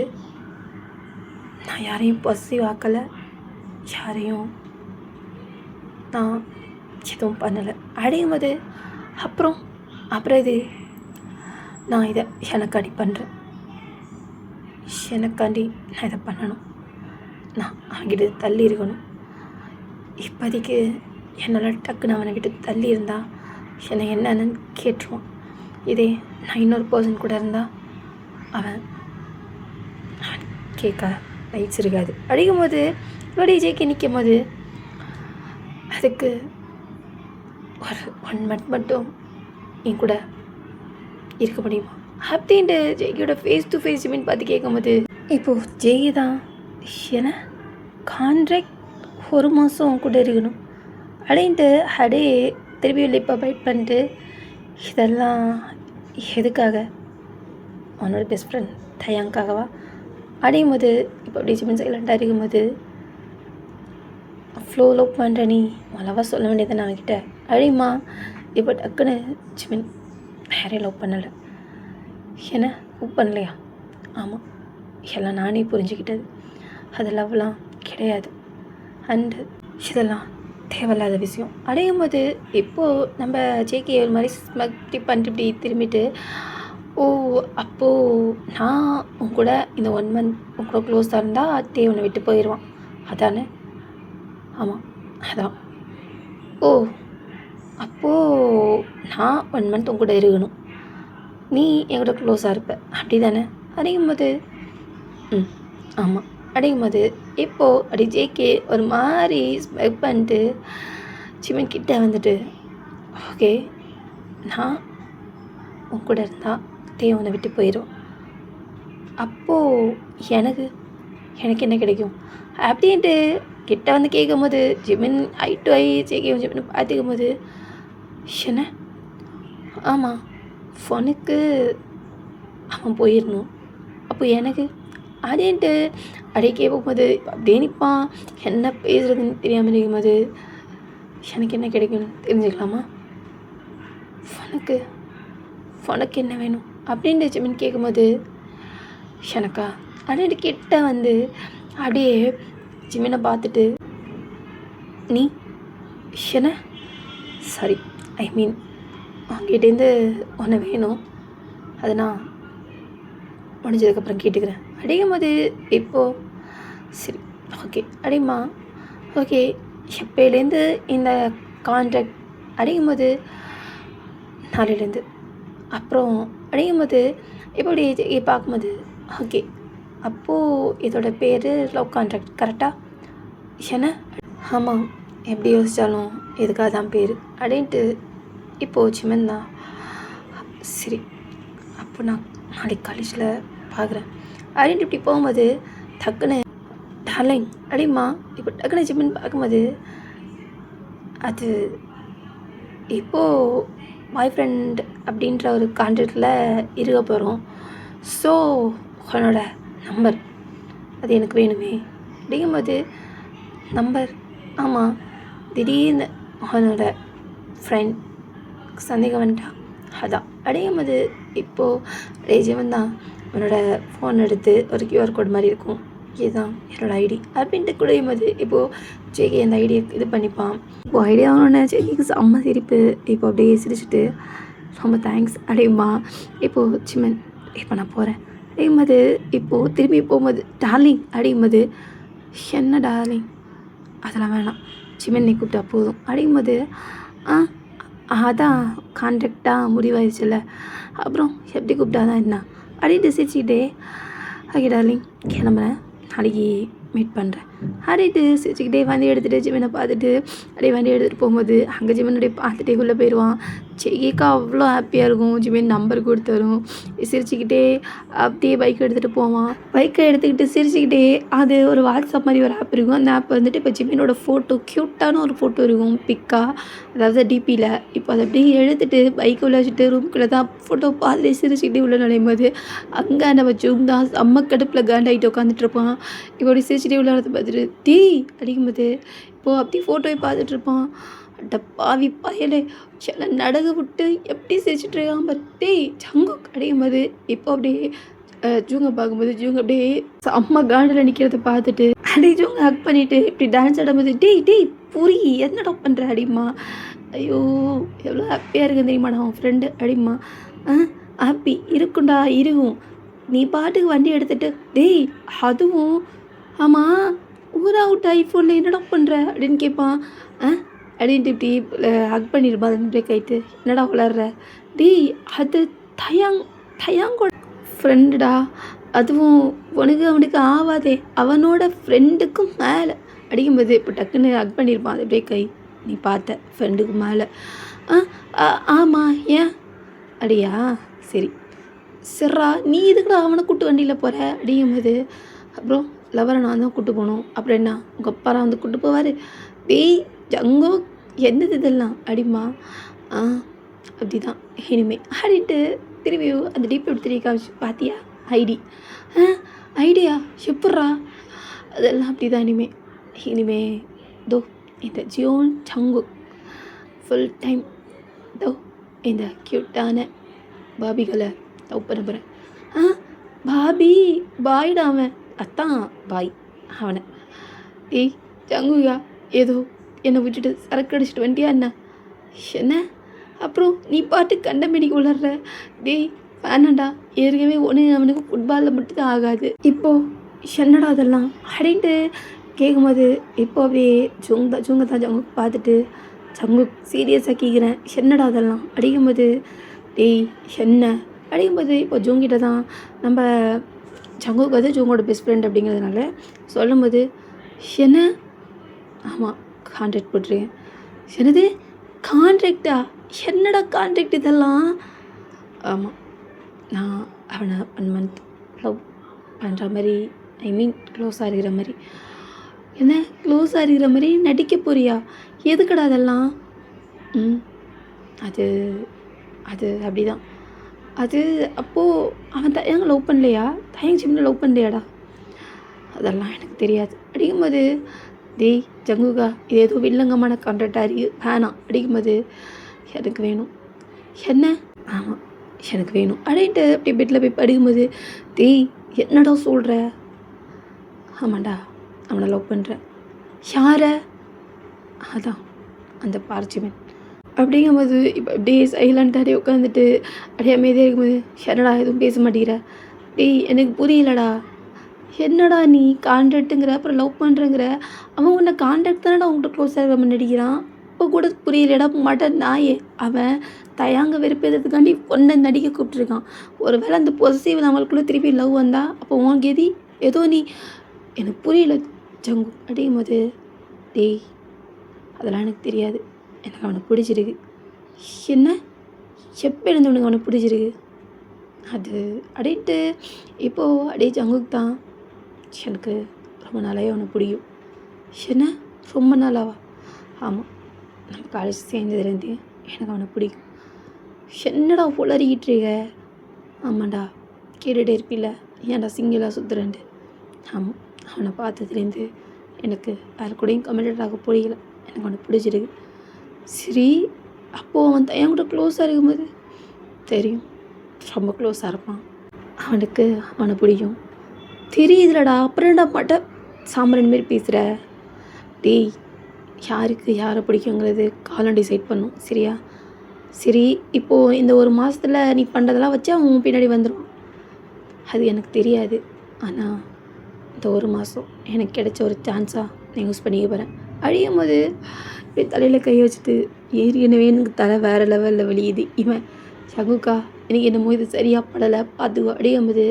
நான் யாரையும் பொசிசிவ் ஆக்கலை, யாரையும் நான் எதுவும் பண்ணலை அப்படிங்கும்போது அப்புறம் இது நான் இதை எனக்காண்டி பண்ணுறேன், எனக்காண்டி நான் இதை பண்ணணும், நான் அவன்கிட்ட தள்ளி இருக்கணும். இப்போதைக்கு என்னால் டக்குன்னு அவனை விட்டு தள்ளி இருந்தால் என்னை என்னன்னு கேட்டுருவான். இதே நான் இன்னொரு பர்சன் கூட இருந்தால் அவன் கேட்க ரைட்ஸ் இருக்காது. அடிக்கும்போது இப்படி ஜெயிக்க நிற்கும் போது அதுக்கு ஒரு 1 மந்த் மட்டும் என் கூட இருக்க முடியுமா அப்படின்ட்டு ஜெய்கியோட ஃபேஸ் டு ஃபேஸ் மீன் பார்த்து கேட்கும்போது இப்போது ஜெய் தான் ஏன்னா கான்ட்ராக்ட் 1 மாதம் கூட இருக்கணும் அப்படின்ட்டு அப்படியே திருப்பி லிப்பை பைட் பண்ணிட்டு இதெல்லாம் எதுக்காக அவனோட பெஸ்ட் ஃப்ரெண்ட் தயாங்காகவா அடையும் போது இப்போ அப்படி சிமெண்ட் சைலண்டாக இருக்கும்போது ஃப்ளோ லவ் பண்ணுற நீ மலவாக சொல்ல வேண்டியதை நான் கிட்ட அழியுமா இப்போ டக்குன்னு சிமெண்ட் யாரையும் லவ் பண்ணலை, என்ன லவ் பண்ணலையா? ஆமாம், எல்லாம் நானே புரிஞ்சுக்கிட்டது, அது லவ்லாம் கிடையாது அண்டு இதெல்லாம் தேவையில்லாத விஷயம் அடையும் போது இப்போது நம்ம ஜேகே ஒரு மாதிரி ஸ்மக்டி பண்ணிட்டு இப்படி திரும்பிட்டு ஓ அப்போது நான் உன் கூட இந்த 1 மந்த் உன் கூட க்ளோஸாக இருந்தால் அத்தையை உன்னை விட்டு போயிடுவான் அதானே? ஆமாம் அதான். ஓ அப்போது நான் 1 மந்த் உன் கூட இருக்கணும், நீ என் கூட க்ளோஸாக இருப்ப அப்படி தானே? அடையும்போது ஆமாம். அடையும்போது இப்போது அப்படி ஜேகே ஒரு மாதிரி ஸ்மெக் பண்ணிட்டு சிமெண்ட் கிட்ட வந்துட்டு ஓகே நான் உன் கூட இருந்தால் தேவை உன்னை விட்டு போயிடும், அப்போது எனக்கு என்ன கிடைக்கும் அப்படின்ட்டு கிட்ட வந்து கேட்கும்போது Jimin I to I JK Jimin பார்த்துக்கும் போது என்ன ஆமாம் ஃபோனுக்கு அவன் போயிடணும், அப்போ எனக்கு அப்படின்ட்டு அப்படியே கேட்கும்போது அப்படியே நிற்பான். என்ன பேசுகிறதுன்னு தெரியாமல் இருக்கும்போது எனக்கு என்ன கிடைக்கும்னு தெரிஞ்சுக்கலாமா? ஃபோனுக்கு என்ன வேணும் அப்படின்ட்டு ஜிமின் கேட்கும்போது எனக்கா அப்படின்ட்டு கிட்ட வந்து அப்படியே ஜிமினை பார்த்துட்டு நீ என்ன சாரி ஐ மீன் அவங்ககிட்டேருந்து ஒன்று வேணும், அதை நான் முடிஞ்சதுக்கப்புறம் கேட்டுக்கிறேன் அப்படிங்கும்போது இப்போது சரி ஓகே அப்படிமா ஓகே எப்போலேருந்து இந்த கான்ட்ராக்ட் அப்படிங்கும்போது நாளையிலேருந்து அப்புறம் அப்படிங்கும்போது எப்படி பார்க்கும்போது ஓகே அப்போது இதோட பேர் லவ் கான்ட்ராக்ட் கரெக்டாக? என்ன ஆமாம், எப்படி யோசித்தாலும் எதுக்காக தான் பேர் அப்படின்ட்டு இப்போது சிமன் தான் சரி அப்போ நான் நாளைக்கு காலேஜில் பார்க்குறேன் அப்படின்ட்டு இப்படி போகும்போது டக்குன்னு டார்லிங் அப்படிமா இப்போ டக்குன்னு சிமன் பார்க்கும்போது அது இப்போது பாய் ஃப்ரெண்ட் அப்படின்ற ஒரு கான்ட்ராக்டில் இருக்க போகிறோம், ஸோ உன்னோட நம்பர் அது எனக்கு வேணுமே அப்படிங்கும்போது நம்பர் ஆமாம் திடீர்னு உன்னோட ஃப்ரெண்ட் சந்தேகம் வந்துட்டா அதான் அப்படிங்கும்போது இப்போது ரேஜிவன் தான் உன்னோட ஃபோன் எடுத்து ஒரு கியூஆர் கோட் மாதிரி இருக்கும், இதுதான் என்னோடய ஐடி அப்படின்ட்டு குறையும்போது இப்போது ஜேகே அந்த ஐடியை இது பண்ணிப்பான். இப்போது ஐடியா ஆகணுன்னு ஜேகேக்கு செம்ம சிரிப்பு. இப்போ அப்படியே சிரிச்சுட்டு ரொம்ப தேங்க்ஸ் அப்படியுமா. இப்போது சிமன் இப்போ நான் போகிறேன் அப்படிங்கும்போது இப்போது திரும்பி போகும்போது டார்லிங் அப்படிங்கும்போது என்ன டார்லிங் அதெல்லாம் வேணாம், சிமன் நீ கூப்பிட்டா போதும் அப்படிங்கும்போது அதான் கான்ட்ராக்டாக முடிவாயிடுச்சுல்ல அப்புறம் எப்படி கூப்பிட்டாதான் என்ன அப்படின்ட்டு சிரிச்சுக்கிட்டே ஓகே டார்லிங் கிளம்புறேன், நாளைக்கு மீட் பண்ணுறேன் அப்படின்ட்டு சிரிச்சுக்கிட்டே வண்டி எடுத்துகிட்டு ஜிமனை பார்த்துட்டு அப்படியே வண்டி எடுத்துகிட்டு போகும்போது அங்கே ஜிமனுடைய பார்த்துட்டே உள்ளே போயிடுவான். கேட்க அவ்வளோ ஹாப்பியாக இருக்கும். ஜிமின் நம்பர் கொடுத்துரும். சிரிச்சுக்கிட்டே அப்படியே பைக் எடுத்துகிட்டு போவான். பைக்கை எடுத்துக்கிட்டு சிரிச்சுக்கிட்டே அது ஒரு வாட்ஸ்அப் மாதிரி ஒரு ஆப் இருக்கும். அந்த ஆப் வந்துட்டு இப்போ ஜிமினோட ஃபோட்டோ க்யூட்டான ஒரு ஃபோட்டோ இருக்கும் பிக்கா, அதாவது டிபியில். இப்போ அதை அப்படியே எடுத்துகிட்டு பைக்கை உள்ள வச்சுட்டு ரூம்குள்ளே தான் ஃபோட்டோ பார்த்துட்டு சிரிச்சுக்கிட்டே உள்ள நுழையும் போது அங்கே நம்ம ஜூம் தான் செம்ம கடுப்பில் காண்டாகிட்டு உட்காந்துட்டு இருப்பான். இப்போ அப்படி சிரிச்சுட்டே உள்ள பார்த்துட்டு டீ அடிக்கும்போது இப்போது அப்படி ஃபோட்டோவை பார்த்துட்டு இருப்பான். அட பாவி பயலே சில நடக விட்டு எப்படி சிரிச்சுட்டு இருக்கான் பாரு டேய் ஜங்குக் அடிக்கும்போது இப்போ அப்படியே ஜூங்க பார்க்கும்போது ஜூங்க அப்படியே அம்மா காண்டில் நிற்கிறத பார்த்துட்டு அப்படியே ஜூங்க ஹக் பண்ணிவிட்டு இப்படி டான்ஸ் ஆடும்போது டேய் புரி என்னடா பண்ணுற அடிம்மா. ஐயோ எவ்வளோ ஹாப்பியாக இருக்குது தெரியுமாடா அவன் ஃப்ரெண்டு அடிம்மா. ஹாப்பி இருக்குண்டா இருக்கும். நீ பாட்டுக்கு வண்டி எடுத்துகிட்டு டேய் அதுவும் ஆமாம் ஊரா அவுட் ஐஃபோனில் என்னடா பண்ணுற அப்படின்னு கேட்பான். அப்படின்ட்டு இப்படி ஹக் பண்ணியிருப்பா அது பிரேக் ஆகிட்டு என்னடா விளாட்ற டேய் அது தயாங்கோட ஃப்ரெண்டுடா, அதுவும் அவனுக்கு ஆகாதே அவனோட ஃப்ரெண்டுக்கும் மேலே அடிக்கும்போது இப்போ டக்குன்னு ஹக் பண்ணியிருப்பான் அது பிரேக் ஆகி நீ பார்த்த ஃப்ரெண்டுக்கு மேலே. ஆமாம் ஏன் அடியா சரி சரிடா நீ இதுக்குடா அவனை கூட்டு வண்டியில் போகிற அப்படிங்கும்போது அப்புறம் லவரை நான் தான் கூட்டு போகணும் அப்புறம் என்ன உங்கள் அப்பாரா வந்து கூட்டு போவார் டேய் ஜங்கோ என்னது இதெல்லாம் அடிமா. அப்படி தான் இனிமே ஆடிட்டு திரும்பியும் அந்த டிபி எடுத்து காமிச்சு பார்த்தியா ஐடியா எப்பட்றா அதெல்லாம் அப்படி தான் இனிமே தோ இந்த ஜியோன் ஜங்குக் ஃபுல் டைம் தோ இந்த க்யூட்டான பாபிகளை லவ் பண்ண போகிறேன். பாய்டா அவன் அத்தான் பாய் அவனை. ஏய் ஜங்குயா ஏதோ என்னை விட்டுட்டு சரக்கு அடிச்சிட்டு வண்டியா என்ன அப்புறம் நீ பாட்டு கண்டமேடிக்கு விளாட்ற டேய் வேணாண்டா ஏற்கனவே ஒன்று அவனுக்கு ஃபுட்பாலில் மட்டும்தான் ஆகாது இப்போது என்னடா அதெல்லாம் அப்படின்ட்டு கேட்கும்போது இப்போ அப்படியே ஜூங்க தான் ஜங்கு பார்த்துட்டு ஜங்கு சீரியஸாக கேட்குறேன் என்னடா அதெல்லாம் அடிக்கும்போது டேய் என்ன அடிக்கும்போது இப்போ ஜூங்கிட்ட தான் நம்ம ஜங்குக்கு வந்து ஜூங்கோட பெஸ்ட் ஃப்ரெண்ட் அப்படிங்கிறதுனால சொல்லும்போது என்ன ஆமாம் கான்ட்ராக்ட் போட்டுருக்கேன். என்னது கான்ட்ராக்டா என்னடா கான்ட்ராக்ட் இதெல்லாம். ஆமாம் நான் அவனை 1 month லவ் பண்ணுற மாதிரி க்ளோஸாக இருக்கிற மாதிரி. என்ன க்ளோஸாக இருக்கிற மாதிரி நடிக்க போறியா எதுக்கடா அதெல்லாம். அது அது அப்படி தான் அது அப்போது அவன் தயங்க லவ் பண்ணலையா தயங்க சின்ன லவ் பண்ணலையாடா அதெல்லாம் எனக்கு தெரியாது அப்படிங்கும்போது டேய் ஜங்குகா இது ஏதோ வில்லங்கமான கான்ட்ராக்டாக இருக்கு வேணாம் அப்படிங்கும்போது எனக்கு வேணும் என்ன ஆமாம் எனக்கு வேணும் அப்படின்ட்டு அப்படி பெட்டில் போய் படிக்கும்போது டேய் என்னடா சொல்கிற ஆமாண்டா அவனை லவ் பண்ணுறேன் யாரை அதான் அந்த பார்ச்சிமன் அப்படிங்கும்போது இப்போ அப்படியே சைலண்ட்டாக உட்காந்துட்டு அப்படியே அமைதியாக இருக்கும்போது என்னடா எதுவும் பேச மாட்டேங்கிற டேய் எனக்கு புரியலடா என்னடா நீ கான்ட்ராக்ட்டுங்கிற அப்புறம் லவ் பண்ணுறங்கிற அவன் உன்னை கான்ட்ராக்ட் தானடா உங்கள்கிட்ட க்ளோஸாக இருக்க நடிக்கிறான் இப்போ கூட புரியலடா மாட்டேன் நாயே அவன் தயாங்க வெறுப்பேறதுக்காண்டி ஒன்றை நடிக்க கூப்பிட்ருக்கான். ஒரு வேளை அந்த பொசிட்டிவ் நம்மளுக்குள்ளே திருப்பி லவ் வந்தால் அப்போ உன் கெதி ஏதோ நீ எனக்கு புரியல ஜங்கு அப்படிங்கும்போது டேய் அதெல்லாம் எனக்கு தெரியாது எனக்கு அவனை பிடிச்சிருக்கு. என்ன எப்போ இருந்தவனுக்கு அவனை பிடிச்சிருக்கு அது அப்படின்ட்டு இப்போது அப்படியே ஜங்குக்கு தான் எனக்கு ரொம்ப நாளாவே அவனை பிடிக்கும். என்ன ரொம்ப நாளாவா ஆமாம் நம்ம காலேஜ் சேர்ந்ததுலேருந்தே எனக்கு அவனை பிடிக்கும். என்னடா புலறிக்கிட்டு இருக்க ஆமாண்டா கேட்டுகிட்டே இருப்பில்ல ஏன்டா சிங்கிளாக சுற்றுறேன்ட்டு. ஆமாம் அவனை பார்த்ததுலேருந்து எனக்கு யாரு கூடயும் கமிட்டட் ஆக பிடிக்கல எனக்கு அவனை பிடிச்சிருக்கு. சரி அப்போது அவன் என் கூட க்ளோஸாக இருக்கும்போது தெரியும் ரொம்ப க்ளோஸாக இருப்பான் அவனுக்கு அவனை பிடிக்கும் தெரியுதுலடா அப்புறம்டா மாட்ட சாம்பிராணி மாரி பேசுகிற. டேய் யாருக்கு யாரை பிடிக்குங்கிறது காலம் டிசைட் பண்ணும் சரியா. சரி இப்போது இந்த 1 மாதத்தில் நீ பண்ணுறதெல்லாம் வச்சு அவன் பின்னாடி வந்துடுவான் அது எனக்கு தெரியாது. ஆனால் இந்த 1 மாதம் எனக்கு கிடைச்ச ஒரு சான்ஸாக நான் யூஸ் பண்ணிக்க போகிறேன். அழியும் போது இப்படி தலையில் கை வச்சுட்டு ஏற்கனவே எனக்கு தலை வேறு லெவலில் வலியுது. இவன் சகுக்கா எனக்கு என்னமோ இது சரியாக படலை பார்த்துக்கோ அப்படிங்கும்போது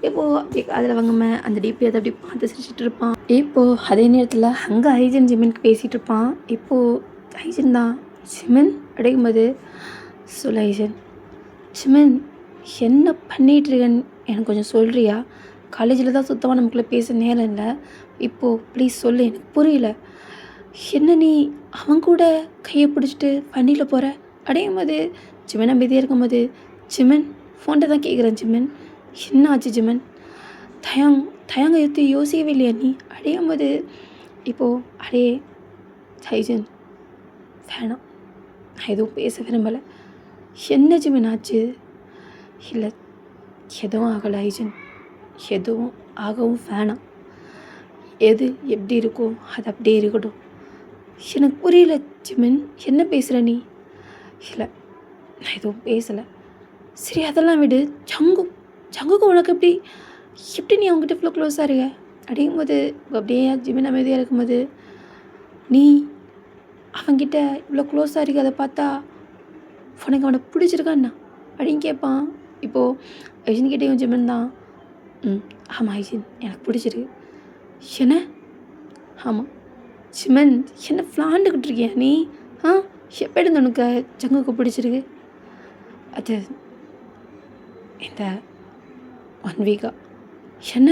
இப்போது அப்படி காதில் வாங்காமல் அந்த டிபி அதை அப்படி பார்த்து சிரிச்சிட்டு இருப்பான். இப்போது அதே நேரத்தில் அங்கே ஹைஜன் ஜிமினுக்கு பேசிகிட்டு இருப்பான். இப்போது ஹைஜன் தான் ஜிமின் அப்படிங்கும்போது சொல்ல ஹைஜன், ஜிமின் என்ன பண்ணிகிட்ருக்கேன்னு எனக்கு கொஞ்சம் சொல்கிறியா? காலேஜில் தான் சுத்தமாக நமக்குள்ளே பேச நேரம் இல்லை. இப்போது ப்ளீஸ் சொல்லு, எனக்கு புரியல. என்ன நீ அவன் கூட கையை பிடிச்சிட்டு வண்டியில் போகிற அப்படிங்கும்போது ஜிமன் அமைதியாக இருக்கும்போது, ஜிமன் ஃபோன்ட்ட தான் கேட்குறேன் ஜிமன், என்ன ஆச்சு ஜிமன்? தயங்க எடுத்து யோசிக்கவே இல்லையா நீ அப்படிங்கும்போது இப்போது அடே ஹைஜன் வேணாம், நான் எதுவும் பேச விரும்பலை. என்ன ஜிமன் ஆச்சு? இல்லை எதுவும் ஆகலை ஹைஜன், எதுவும் ஆகவும் வேணாம். எது எப்படி இருக்கோ அது அப்படியே இருக்கட்டும். எனக்கு புரியல ஜிமன், என்ன பேசுகிற நீ? இல்லை நான் எதுவும் பேசலை. சரி அதெல்லாம் விடு. ஜங்குக்கு உனக்கு எப்படி நீ அவங்ககிட்ட இவ்வளோ க்ளோஸாக இருக்க அப்படிங்கும்போது அப்படியே ஜிமன் அமைதியாக இருக்கும்போது, நீ அவன்கிட்ட இவ்வளோ க்ளோஸாக இருக்க அதை பார்த்தா உனக்கு அவனை பிடிச்சிருக்கான்னா அப்படின்னு கேட்பான். இப்போது ஐஜின் கிட்டேயும் ஜிமன் தான், ஆமாம் ஐஜின் எனக்கு பிடிச்சிருக்கு. என்ன? ஆமாம் ஜிமன், என்ன விளாண்டுக்கிட்டு இருக்கியா நீ? எப்போ இருந்து உனக்கு ஜங்குக்கு பிடிச்சிருக்கு? அது இந்த 1 வீக்காக. என்ன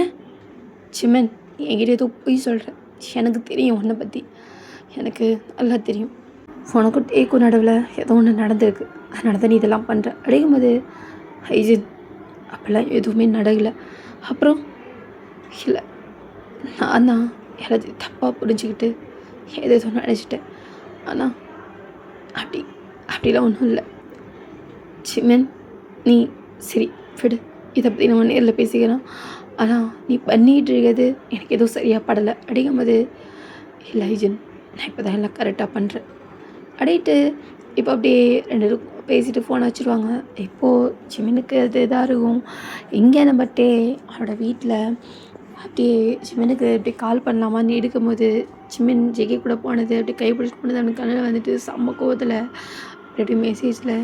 ஜிமன், நீ என்கிட்ட ஏதோ போய் சொல்கிற. எனக்கு தெரியும் உன்னை பற்றி, எனக்கு நல்லா தெரியும். உனக்கும் டேக்கும் நடுவில் ஏதோ ஒன்று நடந்திருக்கு, அதனால தான் நீ இதெல்லாம் பண்ணுற அப்படிங்கும்போது, ஹைஜின் அப்போல்லாம் எதுவுமே நடக்கலை. அப்புறம் இல்லை நான் தான் எல்லாத்தையும் தப்பாக புரிஞ்சுக்கிட்டு ஏதோ நினச்சிட்டேன். ஆனால் அப்படிலாம் ஒன்றும் இல்லை ஜிமன். நீ சரி விடு, இதை பற்றி நம்ம நேரில் பேசிக்கலாம். ஆனால் நீ பண்ணிகிட்டு இருக்கிறது எனக்கு எதுவும் சரியாக படலை அப்படிங்கும்போது, இல்லை ஹைஜின் நான் இப்போ தான் எல்லாம் கரெக்டாக பண்ணுறேன் அப்படின்ட்டு இப்போ அப்படியே 2 பேரும் பேசிட்டு ஃபோனை வச்சுருவாங்க. இப்போது ஜிமனுக்கு அது இதாக இருக்கும். எங்கே நம்மட்டே அவனோட வீட்டில் அப்படியே ஜிமனுக்கு இப்படி கால் பண்ணலாமான்னு எடுக்கும்போது, ஜிமன் ஜெகே கூட போனது அப்படி கைப்பிடிச்சிட்டு போனது அவனுக்கு கண்ணில் வந்துட்டு செம்ம கோவத்தில் அப்படி மெசேஜில்,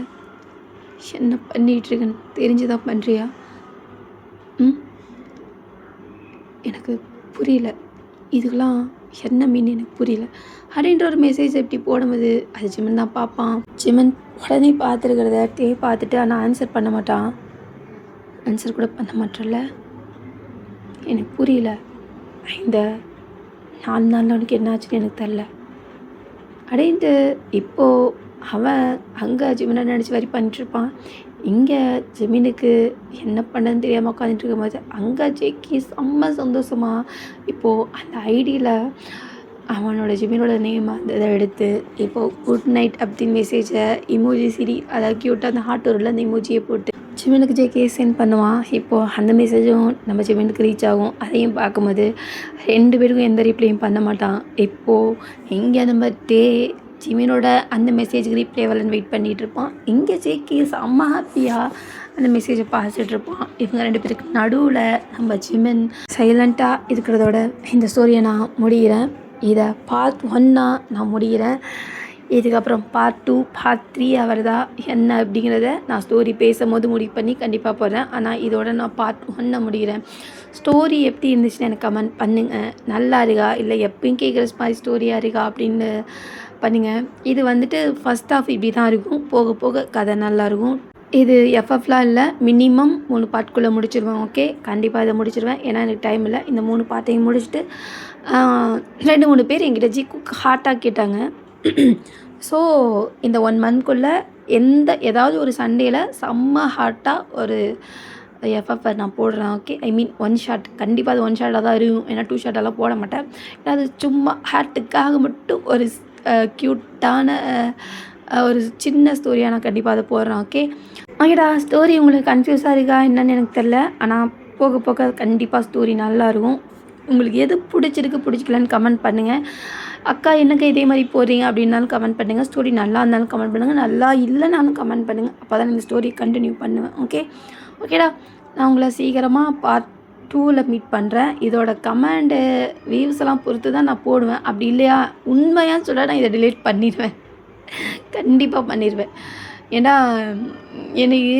என்ன பண்ணிகிட்ருக்குன்னு தெரிஞ்சு தான் பண்ணுறியா? எனக்கு புரியல, இதுக்கெல்லாம் என்ன மீன் எனக்கு புரியல அப்படின்ற ஒரு மெசேஜ் எப்படி போடும்போது அது ஜிமன் தான் பார்ப்பான். ஜிமன் உடனே பார்த்துருக்கிறத பார்த்துட்டு ஆனால் ஆன்சர் பண்ண மாட்டான். ஆன்சர் கூட பண்ண மாட்டேன்ல, எனக்கு புரியல, இந்த 4 நாளில் உனக்கு என்ன ஆச்சுன்னு எனக்கு தெரில அப்படின்ட்டு இப்போது அவன் அங்கே ஜிமனை நினச்சி வரி பண்ணிட்டுருப்பான். இங்கே ஜிமினுக்கு என்ன பண்ணன்னு தெரியாமல் உட்காந்துட்டு இருக்கும்போது அங்கே ஜெக்கி செம்ம சந்தோஷமாக இப்போது அந்த ஐடியில் அவனோட ஜிமினோட நேம் அந்த இதை எடுத்து இப்போது குட் நைட் அப்படின்னு மெசேஜை இமோஜி சிரி அதாவது க்யூட்டாக அந்த ஹார்ட் வரும்ல அந்த இமோஜியை போட்டு ஜிமினுக்கு ஜெக்கே சென்ட் பண்ணுவான். இப்போது அந்த மெசேஜும் நம்ம ஜிமினுக்கு ரீச் ஆகும். அதையும் பார்க்கும்போது 2 பேருக்கும் எந்த ரிப்ளையும் பண்ண மாட்டான். இப்போது இங்கே நம்ம ஜிமினோட அந்த மெசேஜுக்கு ரிப்ளை வரலன்னு வெயிட் பண்ணிகிட்டு இருப்பான். இங்கே ஜேகே செம்ம ஹாப்பியாக அந்த மெசேஜை பார்த்துட்ருப்பான். இவங்க 2 பேருக்கு நடுவில் நம்ம ஜிமின் சைலண்ட்டாக இருக்கிறதோட இந்த ஸ்டோரியை நான் முடிகிறேன். இதை பார்ட் 1 நான் முடிகிறேன். இதுக்கப்புறம் பார்ட் 2 பார்ட் 3 வருதா என்ன அப்படிங்கிறத நான் ஸ்டோரி பேசும்போது முடிவு பண்ணி கண்டிப்பாக போடுறேன். ஆனால் இதோட நான் பார்ட் 1 முடிகிறேன். ஸ்டோரி எப்படி இருந்துச்சுன்னு எனக்கு கமெண்ட் பண்ணுங்கள். நல்லா இருக்கா இல்லை எப்பயும் கேட்குற மாதிரி ஸ்டோரியாக இருக்கா அப்படின்னு பண்ணுங்கள். இது வந்துட்டு ஃபஸ்ட் ஆஃப் இப்படி தான் இருக்கும், போக போக கதை நல்லாயிருக்கும். இது எஃப்எஃப்லாம் இல்லை, மினிமம் 3 பார்ட்குள்ளே முடிச்சிடுவேன். ஓகே, கண்டிப்பாக இதை முடிச்சிடுவேன். ஏன்னா எனக்கு டைம் இல்லை. இந்த 3 பார்ட்டையும் முடிச்சுட்டு 2-3 பேர் என்கிட்ட குக் ஹார்ட்டாக கேட்டாங்க. ஸோ இந்த 1 மந்த்குள்ளே ஏதாவது ஒரு சண்டேயில் செம்ம ஹார்ட்டாக ஒரு எஃப்எஃப் நான் போடுறேன். ஓகே, ஐ மீன் 1 ஷாட். கண்டிப்பாக அது 1 ஷாட்டாக தான் இருக்கும். ஏன்னா 2 ஷாட்டெல்லாம் போட மாட்டேன். ஏன்னா அது சும்மா ஹார்ட்டுக்காக மட்டும் ஒரு க்யூட்டான ஒரு சின்ன ஸ்டோரியாக நான் கண்டிப்பாக அதை போடுறேன். ஓகேடா, ஸ்டோரி உங்களுக்கு கன்ஃபியூஸாக இருக்கா என்னன்னு எனக்கு தெரில. ஆனால் போக போக கண்டிப்பாக ஸ்டோரி நல்லாயிருக்கும். உங்களுக்கு எது பிடிச்சிக்கலன்னு கமெண்ட் பண்ணுங்கள். அக்கா என்னக்கா இதே மாதிரி போடுறீங்க அப்படின்னாலும் கமெண்ட் பண்ணுங்கள். ஸ்டோரி நல்லா இருந்தாலும் கமெண்ட் பண்ணுங்கள், நல்லா இல்லைனாலும் கமெண்ட் பண்ணுங்கள். அப்போ தான் இந்த ஸ்டோரி கண்டினியூ பண்ணுவேன். ஓகேடா, நான் உங்களை சீக்கிரமாக பார்ட் 2ல் மீட் பண்ணுறேன். இதோட கமெண்டு வியூஸ் எல்லாம் பொறுத்து தான் நான் போடுவேன். அப்படி இல்லையா உண்மையாக சொல்ல நான் இதை டிலீட் பண்ணிடுவேன், கண்டிப்பாக பண்ணிடுவேன். ஏன்னா எனக்கு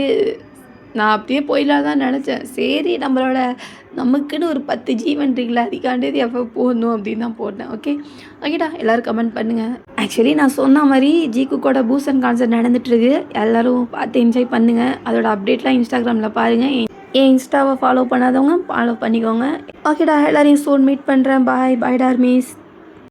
நான் அப்படியே போயிடலாம் தான் நினச்சேன். சரி நமக்குன்னு ஒரு 10 ஜீவன் இருக்குல்ல, அதுக்காண்டியது எப்போ போடணும் அப்படின்னு தான் போட்டேன். ஓகேடா, எல்லோரும் கமெண்ட் பண்ணுங்கள். ஆக்சுவலி நான் சொன்ன மாதிரி ஜீக்குக்கோட பூசன் கான்சர்ட் நடந்துகிட்ருக்கு. எல்லோரும் பார்த்து என்ஜாய் பண்ணுங்கள். அதோட அப்டேட்லாம் இன்ஸ்டாகிராமில் பாருங்கள். என் இன்ஸ்டாவை ஃபாலோ பண்ணாதவங்க ஃபாலோ பண்ணிக்கோங்க. ஓகேடா, எல்லோரையும் சூன் மீட் பண்ணுறேன். பாய் டார்மிஸ்.